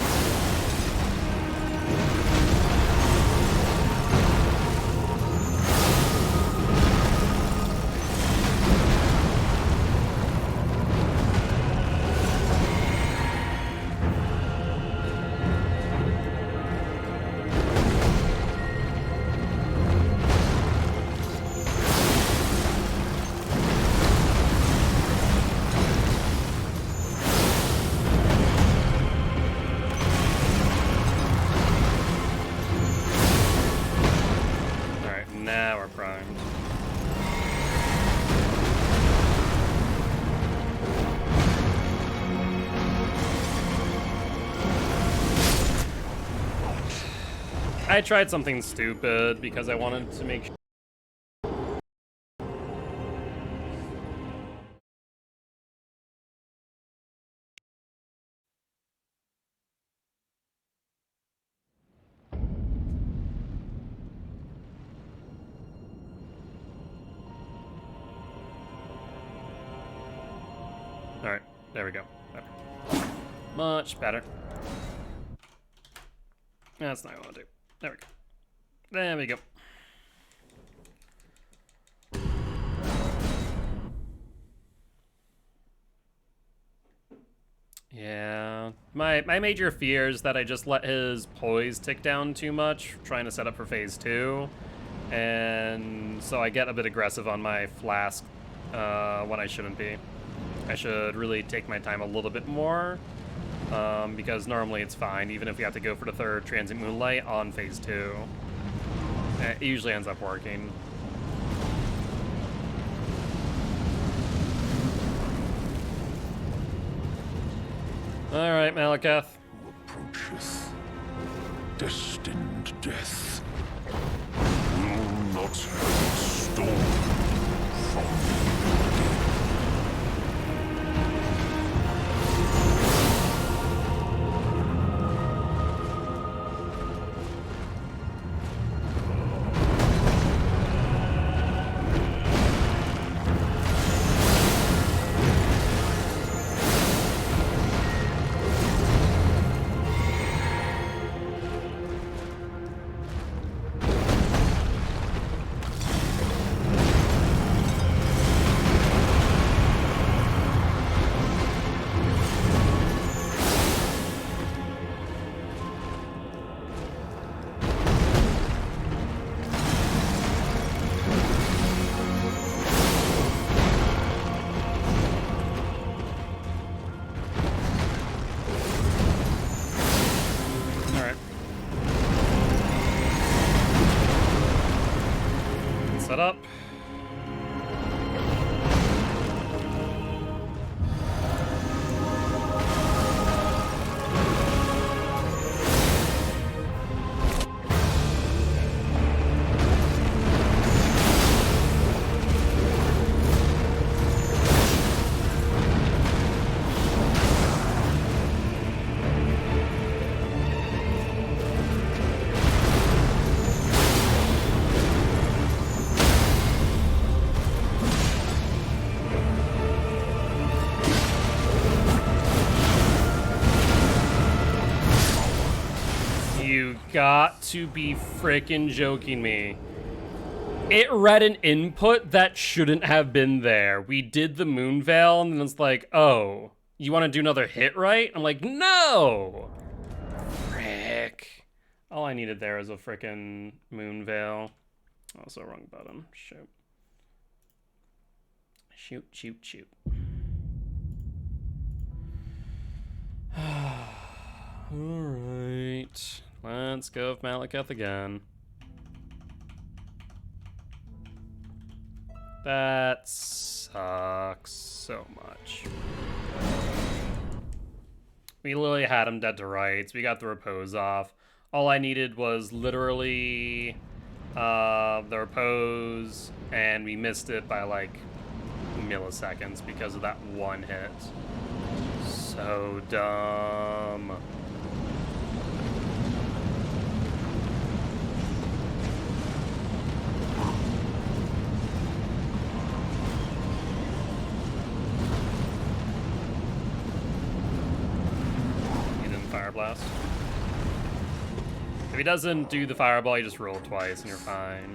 I tried something stupid because I wanted to make sure. Alright, there we go. Better. Much better. That's not what I want to do. There we go. There we go. Yeah. My major fear is that I just let his poise tick down too much, trying to set up for phase 2. And so I get a bit aggressive on my flask when I shouldn't be. I should really take my time a little bit more. Because normally it's fine, even if you have to go for the 3rd Transient Moonlight on phase 2. It usually ends up working. Alright, Malakath. Who approacheth destined destined death. Will not have it stolen from me. Set up. Got to be frickin' joking me. It read an input that shouldn't have been there. We did the moon veil and then it's like, oh, you want to do another hit, right? I'm like, no! Frick. All I needed there is a frickin' moon veil. Also wrong button. Shoot. Shoot, shoot, shoot. Alright. Let's go with Malekith again. That sucks so much. We literally had him dead to rights. We got the repose off. All I needed was literally the repose, and we missed it by like milliseconds because of that one hit. So dumb. Fire blast. If he doesn't do the fireball, you just roll twice and you're fine.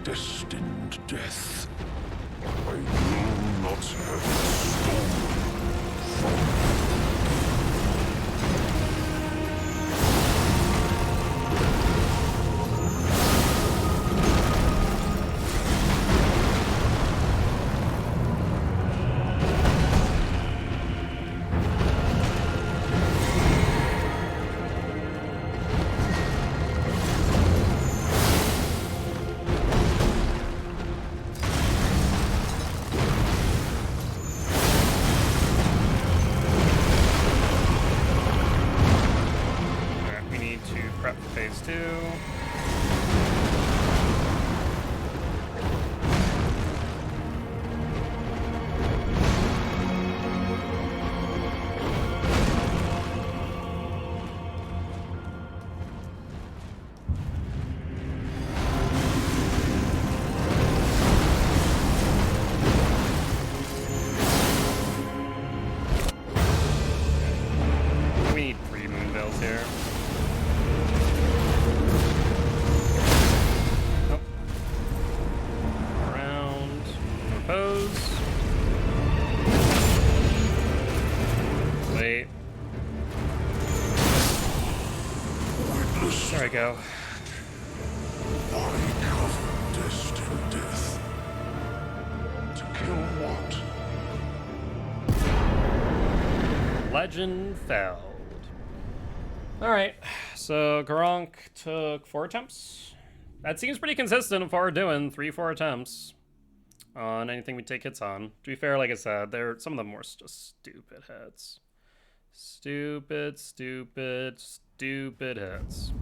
Destined death. I will not have it stolen from me. There we go. I cover destined death. To kill what? Legend felled. Alright, so Garunk took 4 attempts. That seems pretty consistent of what we're doing. 3-4 attempts on anything we take hits on. To be fair, like I said, some of them were just stupid hits. Stupid hits.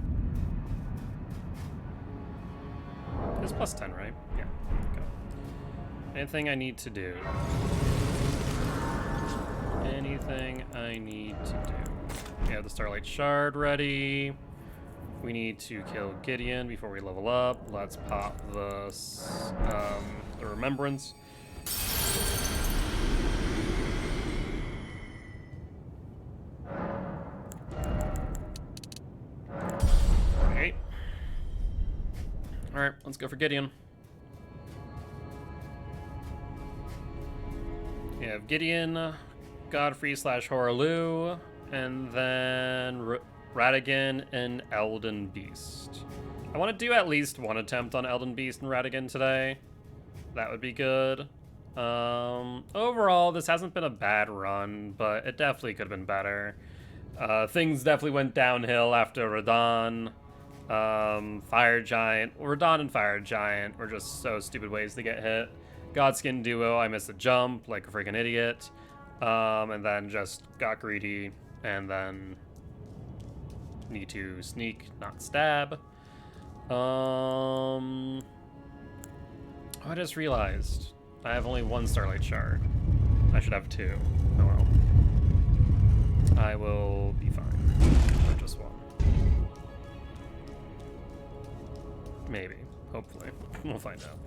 It's plus 10, right? Yeah. Okay. Anything I need to do? Anything I need to do? We have the Starlight Shard ready. We need to kill Gideon before we level up. Let's pop the Remembrance. Okay. Alright, let's go for Gideon. We have Gideon, Godfrey / Horaloo, and then Radagon and Elden Beast. I want to do at least one attempt on Elden Beast and Radagon today. That would be good. Overall, this hasn't been a bad run, but it definitely could have been better. Things definitely went downhill after Radahn. Fire Giant. Radahn and Fire Giant were just so stupid ways to get hit. Godskin Duo, I missed a jump like a freaking idiot. And then just got greedy, and then need to sneak, not stab. I just realized I have only one Starlight Shard. I should have two. Oh well. I will be fine with just one. Maybe. Hopefully. We'll find out.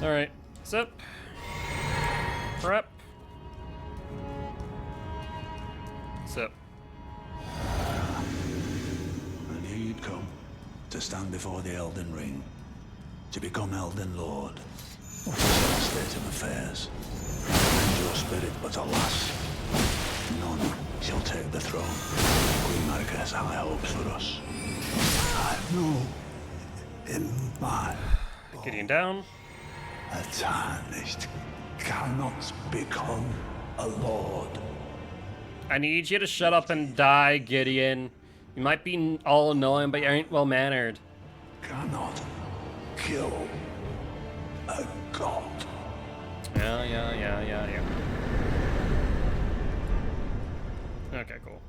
Alright, sip. Prep. Sip. And here you'd come, to stand before the Elden Ring, to become Elden Lord. What a sad state of affairs. And your spirit, but alas, none shall take the throne. Queen Marika has high hopes for us. I know in my Getting down. a tarnished cannot become a lord. I need you to shut up and die, Gideon. You might be all annoying, but you ain't well-mannered. Cannot kill a god. Yeah. Okay, cool.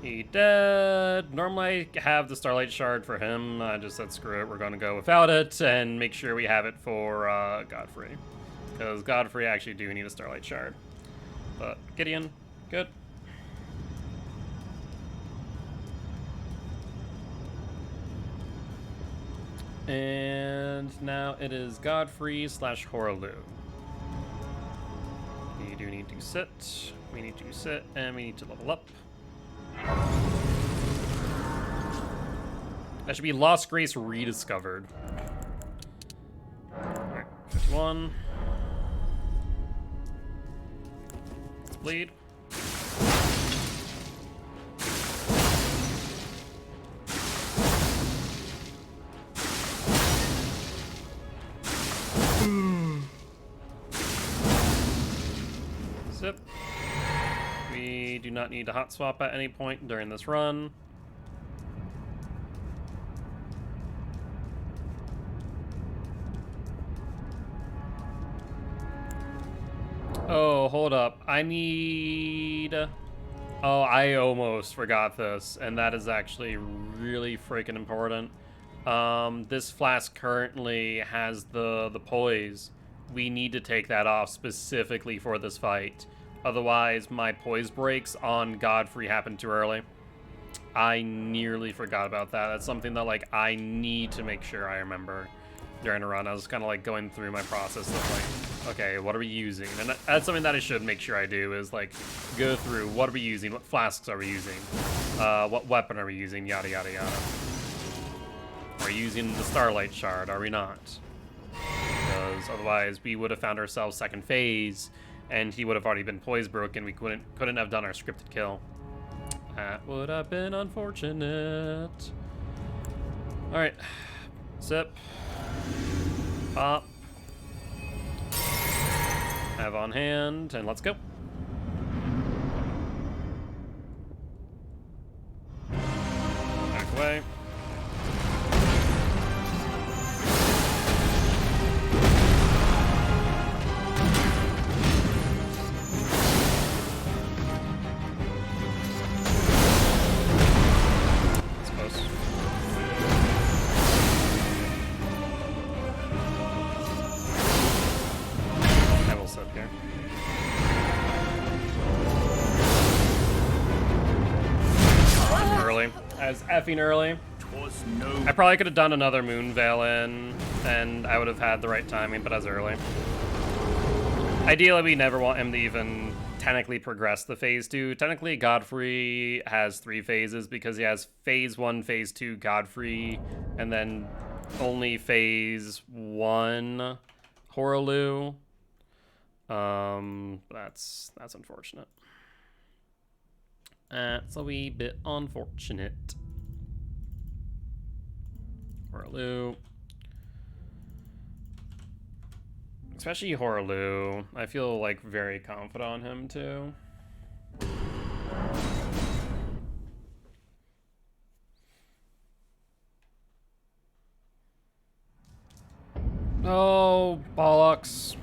He dead. Normally I have the Starlight Shard for him. I just said screw it, we're gonna go without it and make sure we have it for Godfrey. Because Godfrey actually do need a Starlight Shard. But Gideon, good. And now it is Godfrey / Horaloo. We do need to sit. We need to sit, and we need to level up. That should be Lost Grace rediscovered. Alright, 51. Let's bleed. Zip. We do not need to hot swap at any point during this run. Oh, hold up. I need... Oh, I almost forgot this, and that is actually really freaking important. This flask currently has the poise. We need to take that off specifically for this fight. Otherwise, my poise breaks on Godfrey happened too early. I nearly forgot about that. That's something that, like, I need to make sure I remember during a run. I was kind of, like, going through my process of, like, okay, what are we using? And that's something that I should make sure I do is, like, go through what are we using, what flasks are we using, what weapon are we using, yada, yada, yada. Are we using the Starlight Shard? Are we not? Because otherwise we would have found ourselves second phase and he would have already been poise broken. We couldn't have done our scripted kill. That would have been unfortunate. Alright. Sip. Pop. Have on hand, and let's go. Back away. up here. Early. As effing early. I probably could have done another Moon Veil in, and I would have had the right timing, but as early. Ideally, we never want him to even technically progress the phase 2. Technically, Godfrey has 3 phases because he has phase 1, phase 2 Godfrey, and then only phase 1 Horaloo. That's unfortunate. That's a wee bit unfortunate. Horaloo. Especially Horaloo. I feel like very confident on him too. Oh, bollocks.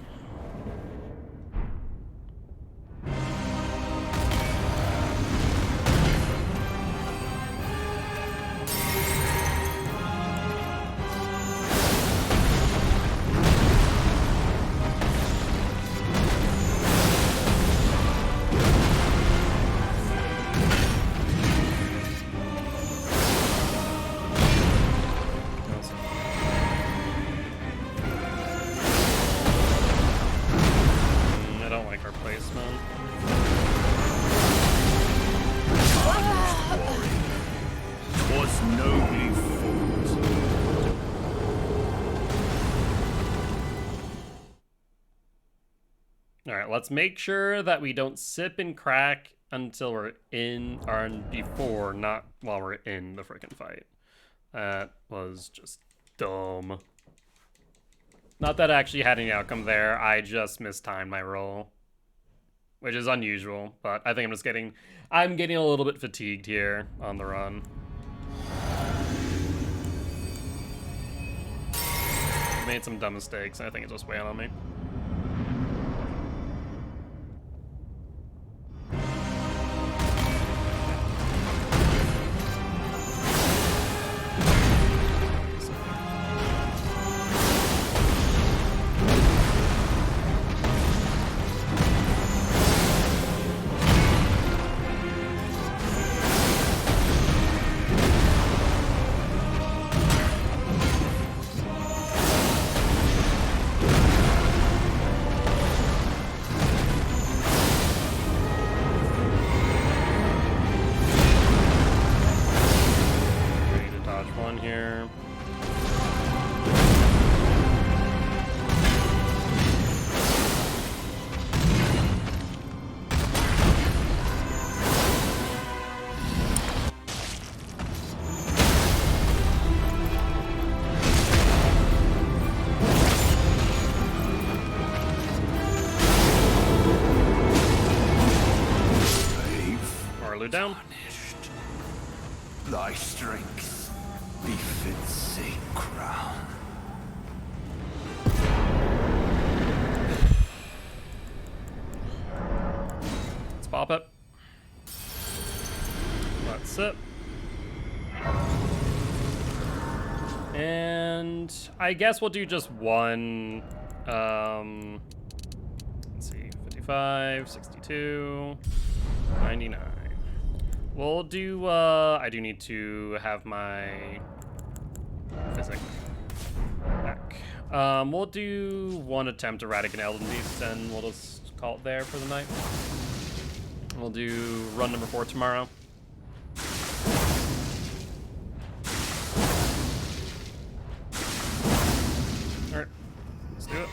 Alright, let's make sure that we don't sip and crack until we're in, or before, not while we're in the freaking fight. That was just dumb. Not that I actually had any outcome there, I just mistimed my roll. Which is unusual, but I think I'm getting a little bit fatigued here on the run. Made some dumb mistakes, and I think it's just weighing on me. Down. Thy strength befits a crown. Let's pop it. Let's sip. And I guess we'll do just one. Let's see, 55, 62, 99. We'll do, I do need to have my physic back. We'll do one attempt to eradicate an Elden Beast, and we'll just call it there for the night. We'll do run number 4 tomorrow. Alright, let's do it.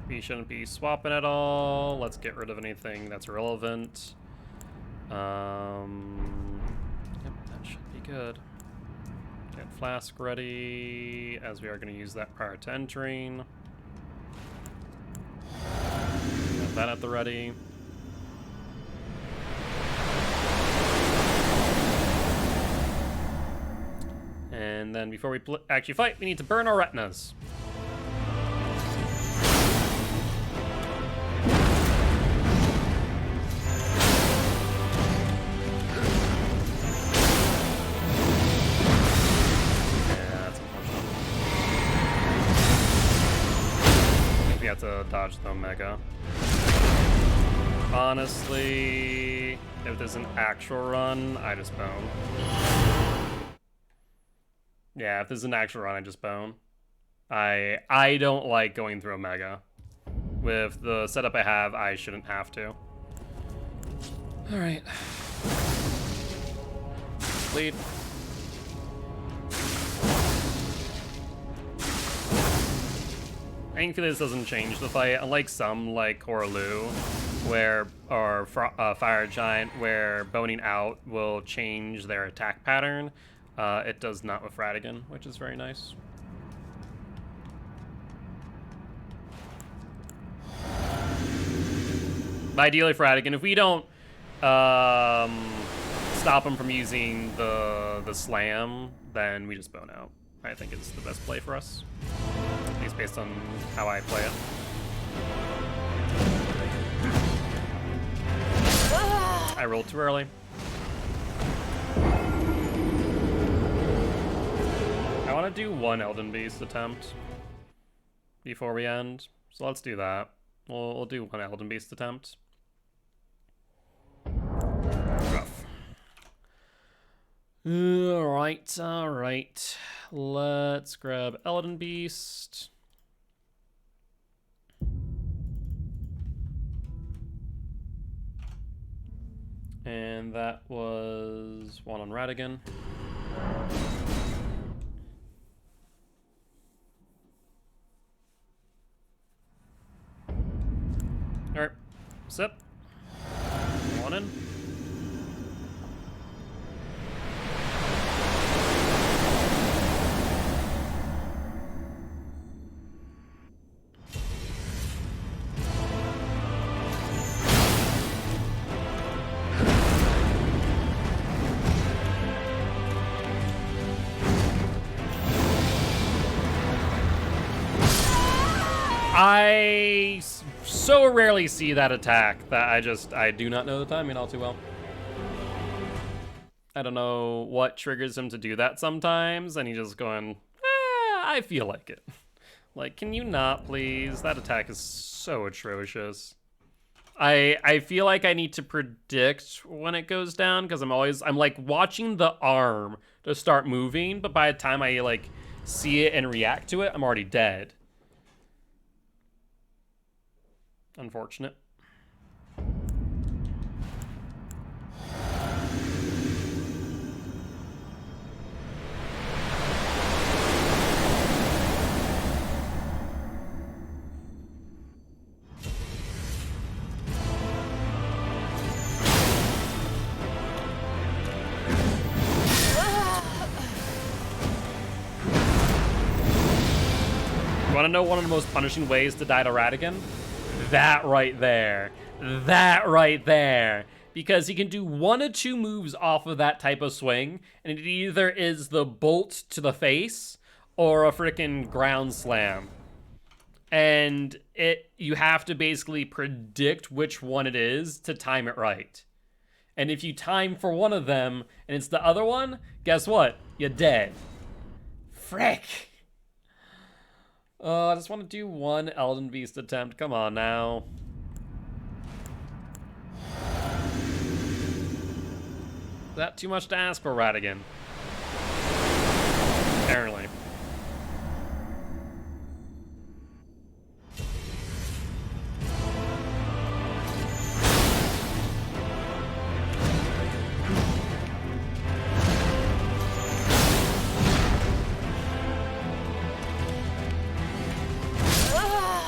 We shouldn't be swapping at all. Let's get rid of anything that's relevant. Yep, that should be good. Get flask ready, as we are going to use that prior to entering. Got that at the ready. And then before we actually fight, we need to burn our retinas. we have to dodge the Omega. Honestly, if there's an actual run, I just bone. Yeah, if there's an actual run, I just bone. I don't like going through Omega. With the setup I have, I shouldn't have to. Alright. Lead. I feel this doesn't change the fight, unlike some like Coraloo, or Fire Giant, where boning out will change their attack pattern. It does not with Radigan, which is very nice. But ideally for Radigan, if we don't stop him from using the slam, then we just bone out. I think it's the best play for us. At least based on how I play it. I rolled too early. I want to do one Elden Beast attempt before we end. So let's do that. We'll do one Elden Beast attempt. Rough. Alright, alright. Let's grab Elden Beast. And that was one on Radigan. Alright, sip. One in. I so rarely see that attack that I do not know the timing all too well. I don't know what triggers him to do that sometimes, and he's just going, I feel like it. Like, can you not, please? That attack is so atrocious. I feel like I need to predict when it goes down, because I'm like watching the arm to start moving, but by the time I like see it and react to it, I'm already dead. Unfortunate. You want to know one of the most punishing ways to die to Radigan? That right there. That right there. Because he can do one or two moves off of that type of swing, and it either is the bolt to the face or a freaking ground slam. And you have to basically predict which one it is to time it right. And if you time for one of them and it's the other one, guess what? You're dead. Frick. I just want to do one Elden Beast attempt. Come on now. Is that too much to ask for Radigan? Apparently.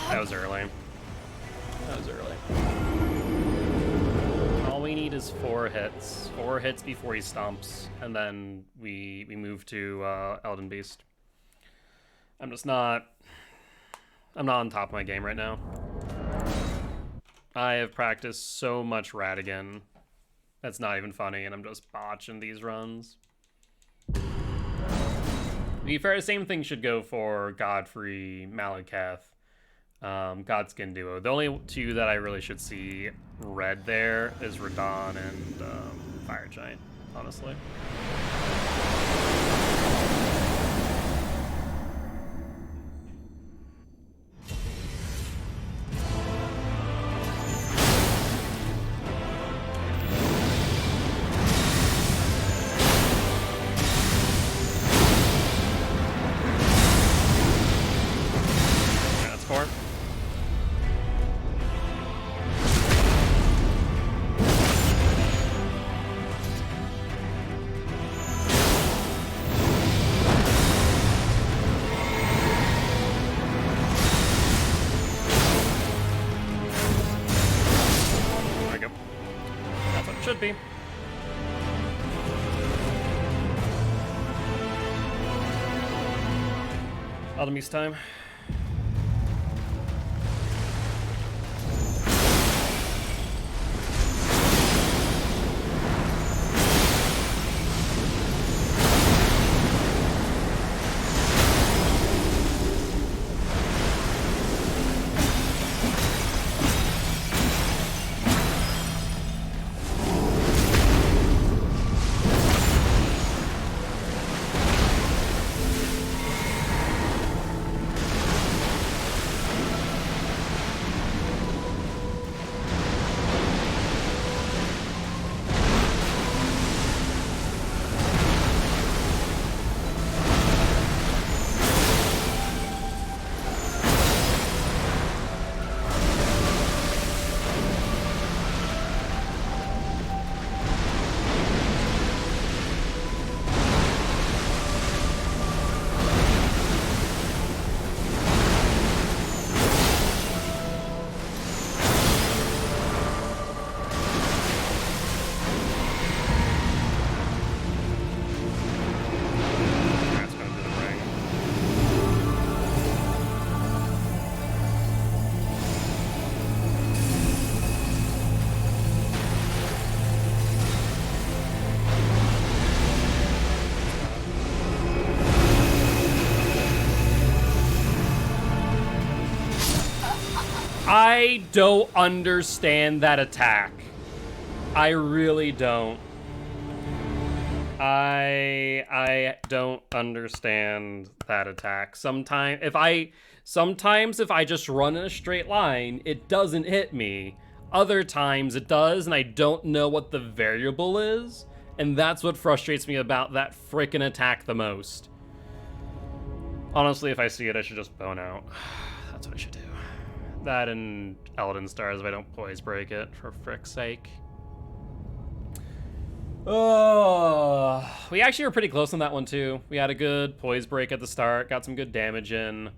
That was early. That was early. All we need is 4 hits. 4 hits before he stomps, and then we move to Elden Beast. I'm not on top of my game right now. I have practiced so much Radigan. That's not even funny, and I'm just botching these runs. To be fair, the same thing should go for Godfrey, Malekith. Godskin duo. The only two that I really should see red there is Radon and Fire Giant, honestly. for. There we go. That's what it should be. Alchemy's time. I don't understand that attack. I really don't. I don't understand that attack. Sometimes if I just run in a straight line, it doesn't hit me. Other times it does, and I don't know what the variable is, and that's what frustrates me about that frickin' attack the most. Honestly, if I see it, I should just bone out. That's what I should do. That and Elden Stars if I don't poise break it, for frick's sake. Oh, we actually were pretty close on that one too. We had a good poise break at the start, got some good damage in.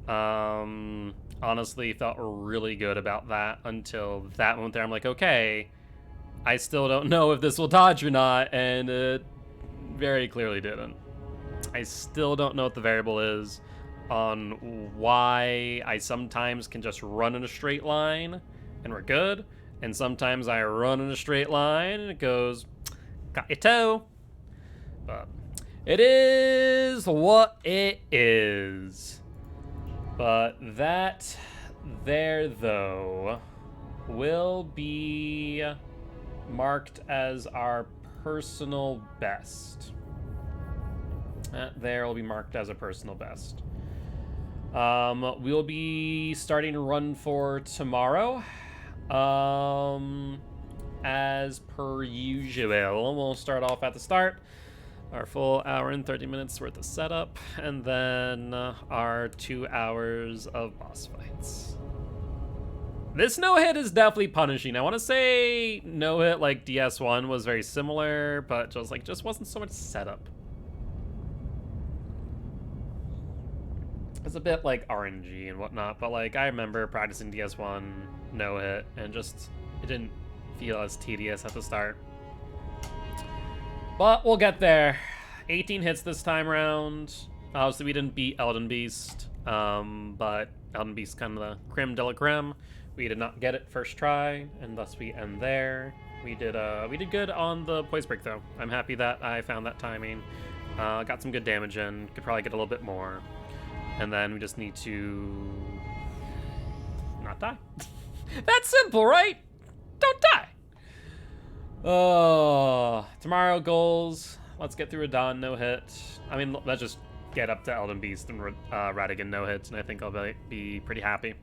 Honestly, felt really good about that until that moment there. I'm like, okay, I still don't know if this will dodge or not, and it very clearly didn't. I still don't know what the variable is on why I sometimes can just run in a straight line and we're good, and sometimes I run in a straight line and it goes, got your toe. But it is what it is. But that there, though, will be marked as our personal best. That there will be marked as a personal best. We'll be starting to run for tomorrow. As per usual, we'll start off at the start. Our full hour and 30 minutes worth of setup, and then our 2 hours of boss fights. This no-hit is definitely punishing. I want to say no-hit like DS1 was very similar, but just wasn't so much setup. It's a bit like RNG and whatnot, but like I remember practicing DS1 no-hit, and just it didn't feel as tedious at the start. But we'll get there. 18 hits this time around. Obviously, we didn't beat Elden Beast, but Elden Beast kind of the creme de la creme. We did not get it first try, and thus we end there. We did good on the poise break though. I'm happy that I found that timing. Got some good damage in. Could probably get a little bit more, and then we just need to not die. That's simple, right? Don't die. Oh, tomorrow goals. Let's get through Radon, no hit. I mean, let's just get up to Elden Beast and Radigan no hits, and I think I'll be pretty happy.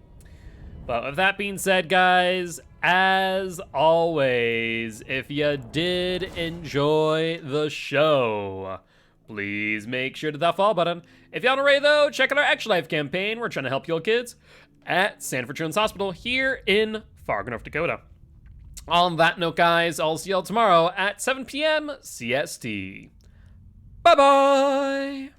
But with that being said, guys, as always, if you did enjoy the show, please make sure to hit that follow button. If you aren't already, though, check out our Extra Life campaign. We're trying to help your kids at Sanford Children's Hospital here in Fargo, North Dakota. On that note, guys, I'll see y'all tomorrow at 7 p.m. CST. Bye-bye!